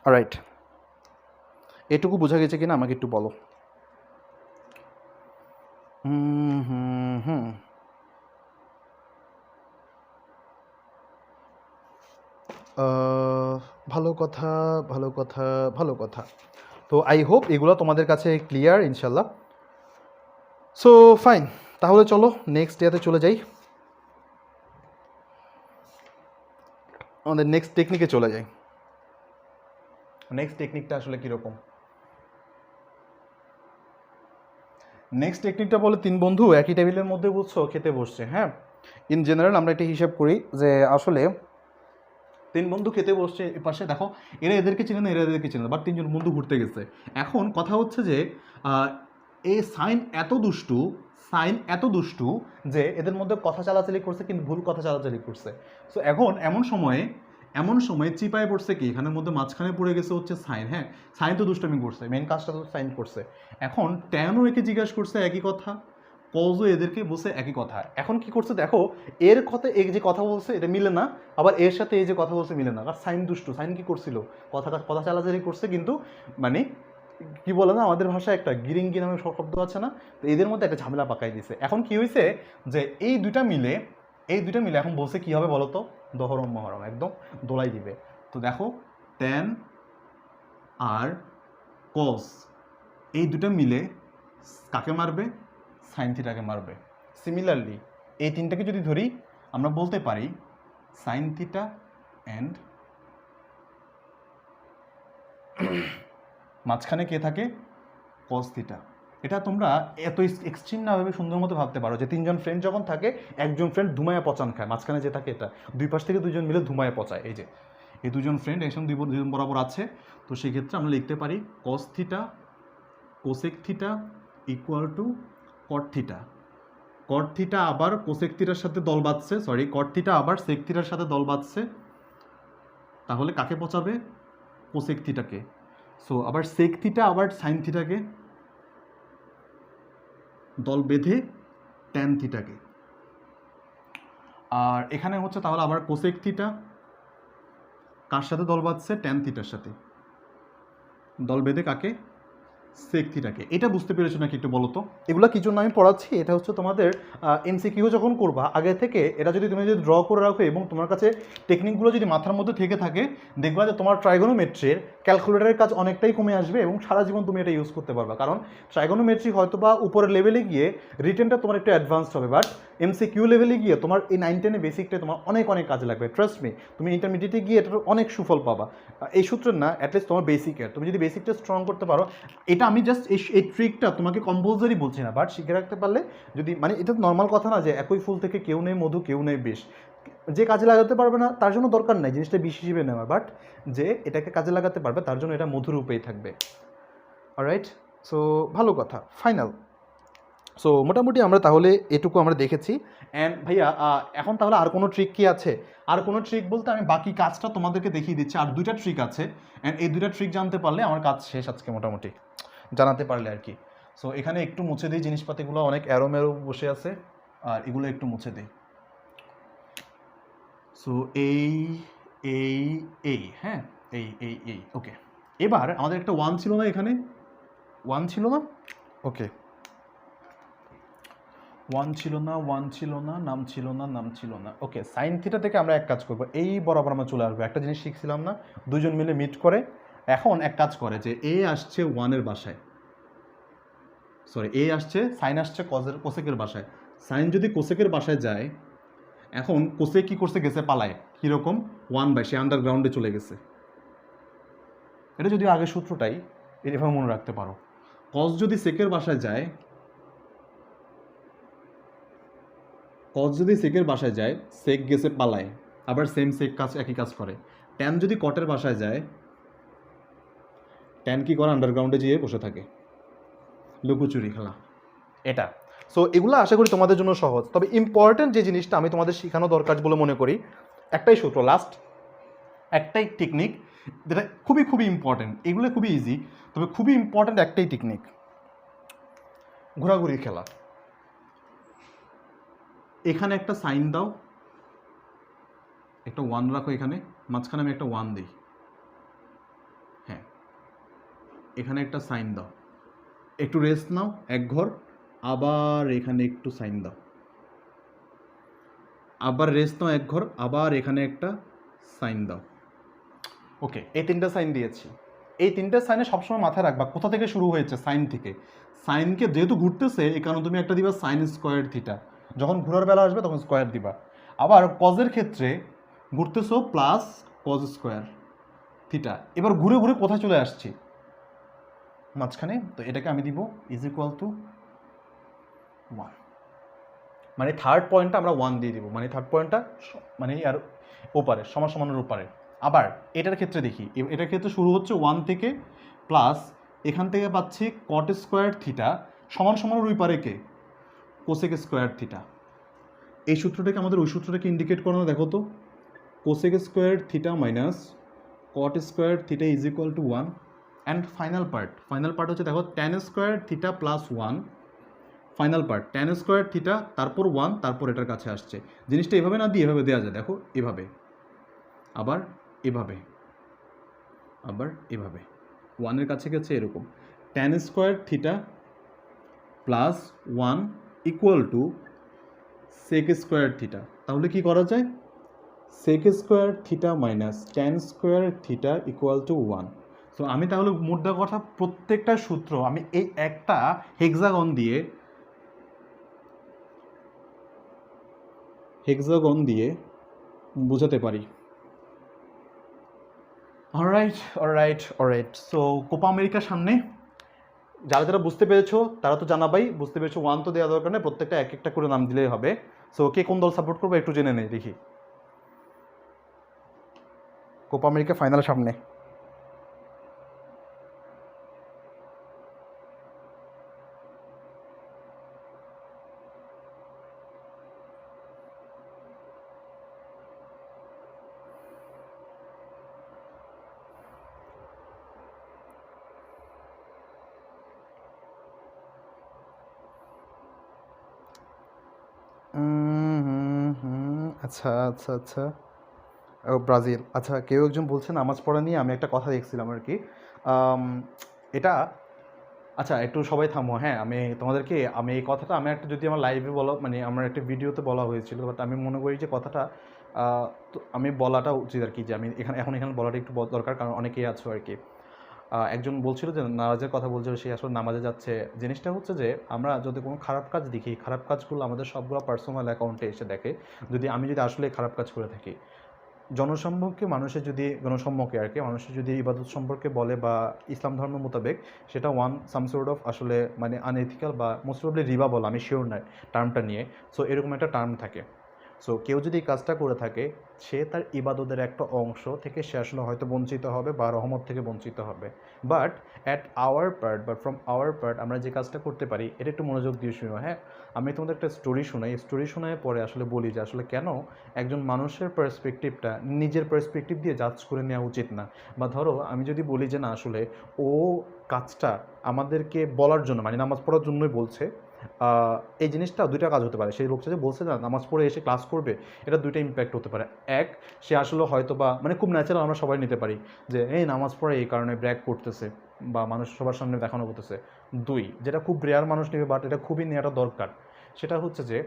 অলরাইট, এটুকু বোঝা গেছে কিনা আমাকে একটু বলো। ভালো কথা, ভালো কথা, ভালো কথা। তো আই হোপ এগুলো তোমাদের কাছে ক্লিয়ার ইনশাল্লাহ। সো ফাইন, তাহলে চলো নেক্সট ডেতে চলে যাই, আমাদের নেক্সট টেকনিকে চলে যাই। নেক্সট টেকনিকটা আসলে কীরকম? নেক্সট টেকনিকটা বলে 3 বন্ধু একই টেবিলের মধ্যে বুঝছো খেতে বসছে। হ্যাঁ, ইন জেনারেল আমরা একটা হিসাব করি যে আসলে 3 বন্ধু খেতে বসছে, এপাশে দেখো এরা এদেরকে চিনে না, এরা এদেরকে চিনে না, বাট 3জন বন্ধু ঘুরতে গেছে। এখন কথা হচ্ছে যে এই সাইন এত দুষ্টু যে এদের মধ্যে কথা চালাচালি করছে, কিন্তু ভুল কথা চালাচালি করছে। সো এখন এমন সময় চিপায় পড়ছে কি, এখানের মধ্যে মাঝখানে পড়ে গেছে হচ্ছে সাইন। হ্যাঁ, সাইন তো দুষ্টামি করছে, মেন কাজটা তো সাইন করছে। এখন ট্যানও একে জিজ্ঞাসা করছে একই কথা, কজও এদেরকে বসে একই কথা। এখন কি করছে দেখো, এর কথা এই যে কথা বলছে এটা মিলে না, আবার এর সাথে এই যে কথা বলছে মিলে না। আর সাইন দুষ্টু, সাইন কি করছিল, কথা চালাচালি করছে, কিন্তু মানে কি বলে না আমাদের ভাষায় একটা গিরিঙ্গি নামে শব্দ আছে না, তো এদের মধ্যে একটা ঝামেলা পাকাই দিছে। এখন কি হয়েছে যে এই দুইটা মিলে এখন বলছে কি হবে বলো তো, দহরম মহরম একদম দোলাই দিবে। তো দেখো ট্যান আর কস এই দুটো মিলে কাকে মারবে, সাইন থিটাকে মারবে। সিমিলারলি এই তিনটাকে যদি ধরি আমরা বলতে পারি সাইন থিটা অ্যান্ড মাঝখানে কে থাকে, কস থিটা। এটা তোমরা এত এক্সট্রিম না ভাবে সুন্দর মতো ভাবতে পারো যে 3জন ফ্রেন্ড যখন থাকে, একজন ফ্রেন্ড ধুমায়া পচান খায়, মাঝখানে যে থাকে এটা, দুই পাশ থেকে 2জন মিলে ধুমায়া পচায়। এই যে এই দুজন ফ্রেন্ড একসঙ্গে দুজন বরাবর আছে, তো সেক্ষেত্রে আমরা লিখতে পারি cos theta cosec theta equal two কট থিটা। কট থিটা আবার কোসেক থিটার সাথে দল বাঁধছে, সরি কট থিটা আবার সেক থিটার সাথে দল বাঁধছে, তাহলে কাকে পচাবে? কোসেক থিটাকে। সো আবার সেক থিটা আবার সাইন থিটাকে দল বেঁধে ট্যান থিটাকে। আর এখানে হচ্ছে তাহলে আবার কোসেক থিটা কার সাথে দল বাঁধছে? ট্যান থিটার সাথে দল বেঁধে কাকে? সেক থিটাকে। এটা বুঝতে পেরেছো নাকি একটু বলো তো? এগুলো কি জন্য আমি পড়াচ্ছি, এটা হচ্ছে তোমাদের এমসিকিউ যখন করবা আগে থেকে এটা যদি তুমি যদি ড্র করে রাখো এবং তোমার কাছে টেকনিকগুলো যদি মাথার মধ্যে থেকে থাকে, দেখবা যে তোমার ট্রাইগোনোমেট্রির ক্যালকুলেটরের কাজ অনেকটাই কমে আসবে এবং সারা জীবন তুমি এটা ইউজ করতে পারবা। কারণ ট্রাইগোনোমেট্রি হয়তো বা উপরের লেভেলে গিয়ে রিটেনটা তোমার একটু অ্যাডভান্সড হবে, বাট এমসিকিউ লেভেলে গিয়ে তোমার এই 9-10 বেসিকটা তোমার অনেক অনেক কাজে লাগবে। ট্রাস্ট মি, তুমি ইন্টারমিডিয়েটে গিয়ে এটার অনেক সুফল পাবা। এই সূত্রের না, অ্যাটলিস্ট তোমার বেসিকের তুমি যদি বেসিকটা স্ট্রং করতে পারো, এটা আমি জাস্ট এই ট্রিকটা তোমাকে কম্পালসারি বলছি না, বাট শিখে রাখতে পারলে যদি, মানে এটা নর্মাল কথা না যে একই ফুল থেকে কেউ নেই মধু কেউ নেই বিষ, যে কাজে লাগাতে পারবে না তার জন্য দরকার নাই জিনিসটা বিষ হিসেবে নেওয়া, বাট যে এটাকে কাজে লাগাতে পারবে তার জন্য এটা মধুর রূপেই থাকবে। অলরাইট, সো ভালো কথা, ফাইনাল। সো মোটামুটি আমরা তাহলে এটুকু আমরা দেখেছি। অ্যান্ড ভাইয়া এখন তাহলে আর কোনো ট্রিক কি আছে? আর কোনো ট্রিক বলতে আমি বাকি কাজটা তোমাদেরকে দেখিয়ে দিচ্ছি। আর 2টা ট্রিক আছে, অ্যান্ড এই 2টা ট্রিক জানতে পারলে আমার কাজ শেষ আজকে মোটামুটি, জানাতে পারলে আর কি। সো এখানে একটু মুছে দিই, জিনিসপাতিগুলো অনেক অ্যারোমেরো বসে আছে, আর এগুলো একটু মুছে দিই। সো এই হ্যাঁ, এই ওকে। এবার আমাদের একটা 1 ছিল না, এখানে 1 ছিল না, ওকে 1 ছিল না, নাম ছিল না, ওকে। সাইন থিটা থেকে আমরা এক কাজ করব, এই বরাবর আমরা চলে আসবো। একটা জিনিস শিখছিলাম না, দুজন মিলে মিট করে, এখন এক কাজ করে যে এ আসছে 1-এর বাসায়, সরি এ আসছে, সাইন আসছে কোসেকের বাসায়। সাইন যদি কোসেকের বাসায় যায়, এখন কোসেক কি করছে? গেছে পালায়। কীরকম? 1/, সে আন্ডারগ্রাউন্ডে চলে গেছে। এটা যদি আগে সূত্রটাই এভাবে মনে রাখতে পারো। কস যদি সেকের বাসায় যায়, সেক গেছে পালায়, আবার সেম সেক একই কাজ করে। ট্যান যদি কটের বাসায় যায়, ট্যান কি করে? আন্ডারগ্রাউন্ডে যেয়ে বসে থাকে, লুকোচুরি খেলা। এটা সো এগুলো আশা করি তোমাদের জন্য সহজ। তবে ইম্পর্টেন্ট যে জিনিসটা আমি তোমাদের শেখানো দরকার বলে মনে করি, একটাই সূত্র, লাস্ট একটাই টেকনিক, যেটা খুবই ইম্পর্টেন্ট। এগুলো খুবই ইজি, তবে খুবই ইম্পর্টেন্ট একটাই টেকনিক, ঘোরাঘুরি খেলা। এখানে একটা সাইন দাও, একটা 1 রাখো এখানে, মাঝখানে আমি একটা 1 দিই, হ্যাঁ, এখানে একটা সাইন দাও, একটু রেস্ট নাও এক ঘর, আবার এখানে একটু সাইন দাও, আবার রেস্ট নাও এক ঘর, আবার এখানে একটা সাইন দাও। ওকে, এই 3টা সাইন দিয়েছি। এই 3টা সাইনে সবসময় মাথায় রাখবা কোথা থেকে শুরু হয়েছে? সাইন থেকে। সাইনকে যেহেতু ঘুরতেছে, এই কারণে তুমি একটা দিবা সাইন স্কোয়ার থিটা, যখন ঘোরার বেলা আসবে তখন স্কোয়ার দিবা। আবার কজের ক্ষেত্রে ঘুরতেছো প্লাস কজ স্কোয়ার থিটা। এবার ঘুরে ঘুরে কোথায় চলে আসছি? মাঝখানে, তো এটাকে আমি দিব ইজ ইকুয়াল টু 1, মানে থার্ড পয়েন্টটা আমরা 1 দিয়ে দিব, মানে থার্ড পয়েন্টটা মানে আর ওপারে সমানের ওপারে। আবার এটার ক্ষেত্রে দেখি, এটার ক্ষেত্রে শুরু হচ্ছে 1 থেকে, প্লাস এখান থেকে পাচ্ছি কট স্কোয়ার থিটা সমানের ওই পারে কে? Cosec square theta. এই সূত্রটাকে আমাদের ওই সূত্রটাকে ইন্ডিকেট করানো, দেখো তো, cosec square theta minus cot square theta is equal to 1। And final part হচ্ছে, দেখো tan square theta plus 1, final part tan square theta, তারপর 1, তারপর এটার কাছে আসছে। জিনিসটা এভাবে না দিয়ে এভাবে দেওয়া যায়, দেখো এভাবে, আবার এভাবে, আবার এভাবে, 1-এর কাছে গেছে এরকম। Tan square theta plus 1 equal to sec square theta. তাহলে কি করা যায়? Sec square theta minus tan square theta equal to 1। So আমি তাহলে মোদ্দা কথা প্রত্যেকটা সূত্র আমি এই একটা হেক্সাগন দিয়ে বোঝাতে পারি। অলরাইট। সো কোপা আমেরিকার সামনে যারা বুঝতে পেরেছো তারা তো জানাবাই, বুঝতে পেরেছো 1 তো দেওয়া দরকার নেই, প্রত্যেকটা এক একটা করে নাম দিলেই হবে। সো কে কোন দল সাপোর্ট করবে একটু জেনে নেই দেখি। কোপা আমেরিকা ফাইনালের সামনে। আচ্ছা আচ্ছা আচ্ছা, ও ব্রাজিল। আচ্ছা, কেউ একজন বলছে নামাজ পড়া নিয়ে আমি একটা কথা দেখছিলাম আর কি। আম, এটা, আচ্ছা একটু সবাই থামো, হ্যাঁ আমি এই কথাটা আমি একটা, যদি আমার লাইভে বলা মানে আমার একটা ভিডিওতে বলা হয়েছিল, বাট আমি মনে করি যে কথাটা তো আমি বলাটা উচিত আর কি, যে আমি এখানে বলাটা একটু দরকার, কারণ অনেকেই আছো আর কি। একজন বলছিল যে নামাজের কথা বলছিল, সে আসলে নামাজে যাচ্ছে। জিনিসটা হচ্ছে যে আমরা যদি কোনো খারাপ কাজ দেখি, খারাপ কাজগুলো আমাদের সবগুলো পার্সোনাল অ্যাকাউন্টে এসে দেখে, আমি যদি আসলে খারাপ কাজ করে থাকি, গণসম্মুখে আর কি মানুষের যদি ইবাদত সম্পর্কে বলে বা ইসলাম ধর্ম মোতাবেক, সেটা সাম সর্ট অফ আসলে মানে আনএথিক্যাল বা মোস্ট প্রবলি রিবা বলা, আমি শিওর নয় টার্মটা নিয়ে। সো এরকম একটা টার্ম থাকে। সো কেউ যদি এই কাজটা করে থাকে, সে তার ইবাদতের একটা অংশ থেকে সে আসলে হয়তো বঞ্চিত হবে বা রহমত থেকে বঞ্চিত হবে। বাট ফ্রম আওয়ার পার্ট আমরা যে কাজটা করতে পারি, এটা একটু মনোযোগ দিয়ে শুনো, হ্যাঁ। আমি তোমাদের একটা স্টোরি শোনায় পরে আসলে বলি যে আসলে কেন একজন মানুষের পার্সপেক্টিভটা নিজের পার্সপেক্টিভ দিয়ে জাজ করে নেওয়া উচিত না। বা ধরো আমি যদি বলি যে না আসলে ও কাজটা আমাদেরকে বলার জন্য, মানে নামাজ পড়ার জন্যই বলছে, এই জিনিসটা দুইটা কাজ হতে পারে। সেই লোকটা যে বলছে না নামাজ পড়ে এসে ক্লাস করবে, এটা দুইটা ইম্প্যাক্ট হতে পারে। এক, সে আসলে হয়তো বা মানে খুব ন্যাচারাল আমরা সবাই নিতে পারি যে এই নামাজ পড়ে এই কারণে ব্র্যাক করতেছে বা মানুষ সবার সামনে দেখানো করতেছে। দুই, যেটা খুব রেয়ার মানুষ নেবে বাট এটা খুবই নেওয়াটা দরকার, সেটা হচ্ছে যে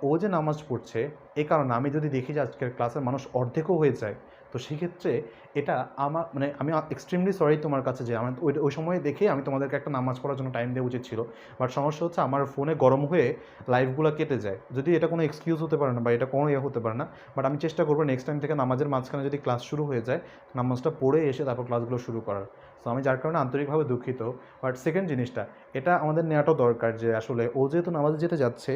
ও যে নামাজ পড়ছে এই কারণে আমি যদি দেখি যে আজকের ক্লাসের মানুষ অর্ধেকও হয়ে যায়, তো সেক্ষেত্রে এটা আমার মানে আমি এক্সট্রিমলি সরি তোমার কাছে যে আমার ওই সময় দেখে আমি তোমাদেরকে একটা নামাজ পড়ার জন্য টাইম দেওয়া উচিত ছিল। বাট সমস্যা হচ্ছে আমার ফোনে গরম হয়ে লাইভগুলো কেটে যায়। যদি এটা কোনো এক্সকিউজ হতে পারে না বা এটা কোনো হতে পারে না, বাট আমি চেষ্টা করবো নেক্সট টাইম থেকে নামাজের মাঝখানে যদি ক্লাস শুরু হয়ে যায়, নামাজটা পড়ে এসে তারপর ক্লাসগুলো শুরু করার। সো আমি যার কারণে আন্তরিকভাবে দুঃখিত। বাট সেকেন্ড জিনিসটা, এটা আমাদের নেওয়াটাও দরকার যে আসলে ও যেহেতু নামাজে যেতে যাচ্ছে,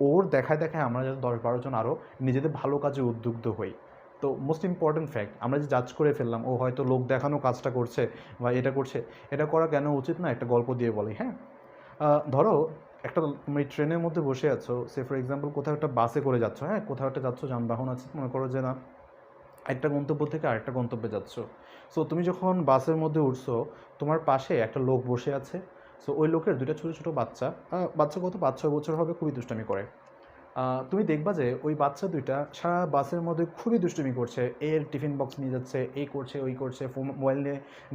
ওর দেখায় দেখায় আমরা যাতে 10-12 জন আরও নিজেদের ভালো কাজে উদ্বুদ্ধ হই। তো মোস্ট ইম্পর্ট্যান্ট ফ্যাক্ট, আমরা যে জাজ করে ফেললাম ও হয়তো লোক দেখানো কাজটা করছে বা এটা করছে, এটা করা কেন উচিত না, একটা গল্প দিয়ে বলি, হ্যাঁ। ধরো একটা তুমি ট্রেনের মধ্যে বসে আছো, সে ফর এক্সাম্পল কোথাও একটা বাসে করে যাচ্ছ, হ্যাঁ, কোথাও একটা যাচ্ছ, যানবাহন আছে, মনে করো যে না একটা গন্তব্য থেকে আরেকটা গন্তব্যে যাচ্ছ। সো তুমি যখন বাসের মধ্যে উঠছো, তোমার পাশে একটা লোক বসে আছে। সো ওই লোকের দুইটা ছোটো ছোটো বাচ্চা, বাচ্চা কত 5-6 বছর হবে, খুবই দুষ্টামি করে। তুমি দেখবা যে ওই বাচ্চা দুইটা সারা বাসের মধ্যে খুবই দুষ্টুমি করছে, এর টিফিন বক্স নিয়ে যাচ্ছে, এই করছে ওই করছে, মোবাইল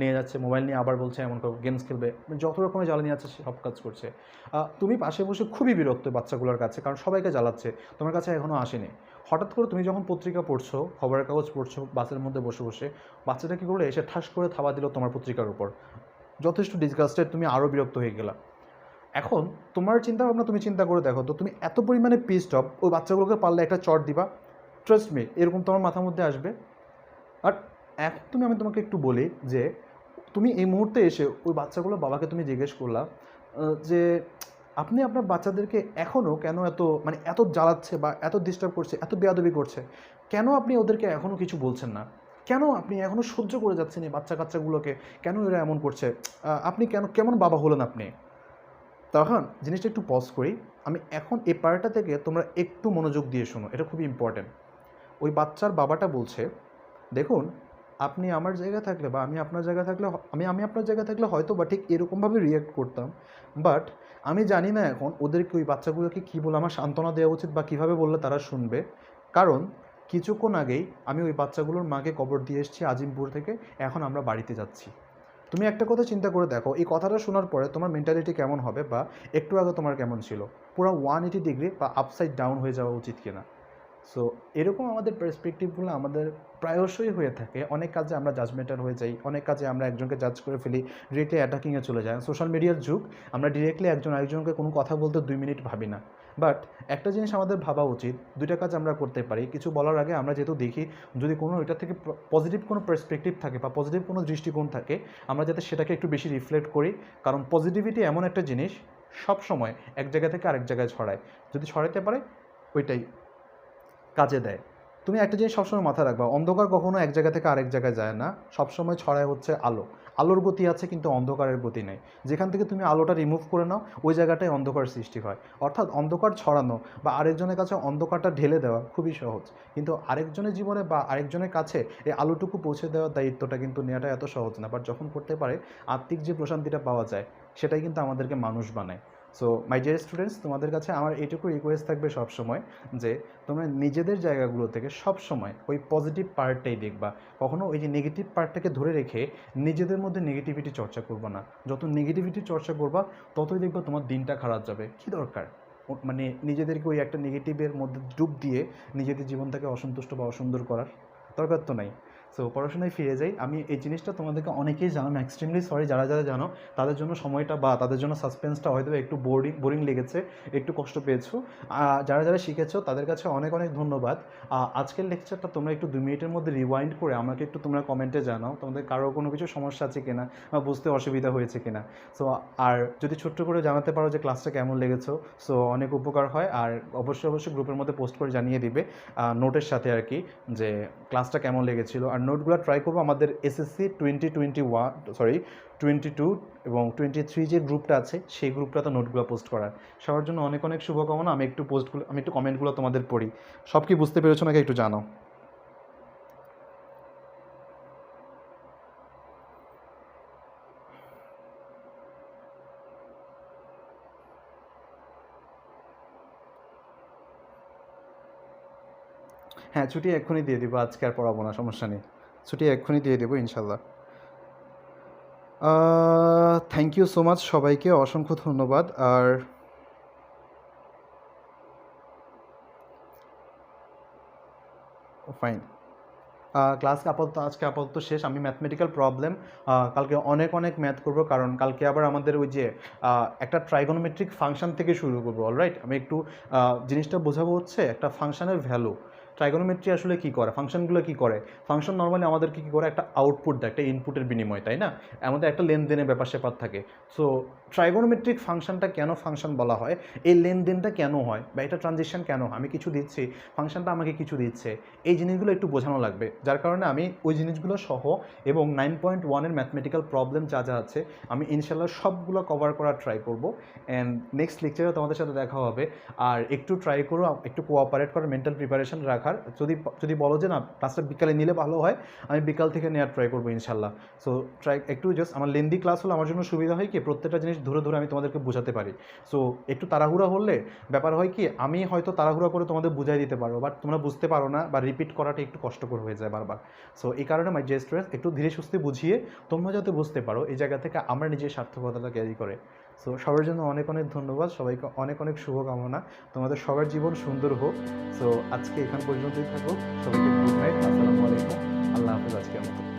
নিয়ে যাচ্ছে, মোবাইল নিয়ে আবার বলছে এমন গেমস খেলবে, যত রকমের জ্বালানি আছে সব কাজ করছে। তুমি পাশে বসে খুবই বিরক্ত বাচ্চাগুলোর কাছে, কারণ সবাইকে জ্বালাচ্ছে, তোমার কাছে এখনও আসেনি। হঠাৎ করে তুমি যখন পত্রিকা পড়ছো, খবরের কাগজ পড়ছো বাসের মধ্যে বসে বসে, বাচ্চাটা কী করলো, এসে ঠাস করে থাবা দিল তোমার পত্রিকার উপর। যথেষ্ট ডিসগাস্টেড, তুমি আরও বিরক্ত হয়ে গেলা। এখন তোমার চিন্তা ভাবনা, তুমি চিন্তা করে দেখো তো, তুমি এত পরিমাণে পিসড অফ, ওই বাচ্চাগুলোকে পারলে একটা চট দিবা, ট্রাস্ট মি, এরকম তোমার মাথার মধ্যে আসবে। আর এখন আমি তোমাকে একটু বলি যে তুমি এই মুহূর্তে এসে ওই বাচ্চাগুলোর বাবাকে তুমি জিজ্ঞেস করলা যে আপনি আপনার বাচ্চাদেরকে এখনও কেন এত জ্বালাচ্ছে বা এত ডিস্টার্ব করছে, এত বেয়াদবি করছে, কেন আপনি ওদেরকে এখনও কিছু বলছেন না, কেন আপনি এখনও সহ্য করে যাচ্ছেন এই কাচ্চাগুলোকে, কেন এরা এমন করছে, আপনি কেমন বাবা হলেন আপনি? তখন জিনিসটা একটু পজ করি, আমি এখন এই পার্টটা থেকে তোমরা একটু মনোযোগ দিয়ে শোনো, এটা খুবই ইম্পর্ট্যান্ট। ওই বাচ্চার বাবাটা বলছে, দেখুন আপনি আমার জায়গায় থাকলে বা আমি আপনার জায়গায় থাকলে, আমি আপনার জায়গায় থাকলে হয়তো বা ঠিক এরকমভাবে রিয়্যাক্ট করতাম। বাট আমি জানি না এখন ওদেরকে, ওই বাচ্চাগুলোকে কী বলে আমার সান্ত্বনা দেওয়া উচিত বা কীভাবে বললে তারা শুনবে। কারণ কিছুক্ষণ আগেই আমি ওই বাচ্চাগুলোর মাকে কবর দিয়ে এসেছি আজিমপুর থেকে, এখন আমরা বাড়িতে যাচ্ছি। তুমি একটা কথা চিন্তা করে দেখো, এই কথাটা শোনার পরে তোমার মেন্টালিটি কেমন হবে, বা একটু আগে তোমার কেমন ছিল, পুরো 180 ডিগ্রি বা আপসাইড ডাউন হয়ে যাওয়া উচিত কিনা। সো এরকম আমাদের পার্সপেক্টিভগুলো আমাদের প্রায়শই হয়ে থাকে। অনেক কাজে আমরা জাজমেন্টাল হয়ে যাই, অনেক কাজে আমরা একজনকে জাজ করে ফেলি, ডিরেক্টলি অ্যাটাকিংয়ে চলে যায়। সোশ্যাল মিডিয়ার যুগ, আমরা ডিরেক্টলি একজন আরেকজনকে কোনো কথা বলতে 2 মিনিট ভাবি না। বাট একটা জিনিস আমাদের ভাবা উচিত, দুইটা কাজ আমরা করতে পারি, কিছু বলার আগে আমরা যেহেতু দেখি, যদি কোনো এটা থেকে পজিটিভ কোনো পার্সপেক্টিভ থাকে বা পজিটিভ কোনো দৃষ্টিকোণ থাকে, আমরা যাতে সেটাকে একটু বেশি রিফ্লেক্ট করি। কারণ পজিটিভিটি এমন একটা জিনিস সব সময় এক জায়গা থেকে আরেক জায়গায় ছড়ায়, যদি ছড়াইতে পারে ওইটাই কাজে দেয়। তুমি একটা জিনিস সবসময় মাথায় রাখবা, অন্ধকার কখনো এক জায়গা থেকে আরেক জায়গায় যায় না, সবসময় ছড়ায় হচ্ছে আলো। আলোর গতি আছে কিন্তু অন্ধকারের গতি নেই। যেখান থেকে তুমি আলোটা রিমুভ করে নাও ওই জায়গাটায় অন্ধকার সৃষ্টি হয়। অর্থাৎ অন্ধকার ছড়ানো বা আরেকজনের কাছে অন্ধকারটা ঢেলে দেওয়া খুবই সহজ, কিন্তু আরেকজনের জীবনে বা আরেকজনের কাছে এই আলোটুকু পৌঁছে দেওয়ার দায়িত্বটা কিন্তু নেওয়াটা এত সহজ না। বাট যখন করতে পারে আত্মিক যে প্রশান্তিটা পাওয়া যায় সেটাই কিন্তু আমাদেরকে মানুষ বানায়। সো মাই ডিয়ার স্টুডেন্টস, তোমাদের কাছে আমার এইটুকু রিকোয়েস্ট থাকবে সবসময় যে তোমরা নিজেদের জায়গাগুলো থেকে সবসময় ওই পজিটিভ পার্টটাই দেখবা। কখনো ওই যে নেগেটিভ পার্টটাকে ধরে রেখে নিজেদের মধ্যে নেগেটিভিটি চর্চা করবা না। যত নেগেটিভিটি চর্চা করবা ততই দেখবা তোমার দিনটা খারাপ যাবে। কী দরকার মানে নিজেদেরকে ওই একটা নেগেটিভের মধ্যে ডুব দিয়ে নিজেদের জীবনটাকে অসন্তুষ্ট বা অসুন্দর করার দরকার তো নাই। সো পড়াশোনায় ফিরে যাই। আমি এই জিনিসটা তোমাদেরকে অনেকেই জানো, আমি এক্সট্রিমলি সরি যারা যারা জানো তাদের জন্য সময়টা বা তাদের জন্য সাসপেন্সটা হয়তো একটু বোরিং লেগেছে, একটু কষ্ট পেয়েছো। যারা যারা শিখেছো তাদের কাছে অনেক অনেক ধন্যবাদ। আজকের লেকচারটা তোমরা একটু 2 মিনিটের মধ্যে রিওয়াইন্ড করে আমাকে একটু তোমরা কমেন্টে জানাও তোমাদের কারো কোনো কিছু সমস্যা আছে কিনা বা বুঝতে অসুবিধা হয়েছে কিনা। সো আর যদি ছোট্ট করে জানাতে পারো যে ক্লাসটা কেমন লেগেছো, সো অনেক উপকার হয়। আর অবশ্যই গ্রুপের মধ্যে পোস্ট করে জানিয়ে দিবে নোটের সাথে আর কি যে ক্লাসটা কেমন লেগেছিলো। আর নোটগুলো ট্রাই করবো আমাদের এসএসসি 2022 এবং 23 যে গ্রুপটা আছে সেই গ্রুপটাতে নোটগুলো পোস্ট করার। সবার জন্য অনেক অনেক শুভকামনা। আমি একটু কমেন্টগুলো তোমাদের পড়ি। সব কি বুঝতে পেরেছো নাকি একটু জানাও। হ্যাঁ, ছুটি এক্ষুনি দিয়ে দিব, আজকে আর পড়াবো না, সমস্যা নেই। ছুটি এক্ষুনি দিয়ে দেবো ইনশাল্লাহ। থ্যাংক ইউ সো মাচ সবাইকে, অসংখ্য ধন্যবাদ। আর ফাইন, ক্লাস আজকে আপাতত শেষ। আমি ম্যাথমেটিক্যাল প্রবলেম কালকে অনেক অনেক ম্যাথ করব, কারণ কালকে আবার আমাদের ওই যে একটা ট্রাইগোনোমেট্রিক ফাংশন থেকে শুরু করবো। অলরাইট, আমি একটু জিনিসটা বোঝাবো হচ্ছে একটা ফাংশনের ভ্যালু। ট্রাইগোনোমেট্রি আসলে কী করে, ফাংশনগুলো কী করে। ফাংশন নর্মালি আমাদেরকে কী করে, একটা আউটপুট দেয়, একটা ইনপুটের বিনিময়, তাই না? আমাদের একটা লেনদেনের ব্যাপার স্যাপার থাকে। সো ট্রাইগোনোমেট্রিক ফাংশনটা কেন ফাংশন বলা হয়, এই লেনদেনটা কেন হয় বা এটা ট্রানজিশন কেন হয়, আমি কিছু দিচ্ছি, ফাংশনটা আমাকে কিছু দিচ্ছে, এই জিনিসগুলো একটু বোঝানো লাগবে। যার কারণে আমি ওই জিনিসগুলো সহ এবং 9.1-এর ম্যাথমেটিক্যাল প্রবলেম যা যা আছে আমি ইনশাল্লাহ সবগুলো কভার করার ট্রাই করবো। অ্যান্ড নেক্সট লেকচারে তোমাদের সাথে দেখা হবে। আর একটু ট্রাই করো, একটু কোঅপারেট করার, মেন্টাল প্রিপারেশন রাখার। যদি বলো যে না ক্লাসটা বিকালে নিলে ভালো হয়, আমি বিকাল থেকে নেওয়ার ট্রাই করবো ইনশাল্লাহ। সো একটু জাস্ট আমার লেন্দি ক্লাস হলে আমার জন্য সুবিধা হয় কি, প্রত্যেকটা জিনিস ধরে ধরে আমি তোমাদেরকে বোঝাতে পারি। সো একটু তাড়াহুড়া হলে ব্যাপার হয় কি, আমি হয়তো তাড়াহুড়া করে তোমাদের বুঝাই দিতে পারবো, বাট তোমরা বুঝতে পারো না বা রিপিট করাটা একটু কষ্টকর হয়ে যায় বারবার। সো এই কারণে মাই ডিয়ার স্টুডেন্টস, একটু ধীরে সুস্থে বুঝিয়ে তোমরা যাতে বুঝতে পারো, এই জায়গা থেকে আমরা নিজের সার্থকতাটা ক্যারি করে। সো সবার জন্য অনেক অনেক ধন্যবাদ, সবাইকে অনেক অনেক শুভকামনা, তোমাদের সবার জীবন সুন্দর হোক। সো আজকে এখান পর্যন্তই থাকুক, সবাইকে গুড নাইট, আসসালামু আলাইকুম, আল্লাহ হাফেজ আজকের মতো।